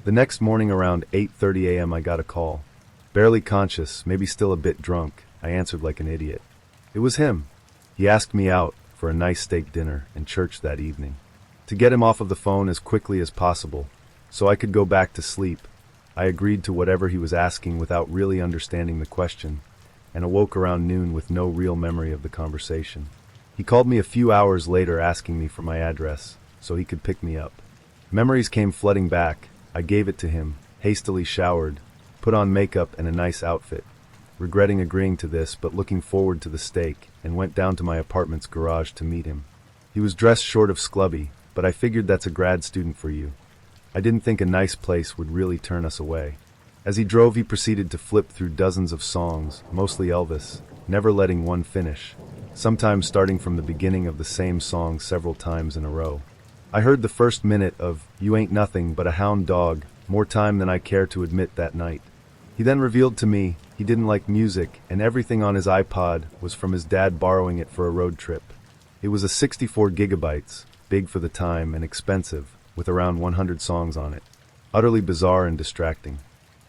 Speaker 1: The next morning around 8:30 a.m. I got a call. Barely conscious, maybe still a bit drunk, I answered like an idiot. It was him. He asked me out for a nice steak dinner and church that evening. To get him off of the phone as quickly as possible, so I could go back to sleep, I agreed to whatever he was asking without really understanding the question, and awoke around noon with no real memory of the conversation. He called me a few hours later asking me for my address, so he could pick me up. Memories came flooding back. I gave it to him, hastily showered, put on makeup and a nice outfit, regretting agreeing to this but looking forward to the steak, and went down to my apartment's garage to meet him. He was dressed short of schlubby, but I figured that's a grad student for you. I didn't think a nice place would really turn us away. As he drove, he proceeded to flip through dozens of songs, mostly Elvis, never letting one finish, sometimes starting from the beginning of the same song several times in a row. I heard the first minute of "You Ain't Nothing But a Hound Dog" more time than I care to admit that night. He then revealed to me He didn't like music, and everything on his iPod was from his dad borrowing it for a road trip. It was a 64 gigabytes, big for the time and expensive, with around 100 songs on it. Utterly bizarre and distracting.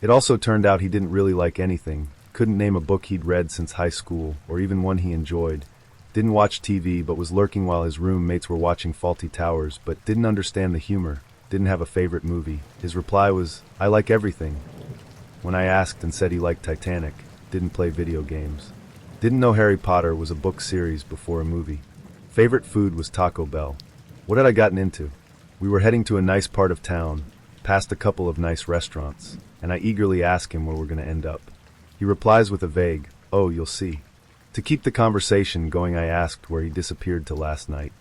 Speaker 1: It also turned out he didn't really like anything, couldn't name a book he'd read since high school, or even one he enjoyed. Didn't watch TV but was lurking while his roommates were watching Faulty Towers, but didn't understand the humor, didn't have a favorite movie. His reply was, "I like everything." When I asked and said he liked Titanic, didn't play video games. Didn't know Harry Potter was a book series before a movie. Favorite food was Taco Bell. What had I gotten into? We were heading to a nice part of town, past a couple of nice restaurants, and I eagerly ask him where we're going to end up. He replies with a vague, "Oh, you'll see." To keep the conversation going, I asked where he disappeared to last night.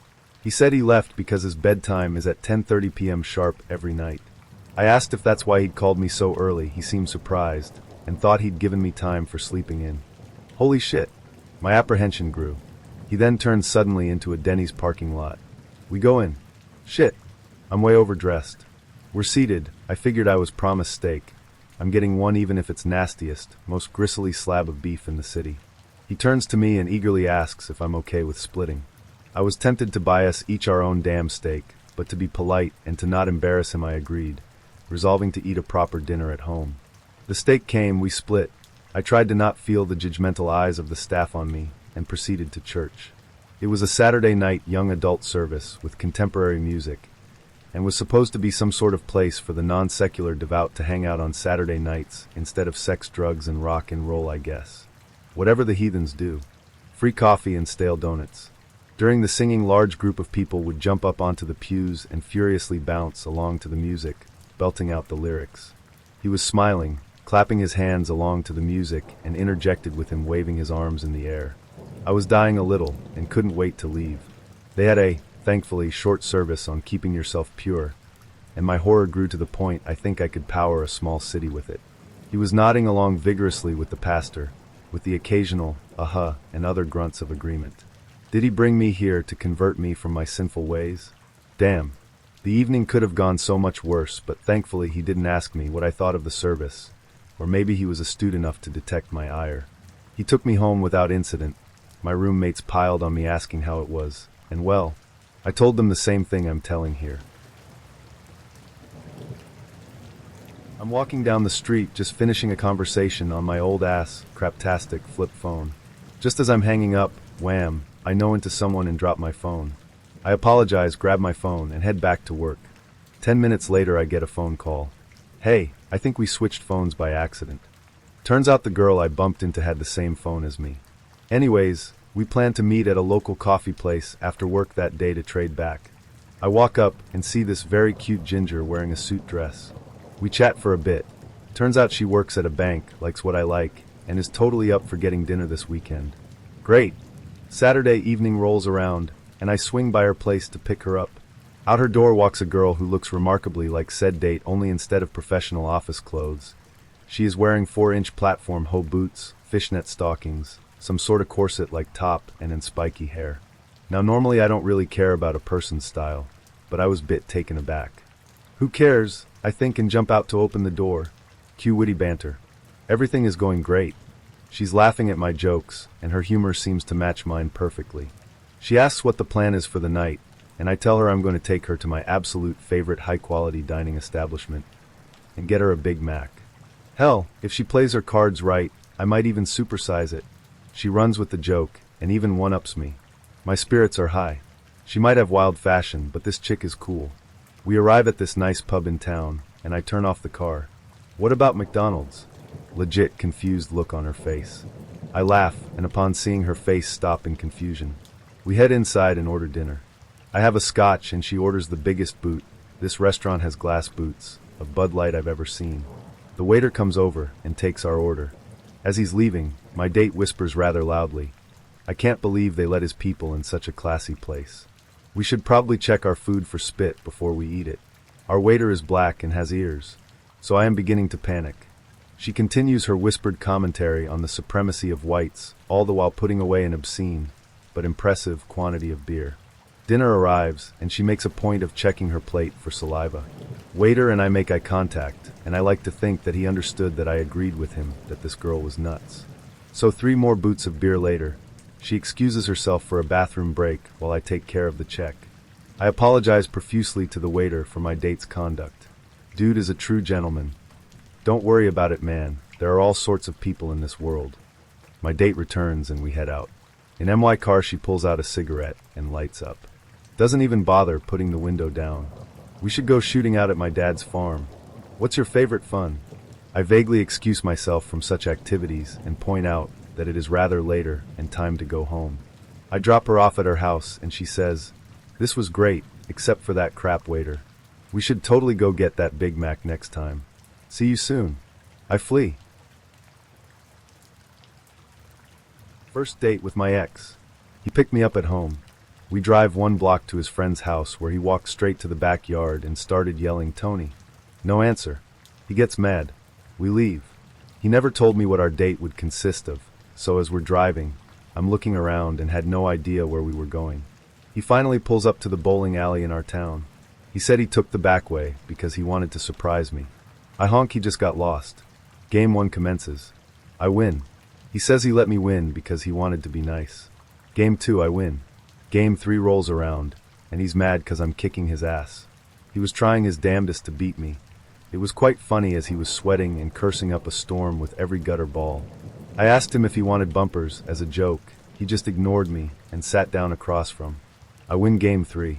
Speaker 1: He said he left because his bedtime is at 10:30 p.m. sharp every night. I asked if that's why he'd called me so early. He seemed surprised, and thought he'd given me time for sleeping in. Holy shit. My apprehension grew. He then turned suddenly into a Denny's parking lot. We go in. Shit. I'm way overdressed. We're seated. I figured I was promised steak. I'm getting one even if it's nastiest, most gristly slab of beef in the city. He turns to me and eagerly asks if I'm okay with splitting. I was tempted to buy us each our own damn steak, but to be polite and to not embarrass him I agreed, resolving to eat a proper dinner at home. The steak came, we split. I tried to not feel the judgmental eyes of the staff on me, and proceeded to church. It was a Saturday night young adult service with contemporary music, and was supposed to be some sort of place for the non-secular devout to hang out on Saturday nights instead of sex, drugs, and rock and roll, I guess. Whatever the heathens do. Free coffee and stale donuts. During the singing, large group of people would jump up onto the pews and furiously bounce along to the music, belting out the lyrics. He was smiling, clapping his hands along to the music, and interjected with him waving his arms in the air. I was dying a little, and couldn't wait to leave. They had a, thankfully, short service on keeping yourself pure, and my horror grew to the point I think I could power a small city with it. He was nodding along vigorously with the pastor, with the occasional, uh-huh, and other grunts of agreement. Did he bring me here to convert me from my sinful ways? Damn. The evening could have gone so much worse, but thankfully he didn't ask me what I thought of the service, or maybe he was astute enough to detect my ire. He took me home without incident. My roommates piled on me asking how it was, and well, I told them the same thing I'm telling here. I'm walking down the street, just finishing a conversation on my old-ass, craptastic flip phone. Just as I'm hanging up, wham, I know into someone and drop my phone. I apologize, grab my phone, and head back to work. 10 minutes later, I get a phone call. Hey, I think we switched phones by accident. Turns out the girl I bumped into had the same phone as me. Anyways, we plan to meet at a local coffee place after work that day to trade back. I walk up and see this very cute ginger wearing a suit dress. We chat for a bit. Turns out she works at a bank, likes what I like, and is totally up for getting dinner this weekend. Great. Saturday evening rolls around, and I swing by her place to pick her up. Out her door walks a girl who looks remarkably like said date, only instead of professional office clothes, she is wearing 4-inch platform hoe boots, fishnet stockings, some sort of corset-like top, and in spiky hair. Now normally I don't really care about a person's style, but I was a bit taken aback. Who cares, I think, and jump out to open the door. Cue witty banter. Everything is going great. She's laughing at my jokes, and her humor seems to match mine perfectly. She asks what the plan is for the night, and I tell her I'm going to take her to my absolute favorite high-quality dining establishment and get her a Big Mac. Hell, if she plays her cards right, I might even supersize it. She runs with the joke, and even one-ups me. My spirits are high. She might have wild fashion, but this chick is cool. We arrive at this nice pub in town, and I turn off the car. What about McDonald's? Legit confused look on her face. I laugh, and upon seeing her face stop in confusion. We head inside and order dinner. I have a scotch, and she orders the biggest boot. This restaurant has glass boots, of Bud Light I've ever seen. The waiter comes over and takes our order. As he's leaving, my date whispers rather loudly, I can't believe they let his people in such a classy place. We should probably check our food for spit before we eat it. Our waiter is black and has ears, so I am beginning to panic. She continues her whispered commentary on the supremacy of whites, all the while putting away an obscene, but impressive, quantity of beer. Dinner arrives, and she makes a point of checking her plate for saliva. Waiter and I make eye contact, and I like to think that he understood that I agreed with him that this girl was nuts. So 3 more boots of beer later, she excuses herself for a bathroom break while I take care of the check. I apologize profusely to the waiter for my date's conduct. Dude is a true gentleman. Don't worry about it, man. There are all sorts of people in this world. My date returns and we head out. In my car, she pulls out a cigarette and lights up. Doesn't even bother putting the window down. We should go shooting out at my dad's farm. What's your favorite fun? I vaguely excuse myself from such activities and point out that it is rather later and time to go home. I drop her off at her house and she says, "This was great, except for that crap waiter. We should totally go get that Big Mac next time. See you soon." I flee. First date with my ex. He picked me up at home. We drive 1 block to his friend's house where he walked straight to the backyard and started yelling, "Tony." No answer. He gets mad. We leave. He never told me what our date would consist of, so as we're driving, I'm looking around and had no idea where we were going. He finally pulls up to the bowling alley in our town. He said he took the back way because he wanted to surprise me. I honk he just got lost. Game 1 commences. I win. He says he let me win because he wanted to be nice. Game 2 I win. Game 3 rolls around, and he's mad because I'm kicking his ass. He was trying his damnedest to beat me. It was quite funny as he was sweating and cursing up a storm with every gutter ball. I asked him if he wanted bumpers as a joke. He just ignored me and sat down across from. I win Game 3.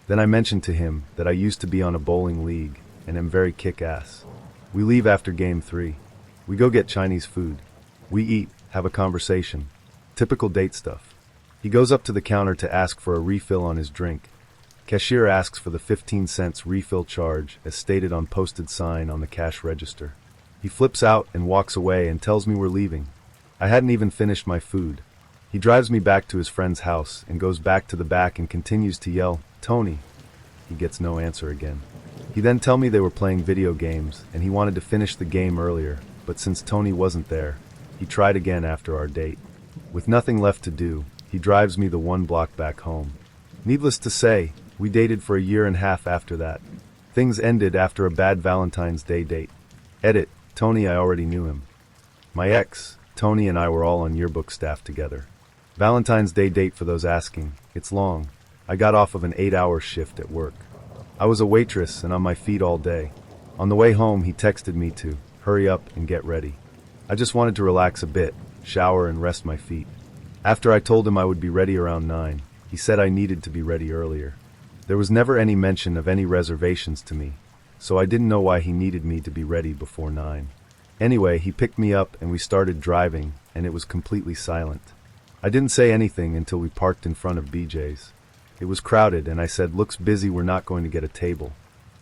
Speaker 1: Then I mentioned to him that I used to be on a bowling league and am very kick-ass. We leave after Game 3. We go get Chinese food. We eat, have a conversation. Typical date stuff. He goes up to the counter to ask for a refill on his drink. Cashier asks for the 15 cents refill charge as stated on posted sign on the cash register. He flips out and walks away and tells me we're leaving. I hadn't even finished my food. He drives me back to his friend's house and goes back to the back and continues to yell, "Tony." He gets no answer again. He then tells me they were playing video games and he wanted to finish the game earlier, but since Tony wasn't there, he tried again after our date. With nothing left to do, he drives me the 1 block back home. Needless to say, we dated for a year and a half after that. Things ended after a bad Valentine's Day date. Edit, Tony, I already knew him. My ex, Tony, and I were all on yearbook staff together. Valentine's Day date for those asking, it's long. I got off of an 8-hour shift at work. I was a waitress and on my feet all day. On the way home, he texted me to hurry up and get ready. I just wanted to relax a bit, shower and rest my feet. After I told him I would be ready around 9, he said I needed to be ready earlier. There was never any mention of any reservations to me, so I didn't know why he needed me to be ready before 9. Anyway, he picked me up and we started driving, and it was completely silent. I didn't say anything until we parked in front of BJ's. It was crowded and I said, "Looks busy, we're not going to get a table."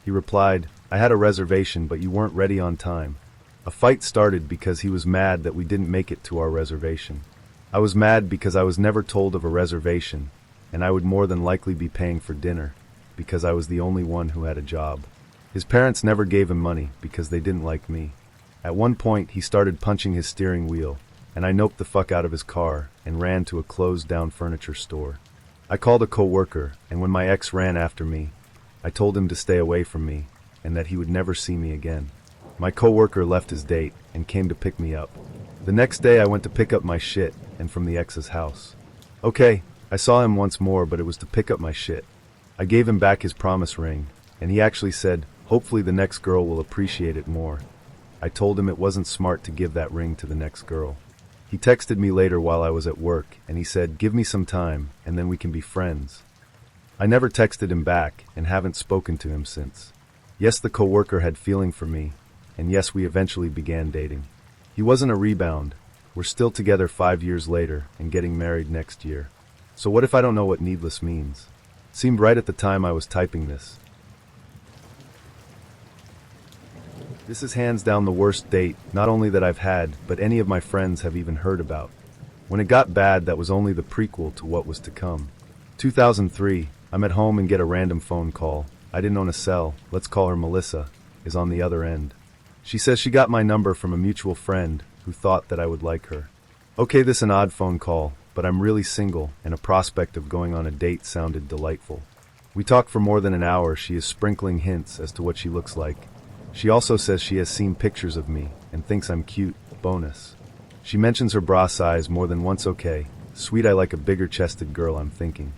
Speaker 1: He replied, "I had a reservation but you weren't ready on time." A fight started because he was mad that we didn't make it to our reservation. I was mad because I was never told of a reservation, and I would more than likely be paying for dinner, because I was the only one who had a job. His parents never gave him money because they didn't like me. At one point, he started punching his steering wheel, and I noped the fuck out of his car and ran to a closed-down furniture store. I called a co-worker, and when my ex ran after me, I told him to stay away from me, and that he would never see me again. My co-worker left his date and came to pick me up. The next day I went to pick up my shit, and from the ex's house. Okay, I saw him once more, but it was to pick up my shit. I gave him back his promise ring, and he actually said, "Hopefully the next girl will appreciate it more." I told him it wasn't smart to give that ring to the next girl. He texted me later while I was at work, and he said, "Give me some time, and then we can be friends." I never texted him back, and haven't spoken to him since. Yes, the coworker had feeling for me, and yes, we eventually began dating. He wasn't a rebound. We're still together 5 years later, and getting married next year. So what if I don't know what needless means? Seemed right at the time I was typing this. This is hands down the worst date, not only that I've had, but any of my friends have even heard about. When it got bad, that was only the prequel to what was to come. 2003, I'm at home and get a random phone call. I didn't own a cell, let's call her Melissa, is on the other end. She says she got my number from a mutual friend who thought that I would like her. Okay, this an odd phone call, but I'm really single, and a prospect of going on a date sounded delightful. We talk for more than an hour. She is sprinkling hints as to what she looks like. She also says she has seen pictures of me and thinks I'm cute. Bonus. She mentions her bra size more than once. Okay, sweet, I like a bigger chested girl, I'm thinking.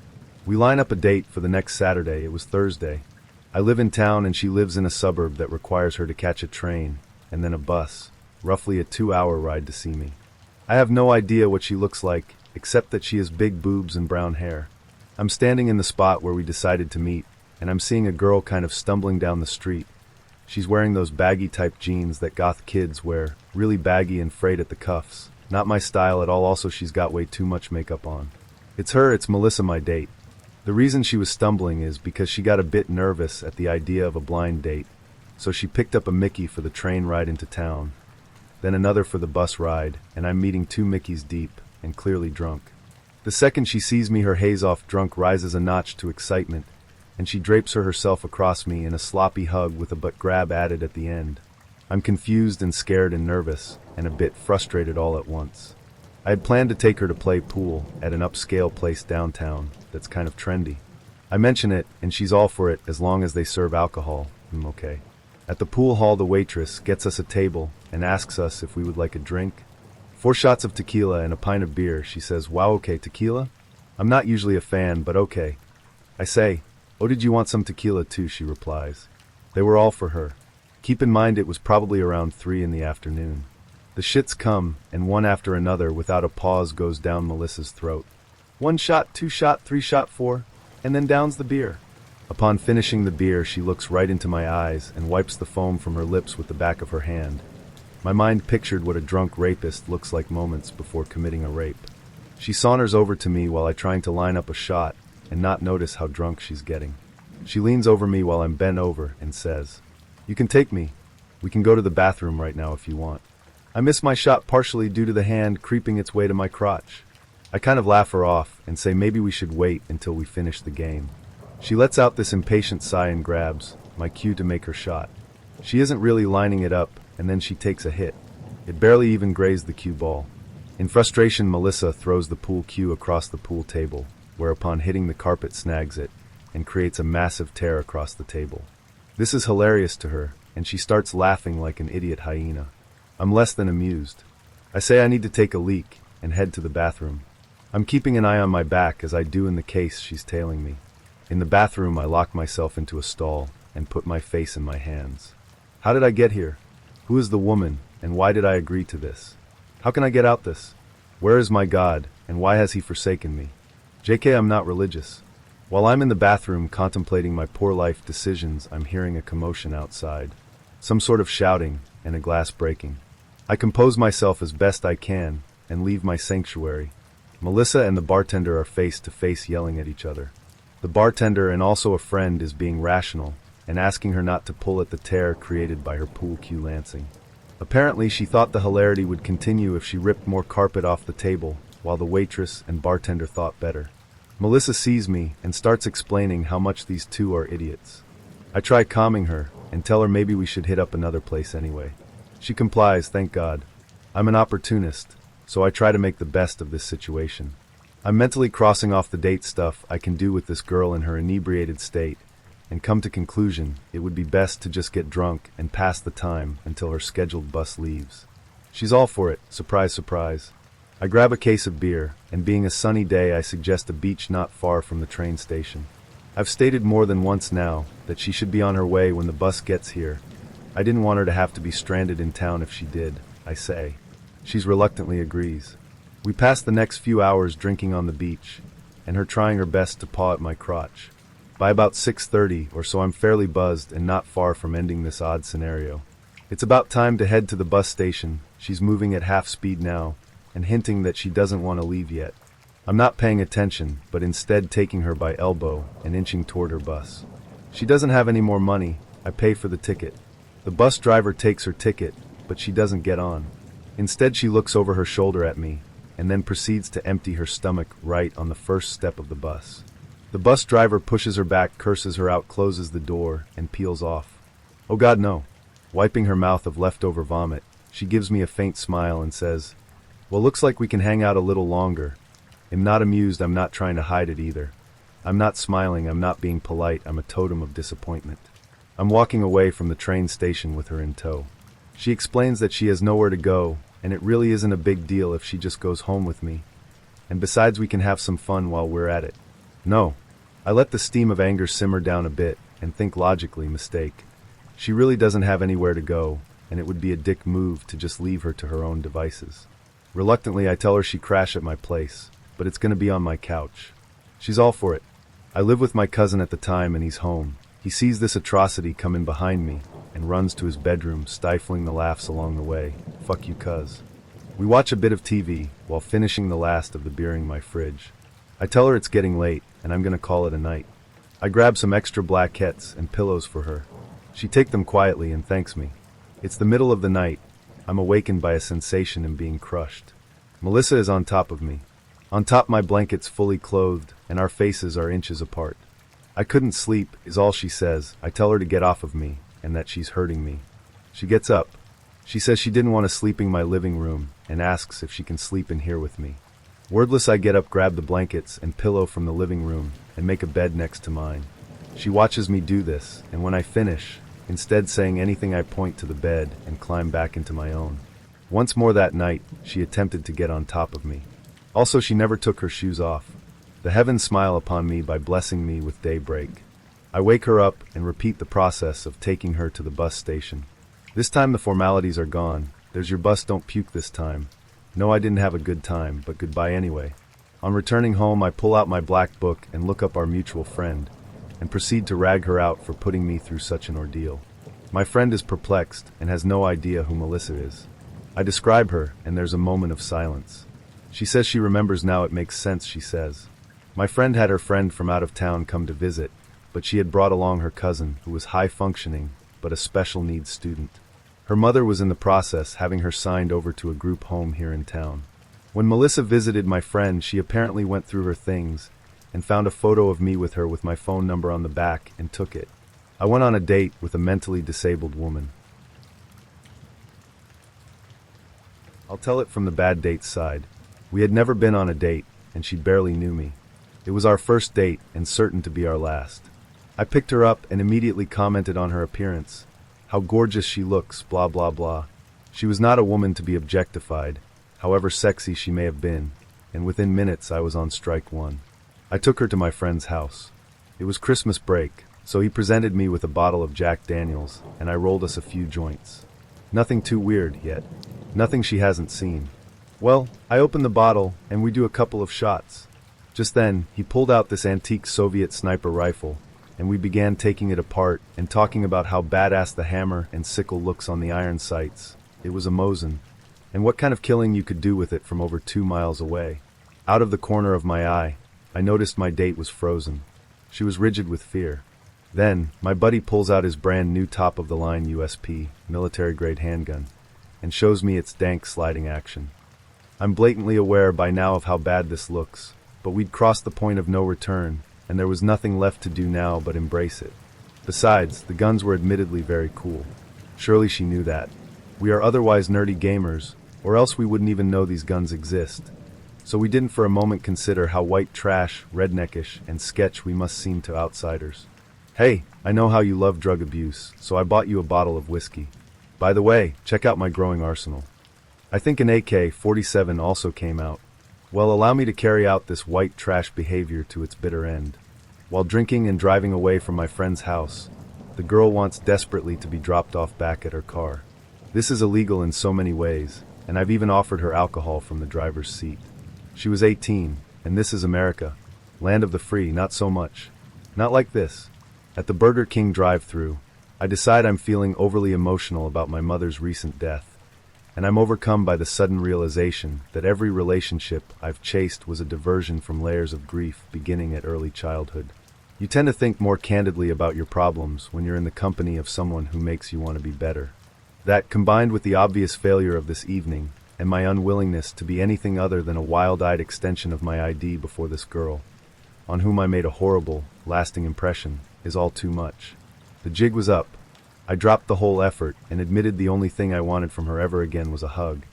Speaker 1: We line up a date for the next Saturday. It was Thursday. I live in town and she lives in a suburb that requires her to catch a train and then a bus, roughly a 2-hour ride to see me. I have no idea what she looks like, except that she has big boobs and brown hair. I'm standing in the spot where we decided to meet, and I'm seeing a girl kind of stumbling down the street. She's wearing those baggy type jeans that goth kids wear, really baggy and frayed at the cuffs. Not my style at all. Also, she's got way too much makeup on. It's her, it's Melissa, my date. The reason she was stumbling is because she got a bit nervous at the idea of a blind date, so she picked up a Mickey for the train ride into town, then another for the bus ride, and I'm meeting 2 Mickeys deep and clearly drunk. The second she sees me, her haze-off drunk rises a notch to excitement, and she drapes herself across me in a sloppy hug with a butt grab added at the end. I'm confused and scared and nervous, and a bit frustrated all at once. I had planned to take her to play pool at an upscale place downtown that's kind of trendy. I mention it, and she's all for it as long as they serve alcohol. Okay. At the pool hall, the waitress gets us a table and asks us if we would like a drink. 4 shots of tequila and a pint of beer. She says, wow, okay, tequila? I'm not usually a fan, but okay. I say, oh, did you want some tequila too? She replies. They were all for her. Keep in mind it was probably around 3 in the afternoon. The shits come, and one after another without a pause goes down Melissa's throat. 1 shot, 2 shot, 3 shot, 4, and then downs the beer. Upon finishing the beer, she looks right into my eyes and wipes the foam from her lips with the back of her hand. My mind pictured what a drunk rapist looks like moments before committing a rape. She saunters over to me while I'm trying to line up a shot and not notice how drunk she's getting. She leans over me while I'm bent over and says, you can take me. We can go to the bathroom right now if you want. I miss my shot partially due to the hand creeping its way to my crotch. I kind of laugh her off and say maybe we should wait until we finish the game. She lets out this impatient sigh and grabs my cue to make her shot. She isn't really lining it up, and then she takes a hit. It barely even grazed the cue ball. In frustration, Melissa throws the pool cue across the pool table, whereupon hitting the carpet snags it and creates a massive tear across the table. This is hilarious to her, and she starts laughing like an idiot hyena. I'm less than amused. I say I need to take a leak and head to the bathroom. I'm keeping an eye on my back as I do in the case she's tailing me. In the bathroom, I lock myself into a stall and put my face in my hands. How did I get here? Who is the woman, and why did I agree to this? How can I get out this? Where is my God, and why has he forsaken me? JK, I'm not religious. While I'm in the bathroom contemplating my poor life decisions, I'm hearing a commotion outside. Some sort of shouting and a glass breaking. I compose myself as best I can and leave my sanctuary. Melissa and the bartender are face to face yelling at each other. The bartender and also a friend is being rational and asking her not to pull at the tear created by her pool cue lancing. Apparently, she thought the hilarity would continue if she ripped more carpet off the table, while the waitress and bartender thought better. Melissa sees me and starts explaining how much these two are idiots. I try calming her and tell her maybe we should hit up another place anyway. She complies, thank God. I'm an opportunist, so I try to make the best of this situation. I'm mentally crossing off the date stuff I can do with this girl in her inebriated state, and come to conclusion it would be best to just get drunk and pass the time until her scheduled bus leaves. She's all for it, surprise, surprise. I grab a case of beer, and being a sunny day, I suggest a beach not far from the train station. I've stated more than once now that she should be on her way when the bus gets here. I didn't want her to have to be stranded in town if she did, I say. She reluctantly agrees. We pass the next few hours drinking on the beach, and her trying her best to paw at my crotch. By about 6:30 or so, I'm fairly buzzed and not far from ending this odd scenario. It's about time to head to the bus station. She's moving at half speed now, and hinting that she doesn't want to leave yet. I'm not paying attention, but instead taking her by elbow and inching toward her bus. She doesn't have any more money. I pay for the ticket. The bus driver takes her ticket, but she doesn't get on. Instead, she looks over her shoulder at me, and then proceeds to empty her stomach right on the first step of the bus. The bus driver pushes her back, curses her out, closes the door, and peels off. Oh God, no. Wiping her mouth of leftover vomit, she gives me a faint smile and says, well, looks like we can hang out a little longer. am not amused, I'm not trying to hide it either. I'm not smiling, I'm not being polite, I'm a totem of disappointment. I'm walking away from the train station with her in tow. She explains that she has nowhere to go, and it really isn't a big deal if she just goes home with me. And besides, we can have some fun while we're at it. No. I let the steam of anger simmer down a bit and think logically, mistake. She really doesn't have anywhere to go, and it would be a dick move to just leave her to her own devices. Reluctantly, I tell her she crash at my place, but it's gonna be on my couch. She's all for it. I live with my cousin at the time and he's home. He sees this atrocity come in behind me and runs to his bedroom, stifling the laughs along the way. Fuck you, cuz. We watch a bit of TV while finishing the last of the beer in my fridge. I tell her it's getting late and I'm gonna call it a night. I grab some extra blankets and pillows for her. She takes them quietly and thanks me. It's the middle of the night. I'm awakened by a sensation in being crushed. Melissa is on top of me. On top, my blankets fully clothed, and our faces are inches apart. I couldn't sleep, is all she says. I tell her to get off of me, and that she's hurting me. She gets up. She says she didn't want to sleep in my living room, and asks if she can sleep in here with me. Wordless, I get up, grab the blankets and pillow from the living room, and make a bed next to mine. She watches me do this, and when I finish, instead saying anything, I point to the bed and climb back into my own. Once more that night, she attempted to get on top of me. Also, she never took her shoes off. The heavens smile upon me by blessing me with daybreak. I wake her up and repeat the process of taking her to the bus station. This time the formalities are gone. There's your bus, don't puke this time. No, I didn't have a good time, but goodbye anyway. On returning home, I pull out my black book and look up our mutual friend, and proceed to rag her out for putting me through such an ordeal. My friend is perplexed and has no idea who Melissa is. I describe her, and there's a moment of silence. She says she remembers now, it makes sense, she says. My friend had her friend from out of town come to visit, but she had brought along her cousin, who was high-functioning, but a special needs student. Her mother was in the process having her signed over to a group home here in town. When Melissa visited my friend, she apparently went through her things and found a photo of me with her with my phone number on the back and took it. I went on a date with a mentally disabled woman. I'll tell it from the bad date side. We had never been on a date, and she barely knew me. It was our first date, and certain to be our last. I picked her up and immediately commented on her appearance. How gorgeous she looks, blah blah blah. She was not a woman to be objectified, however sexy she may have been, and within minutes I was on strike one. I took her to my friend's house. It was Christmas break, so he presented me with a bottle of Jack Daniels, and I rolled us a few joints. Nothing too weird yet. Nothing she hasn't seen. Well, I opened the bottle, and we do a couple of shots. Just then, he pulled out this antique Soviet sniper rifle, and we began taking it apart and talking about how badass the hammer and sickle looks on the iron sights. It was a Mosin, and what kind of killing you could do with it from over 2 miles away. Out of the corner of my eye, I noticed my date was frozen. She was rigid with fear. Then, my buddy pulls out his brand new top-of-the-line USP, military-grade handgun, and shows me its dank sliding action. I'm blatantly aware by now of how bad this looks, but we'd crossed the point of no return, and there was nothing left to do now but embrace it. Besides, the guns were admittedly very cool. Surely she knew that. We are otherwise nerdy gamers, or else we wouldn't even know these guns exist. So we didn't for a moment consider how white trash, redneckish, and sketch we must seem to outsiders. Hey, I know how you love drug abuse, so I bought you a bottle of whiskey. By the way, check out my growing arsenal. I think an AK-47 also came out. Well, allow me to carry out this white trash behavior to its bitter end. While drinking and driving away from my friend's house, the girl wants desperately to be dropped off back at her car. This is illegal in so many ways, and I've even offered her alcohol from the driver's seat. She was 18, and this is America. Land of the free, not so much. Not like this. At the Burger King drive-thru, I decide I'm feeling overly emotional about my mother's recent death, and I'm overcome by the sudden realization that every relationship I've chased was a diversion from layers of grief beginning at early childhood. You tend to think more candidly about your problems when you're in the company of someone who makes you want to be better. That, combined with the obvious failure of this evening, and my unwillingness to be anything other than a wild-eyed extension of my ID before this girl, on whom I made a horrible, lasting impression, is all too much. The jig was up. I dropped the whole effort and admitted the only thing I wanted from her ever again was a hug.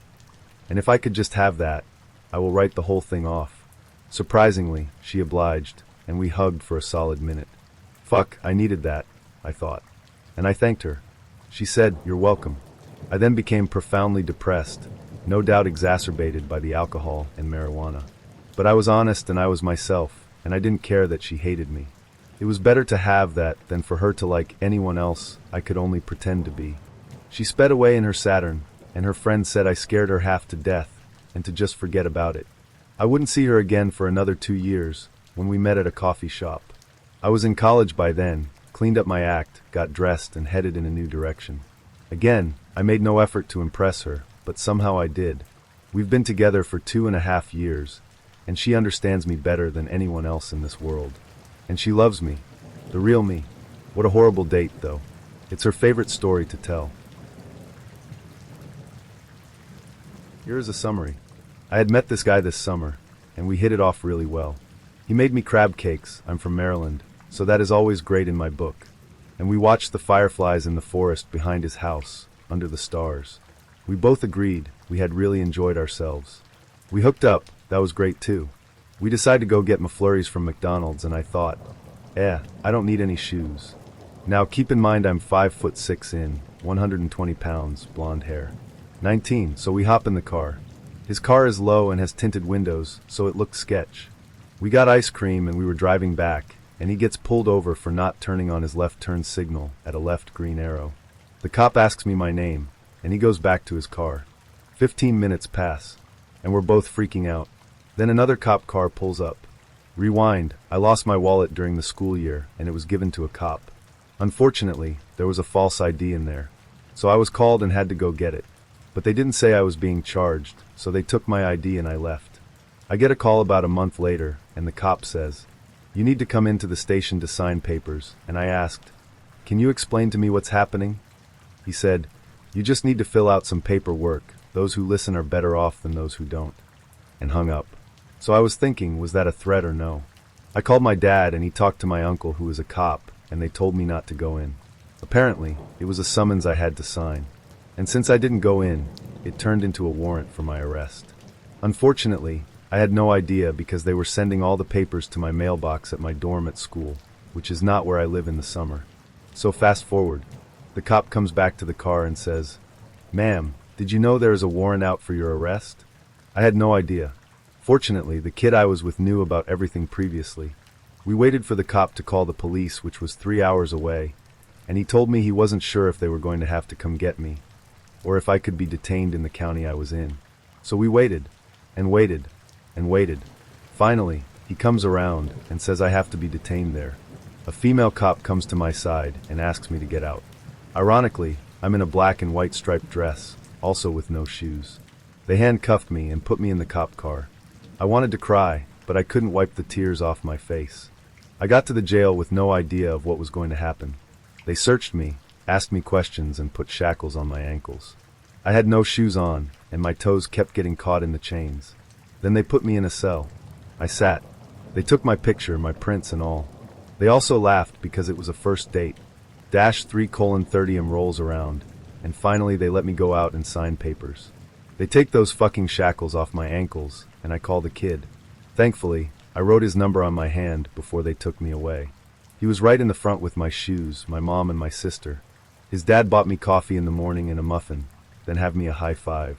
Speaker 1: And if I could just have that, I will write the whole thing off. Surprisingly, she obliged, and we hugged for a solid minute. Fuck, I needed that, I thought. And I thanked her. She said, "You're welcome." I then became profoundly depressed, no doubt exacerbated by the alcohol and marijuana. But I was honest and I was myself, and I didn't care that she hated me. It was better to have that than for her to like anyone else I could only pretend to be. She sped away in her Saturn, and her friend said I scared her half to death, and to just forget about it. I wouldn't see her again for another 2 years, when we met at a coffee shop. I was in college by then, cleaned up my act, got dressed, and headed in a new direction. Again, I made no effort to impress her, but somehow I did. We've been together for 2.5 years, and she understands me better than anyone else in this world. And she loves me, the real me. What a horrible date, though. It's her favorite story to tell. Here is a summary. I had met this guy this summer, and we hit it off really well. He made me crab cakes. I'm from Maryland, so that is always great in my book. And we watched the fireflies in the forest behind his house, under the stars. We both agreed we had really enjoyed ourselves. We hooked up, that was great too. We decided to go get McFlurries from McDonald's, and I thought, I don't need any shoes. Now keep in mind I'm 5'6" 120 pounds, blonde hair. 19, so we hop in the car. His car is low and has tinted windows, so it looked sketch. We got ice cream and we were driving back, and he gets pulled over for not turning on his left turn signal at a left green arrow. The cop asks me my name, and he goes back to his car. 15 minutes pass, and we're both freaking out. Then another cop car pulls up. Rewind, I lost my wallet during the school year, and it was given to a cop. Unfortunately, there was a false ID in there, so I was called and had to go get it. But they didn't say I was being charged, so they took my ID and I left. I get a call about a month later, and the cop says, "You need to come into the station to sign papers," and I asked, "Can you explain to me what's happening?" He said, "You just need to fill out some paperwork. Those who listen are better off than those who don't," and hung up. So I was thinking, was that a threat or no? I called my dad and he talked to my uncle who is a cop, and they told me not to go in. Apparently, it was a summons I had to sign. And since I didn't go in, it turned into a warrant for my arrest. Unfortunately, I had no idea because they were sending all the papers to my mailbox at my dorm at school, which is not where I live in the summer. So fast forward. The cop comes back to the car and says, "Ma'am, did you know there is a warrant out for your arrest?" I had no idea. Fortunately, the kid I was with knew about everything previously. We waited for the cop to call the police, which was 3 hours away, and he told me he wasn't sure if they were going to have to come get me, or if I could be detained in the county I was in. So we waited, and waited, and waited. Finally, he comes around and says I have to be detained there. A female cop comes to my side and asks me to get out. Ironically, I'm in a black and white striped dress, also with no shoes. They handcuffed me and put me in the cop car. I wanted to cry, but I couldn't wipe the tears off my face. I got to the jail with no idea of what was going to happen. They searched me, asked me questions, and put shackles on my ankles. I had no shoes on, and my toes kept getting caught in the chains. Then they put me in a cell. I sat. They took my picture, my prints and all. They also laughed because it was a first date. -3:30 rolls around, and finally they let me go out and sign papers. They take those fucking shackles off my ankles, and I call the kid. Thankfully, I wrote his number on my hand before they took me away. He was right in the front with my shoes, my mom and my sister. His dad bought me coffee in the morning and a muffin, then have me a high five.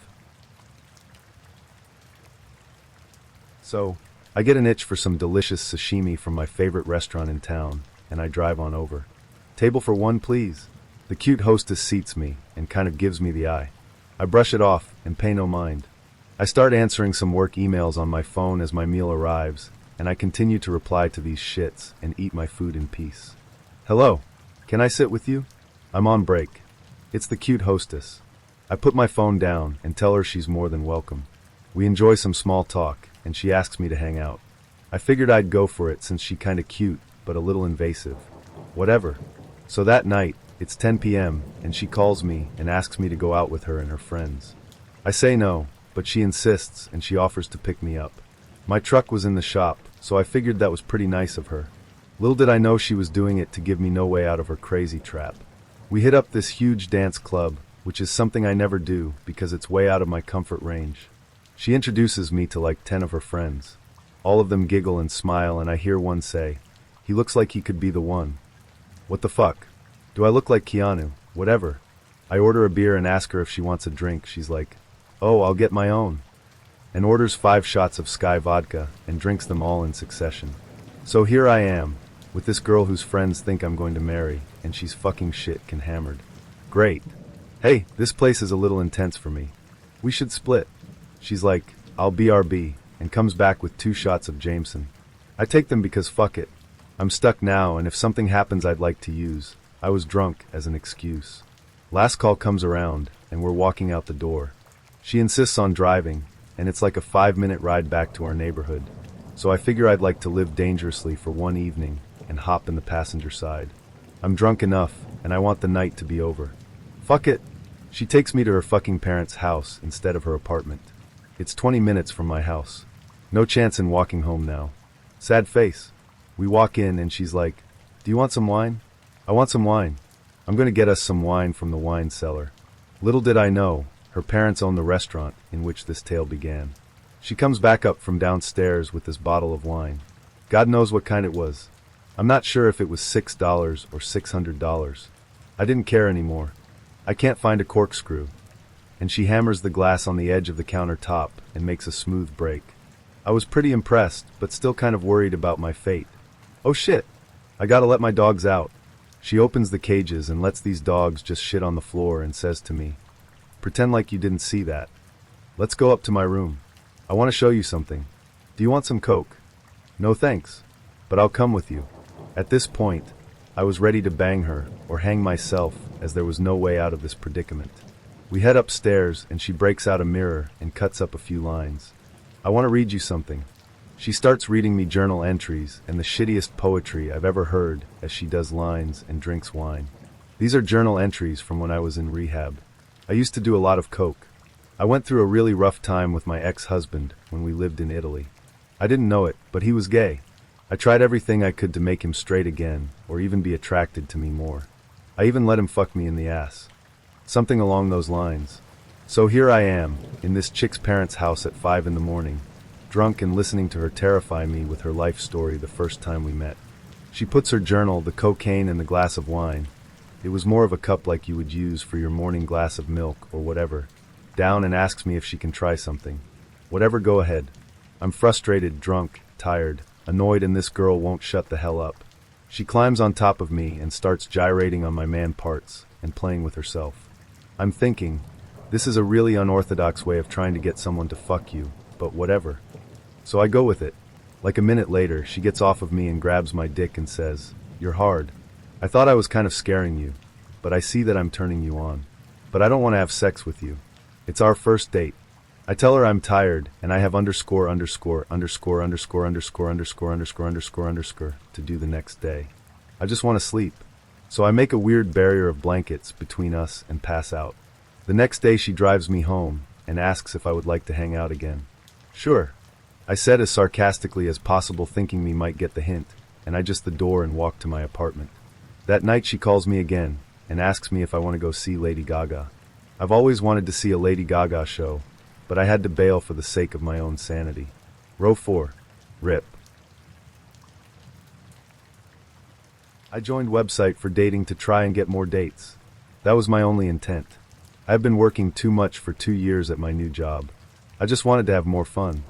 Speaker 1: So, I get an itch for some delicious sashimi from my favorite restaurant in town, and I drive on over. "Table for one, please." The cute hostess seats me and kind of gives me the eye. I brush it off and pay no mind. I start answering some work emails on my phone as my meal arrives, and I continue to reply to these shits and eat my food in peace. "Hello, can I sit with you?" I'm on break. It's the cute hostess. I put my phone down and tell her she's more than welcome. We enjoy some small talk, and she asks me to hang out. I figured I'd go for it since she's kinda cute, but a little invasive. Whatever. So that night, it's 10 p.m., and she calls me and asks me to go out with her and her friends. I say no, but she insists and she offers to pick me up. My truck was in the shop, so I figured that was pretty nice of her. Little did I know she was doing it to give me no way out of her crazy trap. We hit up this huge dance club, which is something I never do because it's way out of my comfort range. She introduces me to like 10 of her friends. All of them giggle and smile, and I hear one say, "He looks like he could be the one." What the fuck? Do I look like Keanu? Whatever. I order a beer and ask her if she wants a drink. She's like, "Oh, I'll get my own," and orders 5 shots of Sky vodka and drinks them all in succession. So here I am, with this girl whose friends think I'm going to marry, and she's fucking shit can hammered. Great. Hey, this place is a little intense for me. We should split. She's like, "I'll BRB," and comes back with 2 shots of Jameson. I take them because fuck it. I'm stuck now, and if something happens I'd like to use, I was drunk, as an excuse. Last call comes around, and we're walking out the door. She insists on driving, and it's like a 5-minute ride back to our neighborhood. So I figure I'd like to live dangerously for one evening and hop in the passenger side. I'm drunk enough, and I want the night to be over. Fuck it. She takes me to her fucking parents' house instead of her apartment. It's 20 minutes from my house. No chance in walking home now. Sad face. We walk in and she's like, "Do you want some wine?" "I want some wine." I'm gonna get us some wine from the wine cellar. Little did I know, her parents own the restaurant in which this tale began. She comes back up from downstairs with this bottle of wine. God knows what kind it was. I'm not sure if it was $6 or $600. I didn't care anymore. I can't find a corkscrew. And she hammers the glass on the edge of the countertop and makes a smooth break. I was pretty impressed, but still kind of worried about my fate. Oh shit, I gotta let my dogs out. She opens the cages and lets these dogs just shit on the floor and says to me, "Pretend like you didn't see that. Let's go up to my room. I want to show you something. Do you want some Coke?" "No thanks, but I'll come with you." At this point, I was ready to bang her or hang myself, as there was no way out of this predicament. We head upstairs and she breaks out a mirror and cuts up a few lines. "I want to read you something." She starts reading me journal entries and the shittiest poetry I've ever heard as she does lines and drinks wine. These are journal entries from when I was in rehab. I used to do a lot of coke. I went through a really rough time with my ex-husband when we lived in Italy. I didn't know it, but he was gay. I tried everything I could to make him straight again, or even be attracted to me more. I even let him fuck me in the ass. Something along those lines. So here I am, in this chick's parents' house at 5 in the morning, drunk and listening to her terrify me with her life story the first time we met. She puts her journal, the cocaine, and the glass of wine — it was more of a cup like you would use for your morning glass of milk or whatever — down and asks me if she can try something. Whatever, go ahead. I'm frustrated, drunk, tired, annoyed, and this girl won't shut the hell up. She climbs on top of me and starts gyrating on my man parts and playing with herself. I'm thinking, this is a really unorthodox way of trying to get someone to fuck you, but whatever. So I go with it. Like a minute later, she gets off of me and grabs my dick and says, "You're hard. I thought I was kind of scaring you, but I see that I'm turning you on. But I don't want to have sex with you. It's our first date." I tell her I'm tired and I have underscore underscore underscore underscore underscore underscore underscore underscore underscore to do the next day. I just want to sleep. So I make a weird barrier of blankets between us and pass out. The next day she drives me home and asks if I would like to hang out again. Sure, I said as sarcastically as possible, thinking me might get the hint, and I just the door and walk to my apartment. That night she calls me again and asks me if I want to go see Lady Gaga. I've always wanted to see a Lady Gaga show, but I had to bail for the sake of my own sanity. Row 4. RIP. I joined website for dating to try and get more dates. That was my only intent. I've been working too much for 2 years at my new job. I just wanted to have more fun.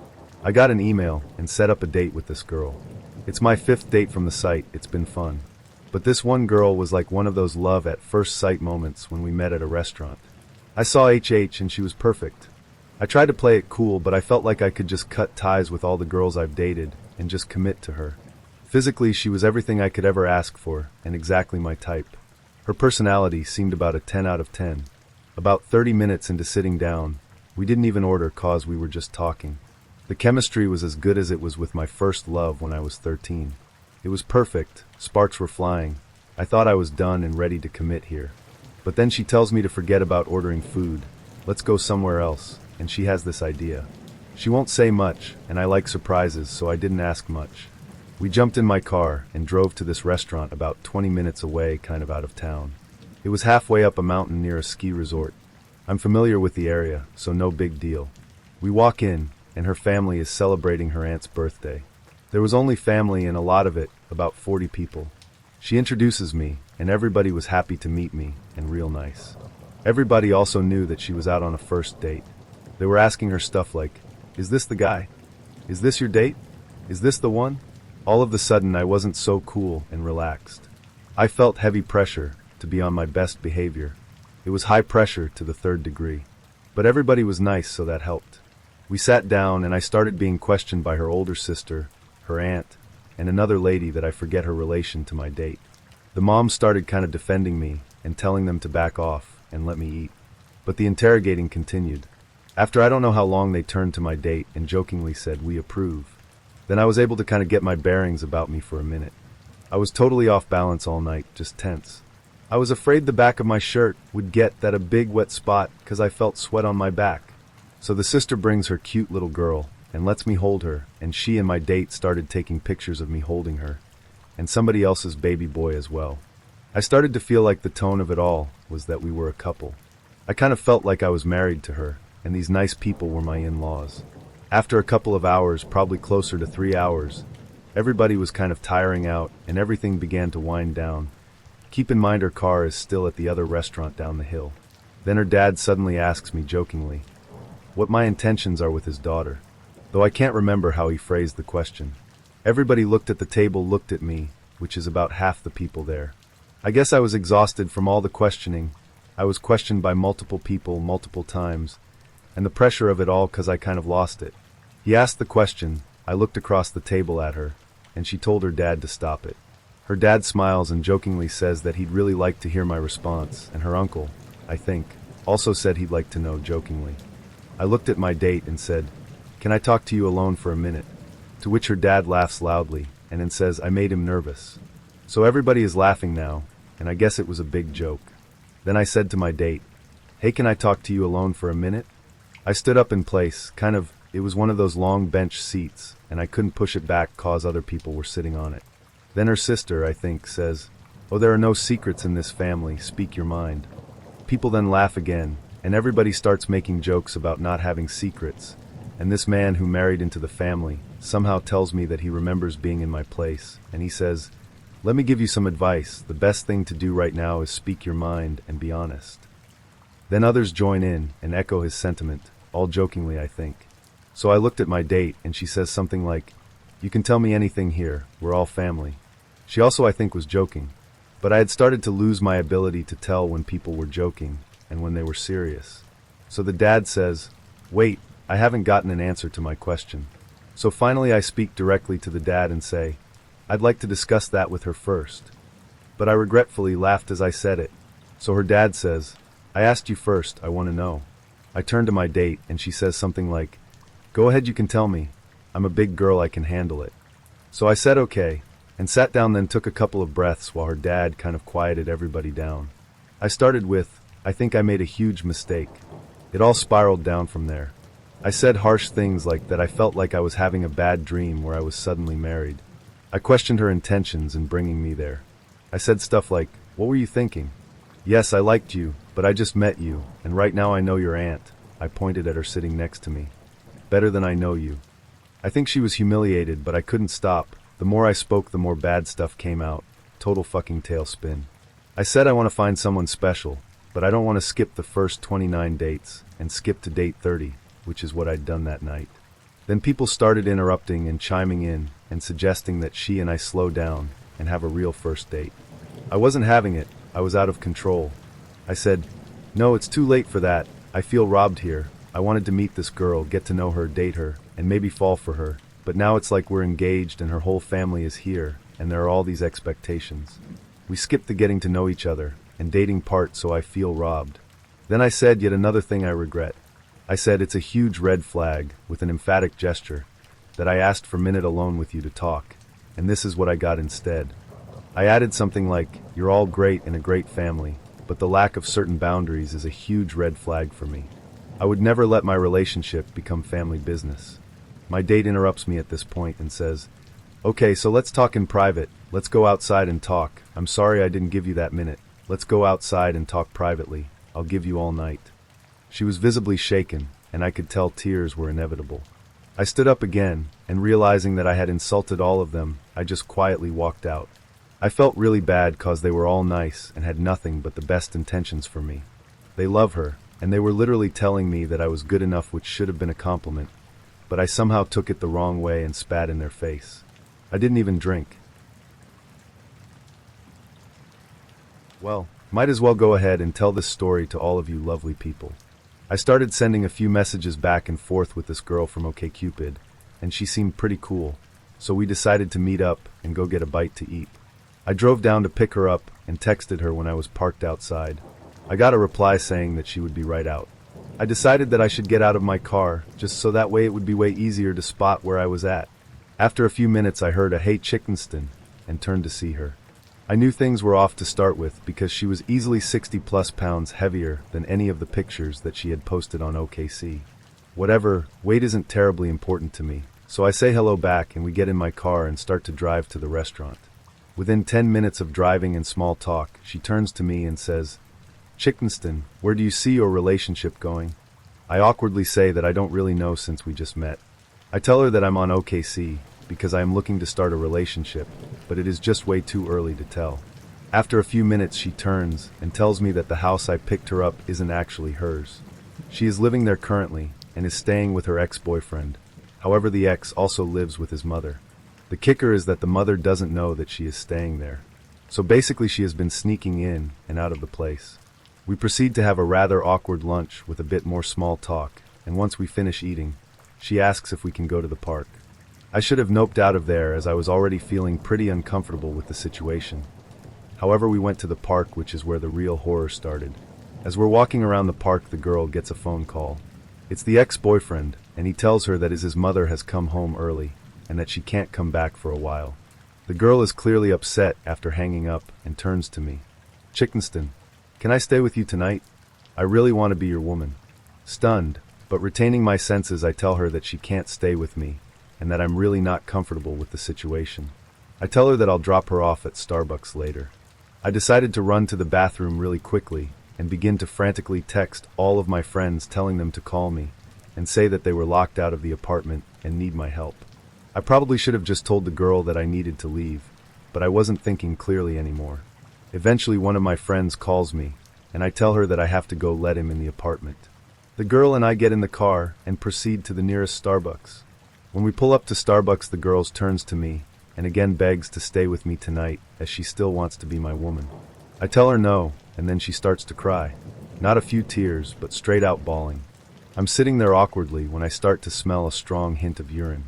Speaker 1: I got an email and set up a date with this girl. It's my 5th date from the site. It's been fun. But this one girl was like one of those love at first sight moments when we met at a restaurant. I saw HH and she was perfect. I tried to play it cool, but I felt like I could just cut ties with all the girls I've dated and just commit to her. Physically, she was everything I could ever ask for and exactly my type. Her personality seemed about a 10 out of 10. About 30 minutes into sitting down, we didn't even order cause we were just talking. The chemistry was as good as it was with my first love when I was 13. It was perfect, sparks were flying. I thought I was done and ready to commit here. But then she tells me to forget about ordering food. Let's go somewhere else, and she has this idea. She won't say much, and I like surprises, so I didn't ask much. We jumped in my car and drove to this restaurant about 20 minutes away, kind of out of town. It was halfway up a mountain near a ski resort. I'm familiar with the area, so no big deal. We walk in, and her family is celebrating her aunt's birthday. There was only family and a lot of it, about 40 people. She introduces me, and everybody was happy to meet me, and real nice. Everybody also knew that she was out on a first date. They were asking her stuff like, "Is this the guy? Is this your date? Is this the one?" All of a sudden I wasn't so cool and relaxed. I felt heavy pressure to be on my best behavior. It was high pressure to the third degree. But everybody was nice, so that helped. We sat down and I started being questioned by her older sister, her aunt, and another lady that I forget her relation to my date. The mom started kind of defending me and telling them to back off and let me eat. But the interrogating continued. After I don't know how long, they turned to my date and jokingly said, "We approve." Then I was able to kind of get my bearings about me for a minute. I was totally off balance all night, just tense. I was afraid the back of my shirt would get that a big wet spot because I felt sweat on my back. So the sister brings her cute little girl and lets me hold her, and she and my date started taking pictures of me holding her, and somebody else's baby boy as well. I started to feel like the tone of it all was that we were a couple. I kind of felt like I was married to her, and these nice people were my in-laws. After a couple of hours, probably closer to 3 hours, everybody was kind of tiring out and everything began to wind down. Keep in mind her car is still at the other restaurant down the hill. Then her dad suddenly asks me jokingly what my intentions are with his daughter, though I can't remember how he phrased the question. Everybody looked at the table, looked at me, which is about half the people there. I guess I was exhausted from all the questioning. I was questioned by multiple people multiple times, and the pressure of it all because I kind of lost it. He asked the question, I looked across the table at her, and she told her dad to stop it. Her dad smiles and jokingly says that he'd really like to hear my response, and her uncle, I think, also said he'd like to know jokingly. I looked at my date and said, "Can I talk to you alone for a minute?" To which her dad laughs loudly, and then says I made him nervous. So everybody is laughing now, and I guess it was a big joke. Then I said to my date, "Hey, can I talk to you alone for a minute?" I stood up in place, it was one of those long bench seats, and I couldn't push it back cause other people were sitting on it. Then her sister, I think, says, "Oh, there are no secrets in this family, speak your mind." People then laugh again, and everybody starts making jokes about not having secrets, and this man who married into the family somehow tells me that he remembers being in my place, and he says, "Let me give you some advice, the best thing to do right now is speak your mind and be honest." Then others join in and echo his sentiment, all jokingly I think. So I looked at my date and she says something like, "You can tell me anything here, we're all family." She also I think was joking, but I had started to lose my ability to tell when people were joking and when they were serious. So the dad says, "Wait, I haven't gotten an answer to my question." So finally I speak directly to the dad and say, "I'd like to discuss that with her first." But I regretfully laughed as I said it. So her dad says, "I asked you first, I want to know." I turn to my date and she says something like, "Go ahead, you can tell me. I'm a big girl, I can handle it." So I said okay, and sat down, then took a couple of breaths while her dad kind of quieted everybody down. I started with, "I think I made a huge mistake." It all spiraled down from there. I said harsh things like that I felt like I was having a bad dream where I was suddenly married. I questioned her intentions in bringing me there. I said stuff like, "What were you thinking? Yes, I liked you, but I just met you, and right now I know your aunt." I pointed at her sitting next to me. "Better than I know you." I think she was humiliated, but I couldn't stop. The more I spoke, the more bad stuff came out. Total fucking tailspin. I said I want to find someone special, but I don't want to skip the first 29 dates and skip to date 30, which is what I'd done that night. Then people started interrupting and chiming in and suggesting that she and I slow down and have a real first date. I wasn't having it. I was out of control. I said, "No, it's too late for that. I feel robbed here. I wanted to meet this girl, get to know her, date her, and maybe fall for her. But now it's like we're engaged and her whole family is here, and there are all these expectations. We skipped the getting to know each other and dating part, so I feel robbed." Then I said yet another thing I regret. I said it's a huge red flag, with an emphatic gesture, that I asked for a minute alone with you to talk, and this is what I got instead. I added something like, "You're all great and a great family, but the lack of certain boundaries is a huge red flag for me. I would never let my relationship become family business." My date interrupts me at this point and says, "Okay, so let's talk in private. Let's go outside and talk. I'm sorry I didn't give you that minute. Let's go outside and talk privately. I'll give you all night." She was visibly shaken, and I could tell tears were inevitable. I stood up again, and realizing that I had insulted all of them, I just quietly walked out. I felt really bad cause they were all nice and had nothing but the best intentions for me. They love her, and they were literally telling me that I was good enough, which should have been a compliment, but I somehow took it the wrong way and spat in their face. I didn't even drink. Well, might as well go ahead and tell this story to all of you lovely people. I started sending a few messages back and forth with this girl from OkCupid, and she seemed pretty cool, so we decided to meet up and go get a bite to eat. I drove down to pick her up and texted her when I was parked outside. I got a reply saying that she would be right out. I decided that I should get out of my car, just so that way it would be way easier to spot where I was at. After a few minutes I heard a "Hey Chickenston" and turned to see her. I knew things were off to start with because she was easily 60+ pounds heavier than any of the pictures that she had posted on OKC. Whatever, weight isn't terribly important to me, so I say hello back and we get in my car and start to drive to the restaurant. Within 10 minutes of driving and small talk, she turns to me and says, "Chickenston, where do you see your relationship going?" I awkwardly say that I don't really know since we just met. I tell her that I'm on OKC because I am looking to start a relationship, but it is just way too early to tell. After a few minutes she turns and tells me that the house I picked her up isn't actually hers. She is living there currently and is staying with her ex-boyfriend. However, the ex also lives with his mother. The kicker is that the mother doesn't know that she is staying there. So basically she has been sneaking in and out of the place. We proceed to have a rather awkward lunch with a bit more small talk, and once we finish eating, she asks if we can go to the park. I should have noped out of there as I was already feeling pretty uncomfortable with the situation. However, we went to the park, which is where the real horror started. As we're walking around the park, the girl gets a phone call. It's the ex-boyfriend, and he tells her that his mother has come home early, and that she can't come back for a while. The girl is clearly upset after hanging up and turns to me. "Chickenston, can I stay with you tonight? I really want to be your woman." Stunned, but retaining my senses, I tell her that she can't stay with me, and that I'm really not comfortable with the situation. I tell her that I'll drop her off at Starbucks later. I decided to run to the bathroom really quickly and begin to frantically text all of my friends telling them to call me and say that they were locked out of the apartment and need my help. I probably should have just told the girl that I needed to leave, but I wasn't thinking clearly anymore. Eventually one of my friends calls me, and I tell her that I have to go let him in the apartment. The girl and I get in the car and proceed to the nearest Starbucks. When we pull up to Starbucks, the girl turns to me and again begs to stay with me tonight as she still wants to be my woman. I tell her no, and then she starts to cry. Not a few tears, but straight out bawling. I'm sitting there awkwardly when I start to smell a strong hint of urine.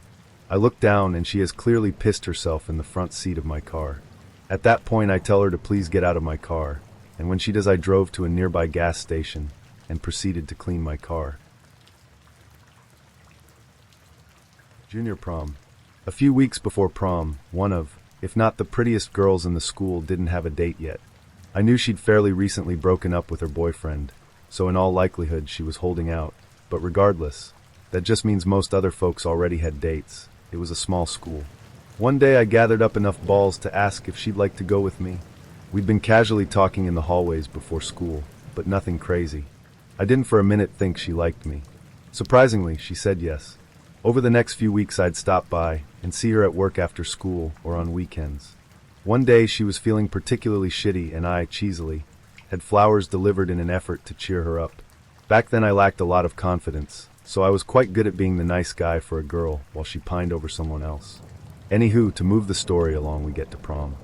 Speaker 1: I look down and she has clearly pissed herself in the front seat of my car. At that point I tell her to please get out of my car, and when she does I drove to a nearby gas station and proceeded to clean my car. Junior prom. A few weeks before prom, one of, if not the prettiest girls in the school didn't have a date yet. I knew she'd fairly recently broken up with her boyfriend, so in all likelihood she was holding out. But regardless, that just means most other folks already had dates. It was a small school. One day I gathered up enough balls to ask if she'd like to go with me. We'd been casually talking in the hallways before school, but nothing crazy. I didn't for a minute think she liked me. Surprisingly, she said yes. Over the next few weeks I'd stop by and see her at work after school or on weekends. One day she was feeling particularly shitty and I, cheesily, had flowers delivered in an effort to cheer her up. Back then I lacked a lot of confidence, so I was quite good at being the nice guy for a girl while she pined over someone else. Anywho, to move the story along, we get to prom.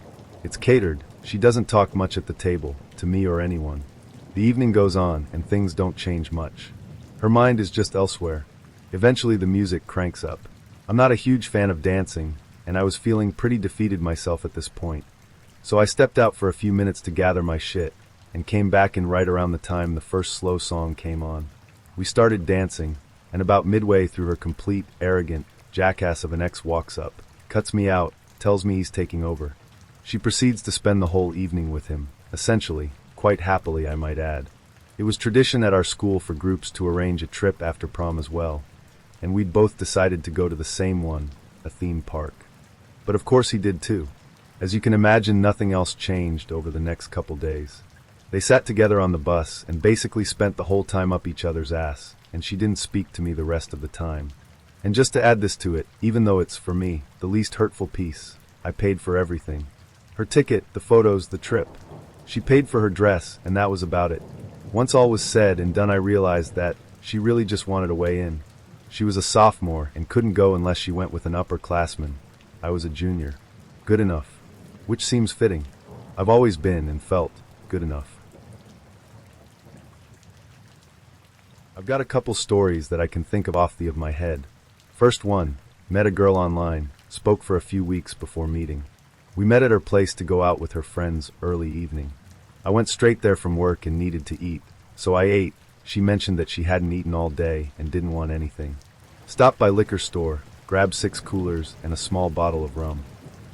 Speaker 1: It's catered. She doesn't talk much at the table, to me or anyone. The evening goes on and things don't change much. Her mind is just elsewhere. Eventually the music cranks up. I'm not a huge fan of dancing, and I was feeling pretty defeated myself at this point. So I stepped out for a few minutes to gather my shit, and came back in right around the time the first slow song came on. We started dancing, and about midway through her complete, arrogant jackass of an ex walks up, cuts me out, tells me he's taking over. She proceeds to spend the whole evening with him, essentially, quite happily I might add. It was tradition at our school for groups to arrange a trip after prom as well, and we'd both decided to go to the same one, a theme park. But of course he did too. As you can imagine, nothing else changed over the next couple days. They sat together on the bus and basically spent the whole time up each other's ass, and she didn't speak to me the rest of the time. And just to add this to it, even though it's, for me, the least hurtful piece, I paid for everything. Her ticket, the photos, the trip. She paid for her dress, and that was about it. Once all was said and done, I realized that she really just wanted a way in. She was a sophomore and couldn't go unless she went with an upperclassman. I was a junior. Good enough. Which seems fitting. I've always been and felt good enough. I've got a couple stories that I can think of off of my head. First one, met a girl online, spoke for a few weeks before meeting. We met at her place to go out with her friends early evening. I went straight there from work and needed to eat, so I ate. She mentioned that she hadn't eaten all day and didn't want anything. Stopped by liquor store, grabbed 6 coolers and a small bottle of rum.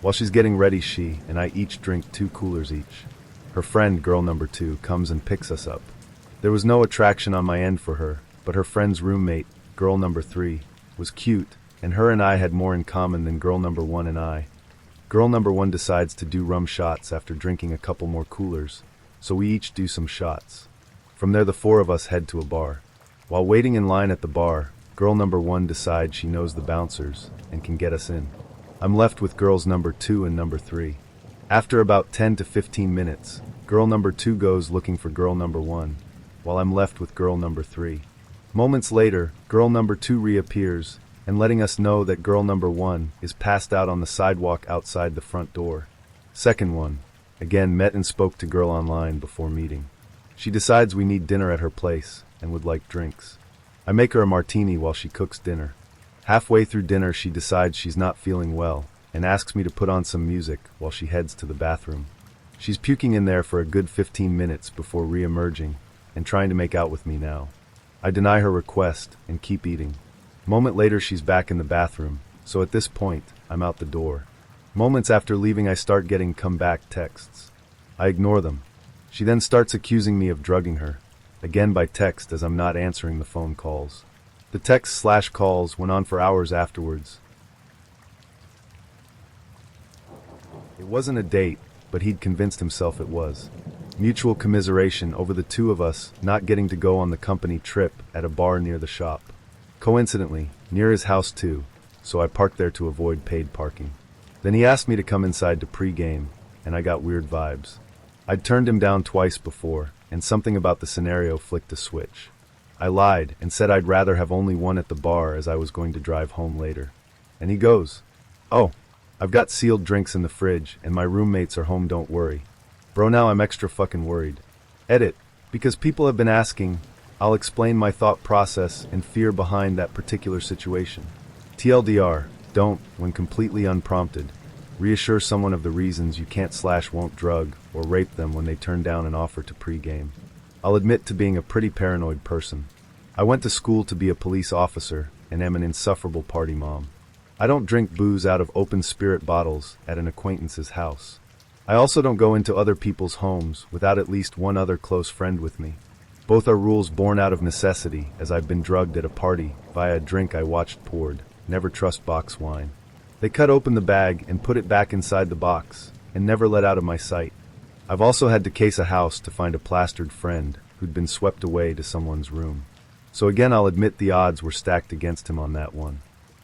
Speaker 1: While she's getting ready, she and I each drink 2 coolers each. Her friend, girl number 2, comes and picks us up. There was no attraction on my end for her, but her friend's roommate, girl number 3, was cute, and her and I had more in common than girl number 1 and I. Girl number 1 decides to do rum shots after drinking a couple more coolers, so we each do some shots. From there, the 4 of us head to a bar. While waiting in line at the bar, girl number 1 decides she knows the bouncers and can get us in. I'm left with girls number 2 and number 3. After about 10 to 15 minutes, girl number 2 goes looking for girl number 1, while I'm left with girl number 3. Moments later, girl number 2 reappears and letting us know that girl number 1 is passed out on the sidewalk outside the front door. Second one, again met and spoke to girl online before meeting. She decides we need dinner at her place and would like drinks. I make her a martini while she cooks dinner. Halfway through dinner, she decides she's not feeling well and asks me to put on some music while she heads to the bathroom. She's puking in there for a good 15 minutes before re-emerging and trying to make out with me now. I deny her request and keep eating. Moment later, she's back in the bathroom, so at this point, I'm out the door. Moments after leaving, I start getting come back texts. I ignore them. She then starts accusing me of drugging her, again by text as I'm not answering the phone calls. The texts/calls went on for hours afterwards. It wasn't a date, but he'd convinced himself it was. Mutual commiseration over the 2 of us not getting to go on the company trip at a bar near the shop. Coincidentally, near his house too, so I parked there to avoid paid parking. Then he asked me to come inside to pre-game, and I got weird vibes. I'd turned him down twice before, and something about the scenario flicked a switch. I lied and said I'd rather have only one at the bar as I was going to drive home later. And he goes, "Oh, I've got sealed drinks in the fridge, and my roommates are home, don't worry." Bro, now I'm extra fucking worried. Edit, because people have been asking, I'll explain my thought process and fear behind that particular situation. TLDR, don't, when completely unprompted, reassure someone of the reasons you can't/won't drug or rape them when they turn down an offer to pre-game. I'll admit to being a pretty paranoid person. I went to school to be a police officer and am an insufferable party mom. I don't drink booze out of open spirit bottles at an acquaintance's house. I also don't go into other people's homes without at least one other close friend with me. Both are rules born out of necessity, as I've been drugged at a party via a drink I watched poured. Never trust box wine. They cut open the bag and put it back inside the box, and never let out of my sight. I've also had to case a house to find a plastered friend who'd been swept away to someone's room. So again, I'll admit the odds were stacked against him on that one.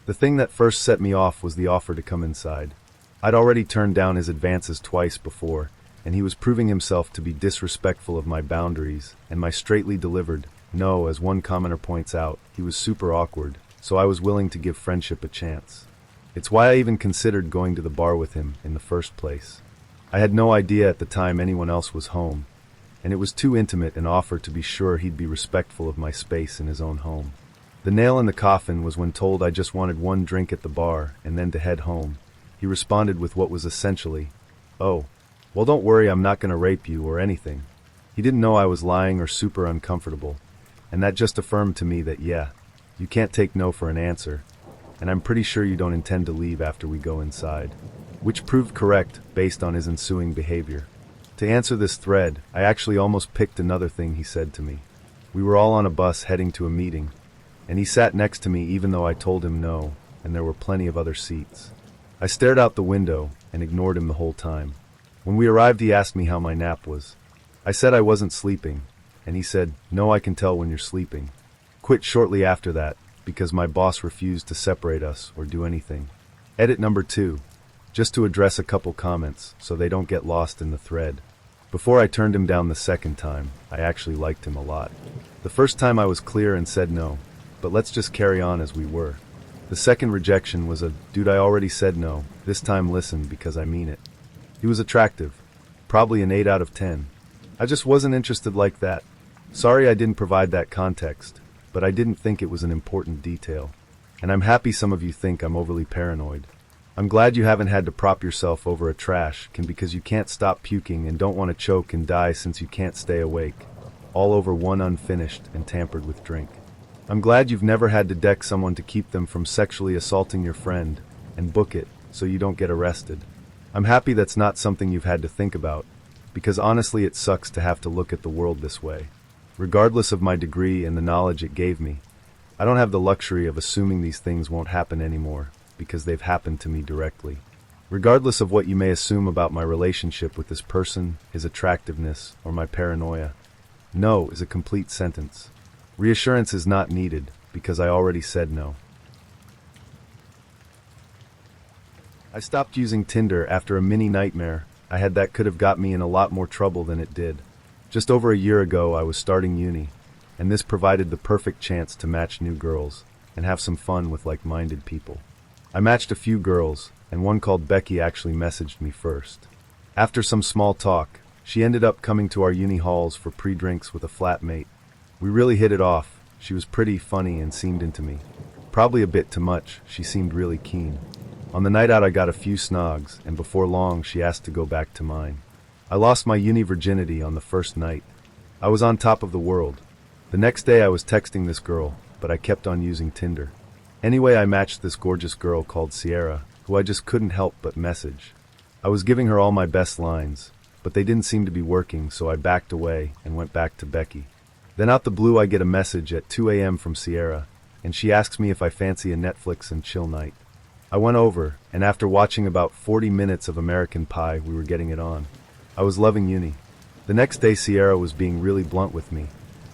Speaker 1: The thing that first set me off was the offer to come inside. I'd already turned down his advances twice before, and he was proving himself to be disrespectful of my boundaries, and my straightly delivered no, as one commenter points out, he was super awkward, so I was willing to give friendship a chance. It's why I even considered going to the bar with him in the first place. I had no idea at the time anyone else was home, and it was too intimate an offer to be sure he'd be respectful of my space in his own home. The nail in the coffin was when told I just wanted one drink at the bar and then to head home. He responded with what was essentially, "Oh, well, don't worry, I'm not going to rape you or anything." He didn't know I was lying or super uncomfortable, and that just affirmed to me that, yeah, you can't take no for an answer, and I'm pretty sure you don't intend to leave after we go inside, which proved correct based on his ensuing behavior. To answer this thread, I actually almost picked another thing he said to me. We were all on a bus heading to a meeting, and he sat next to me even though I told him no, and there were plenty of other seats. I stared out the window and ignored him the whole time. When we arrived, he asked me how my nap was. I said I wasn't sleeping, and he said, "No, I can tell when you're sleeping." Quit shortly after that, because my boss refused to separate us or do anything. Edit number 2. Just to address a couple comments so they don't get lost in the thread. Before I turned him down the second time, I actually liked him a lot. The first time I was clear and said no, but let's just carry on as we were. The second rejection was a, dude, I already said no, this time listen because I mean it. He was attractive, probably an 8 out of 10. I just wasn't interested like that. Sorry I didn't provide that context, but I didn't think it was an important detail. And I'm happy some of you think I'm overly paranoid. I'm glad you haven't had to prop yourself over a trash can because you can't stop puking and don't want to choke and die since you can't stay awake, all over one unfinished and tampered with drink. I'm glad you've never had to deck someone to keep them from sexually assaulting your friend and book it so you don't get arrested. I'm happy that's not something you've had to think about, because honestly it sucks to have to look at the world this way. Regardless of my degree and the knowledge it gave me, I don't have the luxury of assuming these things won't happen anymore, because they've happened to me directly. Regardless of what you may assume about my relationship with this person, his attractiveness, or my paranoia, no is a complete sentence. Reassurance is not needed, because I already said no. I stopped using Tinder after a mini nightmare I had that could have got me in a lot more trouble than it did. Just over a year ago I was starting uni, and this provided the perfect chance to match new girls and have some fun with like-minded people. I matched a few girls, and one called Becky actually messaged me first. After some small talk, she ended up coming to our uni halls for pre-drinks with a flatmate. We really hit it off. She was pretty funny and seemed into me. Probably a bit too much, she seemed really keen. On the night out I got a few snogs, and before long she asked to go back to mine. I lost my uni virginity on the first night. I was on top of the world. The next day I was texting this girl, but I kept on using Tinder. Anyway, I matched this gorgeous girl called Sierra, who I just couldn't help but message. I was giving her all my best lines, but they didn't seem to be working, so I backed away and went back to Becky. Then out the blue I get a message at 2 a.m. from Sierra, and she asks me if I fancy a Netflix and chill night. I went over, and after watching about 40 minutes of American Pie, we were getting it on. I was loving uni. The next day Sierra was being really blunt with me.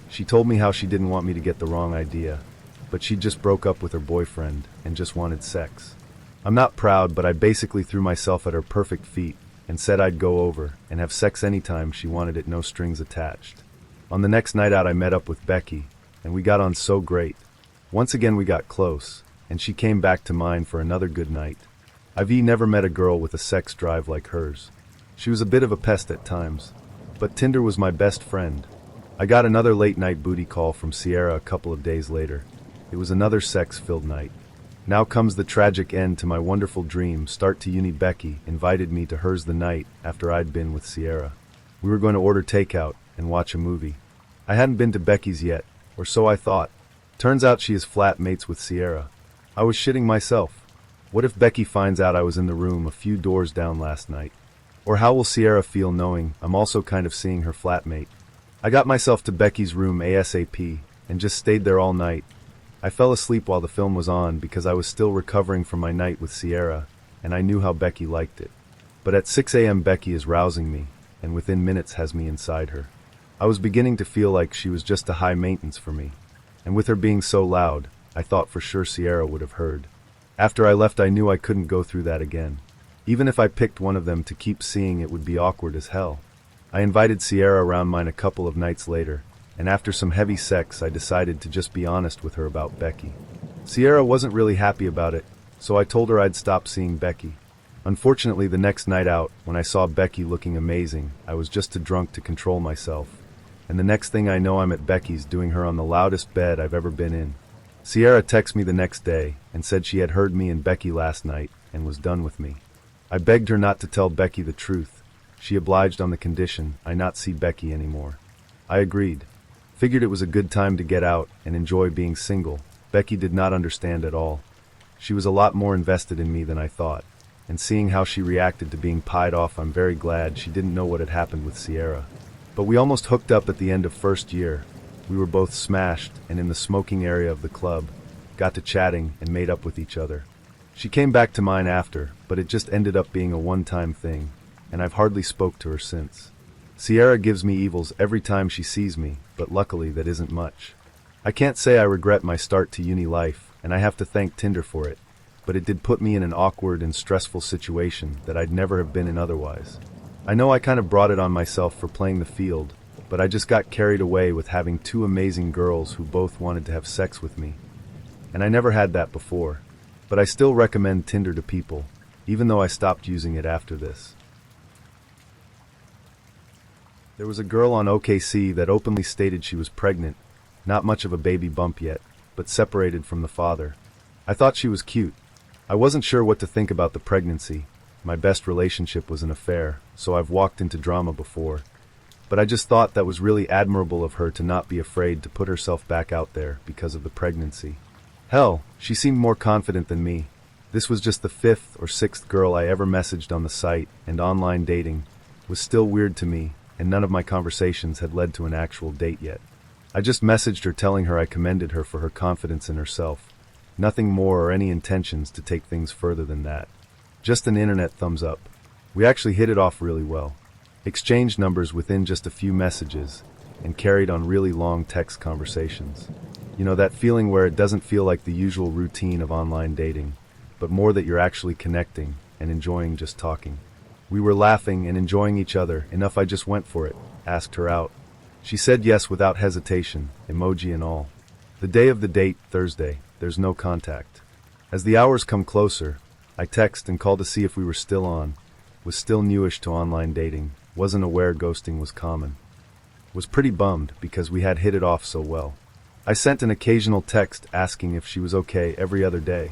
Speaker 1: She told me how she didn't want me to get the wrong idea, but she just broke up with her boyfriend and just wanted sex. I'm not proud, but I basically threw myself at her perfect feet and said I'd go over and have sex anytime she wanted it, no strings attached. On the next night out I met up with Becky, and we got on so great. Once again we got close, and she came back to mine for another good night. I've never met a girl with a sex drive like hers. She was a bit of a pest at times, but Tinder was my best friend. I got another late night booty call from Sierra a couple of days later. It was another sex-filled night. Now comes the tragic end to my wonderful dream. Start to uni. Becky invited me to hers the night after I'd been with Sierra. We were going to order takeout and watch a movie. I hadn't been to Becky's yet, or so I thought. Turns out she is flatmates with Sierra. I was shitting myself. What if Becky finds out I was in the room a few doors down last night? Or how will Sierra feel knowing I'm also kind of seeing her flatmate? I got myself to Becky's room ASAP and just stayed there all night. I fell asleep while the film was on because I was still recovering from my night with Sierra, and I knew how Becky liked it. But at 6 a.m. Becky is rousing me, and within minutes has me inside her. I was beginning to feel like she was just a high maintenance for me, and with her being so loud, I thought for sure Sierra would have heard. After I left I knew I couldn't go through that again. Even if I picked one of them to keep seeing, it would be awkward as hell. I invited Sierra around mine a couple of nights later, and after some heavy sex I decided to just be honest with her about Becky. Sierra wasn't really happy about it, so I told her I'd stop seeing Becky. Unfortunately, the next night out, when I saw Becky looking amazing, I was just too drunk to control myself. And the next thing I know I'm at Becky's doing her on the loudest bed I've ever been in. Sierra texted me the next day and said she had heard me and Becky last night and was done with me. I begged her not to tell Becky the truth. She obliged on the condition I not see Becky anymore. I agreed. Figured it was a good time to get out and enjoy being single. Becky did not understand at all. She was a lot more invested in me than I thought, and seeing how she reacted to being pied off, I'm very glad she didn't know what had happened with Sierra. But we almost hooked up at the end of first year. We were both smashed and in the smoking area of the club, got to chatting and made up with each other. She came back to mine after, but it just ended up being a one-time thing, and I've hardly spoke to her since. Sierra gives me evils every time she sees me, but luckily that isn't much. I can't say I regret my start to uni life, and I have to thank Tinder for it, but it did put me in an awkward and stressful situation that I'd never have been in otherwise. I know I kind of brought it on myself for playing the field, but I just got carried away with having two amazing girls who both wanted to have sex with me. And I never had that before. But I still recommend Tinder to people, even though I stopped using it after this. There was a girl on OKC that openly stated she was pregnant, not much of a baby bump yet, but separated from the father. I thought she was cute. I wasn't sure what to think about the pregnancy. My best relationship was an affair, so I've walked into drama before. But I just thought that was really admirable of her to not be afraid to put herself back out there because of the pregnancy. Hell, she seemed more confident than me. This was just the 5th or 6th girl I ever messaged on the site, and online dating was still weird to me, and none of my conversations had led to an actual date yet. I just messaged her telling her I commended her for her confidence in herself. Nothing more or any intentions to take things further than that. Just an internet thumbs up. We actually hit it off really well. Exchanged numbers within just a few messages, and carried on really long text conversations. You know, that feeling where it doesn't feel like the usual routine of online dating, but more that you're actually connecting and enjoying just talking. We were laughing and enjoying each other enough I just went for it, asked her out. She said yes without hesitation, emoji and all. The day of the date, Thursday, there's no contact. As the hours come closer, I text and call to see if we were still on. Was still newish to online dating, wasn't aware ghosting was common. Was pretty bummed because we had hit it off so well. I sent an occasional text asking if she was okay every other day.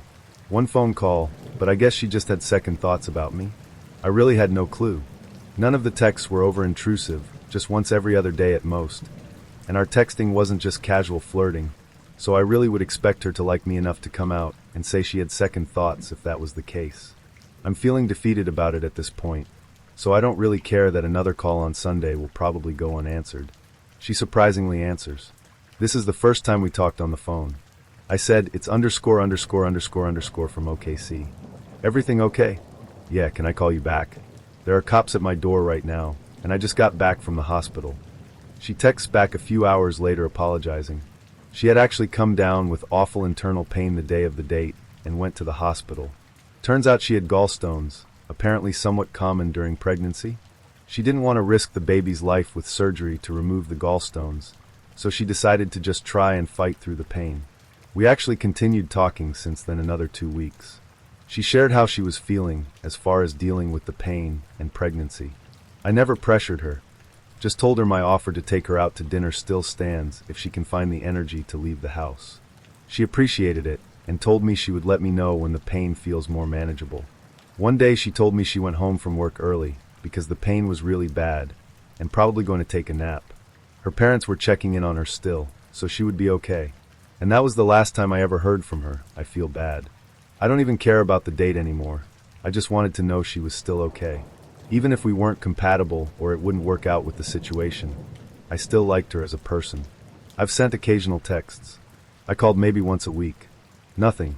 Speaker 1: One phone call, but I guess she just had second thoughts about me. I really had no clue. None of the texts were over-intrusive, just once every other day at most. And our texting wasn't just casual flirting, so I really would expect her to like me enough to come out and say she had second thoughts if that was the case. I'm feeling defeated about it at this point, so I don't really care that another call on Sunday will probably go unanswered. She surprisingly answers. This is the first time we talked on the phone. I said, it's ____ from OKC. Everything okay? Yeah, can I call you back? There are cops at my door right now, and I just got back from the hospital. She texts back a few hours later apologizing. She had actually come down with awful internal pain the day of the date and went to the hospital. Turns out she had gallstones, apparently somewhat common during pregnancy. She didn't want to risk the baby's life with surgery to remove the gallstones, so she decided to just try and fight through the pain. We actually continued talking since then another 2 weeks. She shared how she was feeling as far as dealing with the pain and pregnancy. I never pressured her, just told her my offer to take her out to dinner still stands if she can find the energy to leave the house. She appreciated it and told me she would let me know when the pain feels more manageable. One day she told me she went home from work early because the pain was really bad and probably going to take a nap. Her parents were checking in on her still, so she would be okay. And that was the last time I ever heard from her. I feel bad. I don't even care about the date anymore. I just wanted to know she was still okay. Even if we weren't compatible or it wouldn't work out with the situation, I still liked her as a person. I've sent occasional texts. I called maybe once a week. Nothing.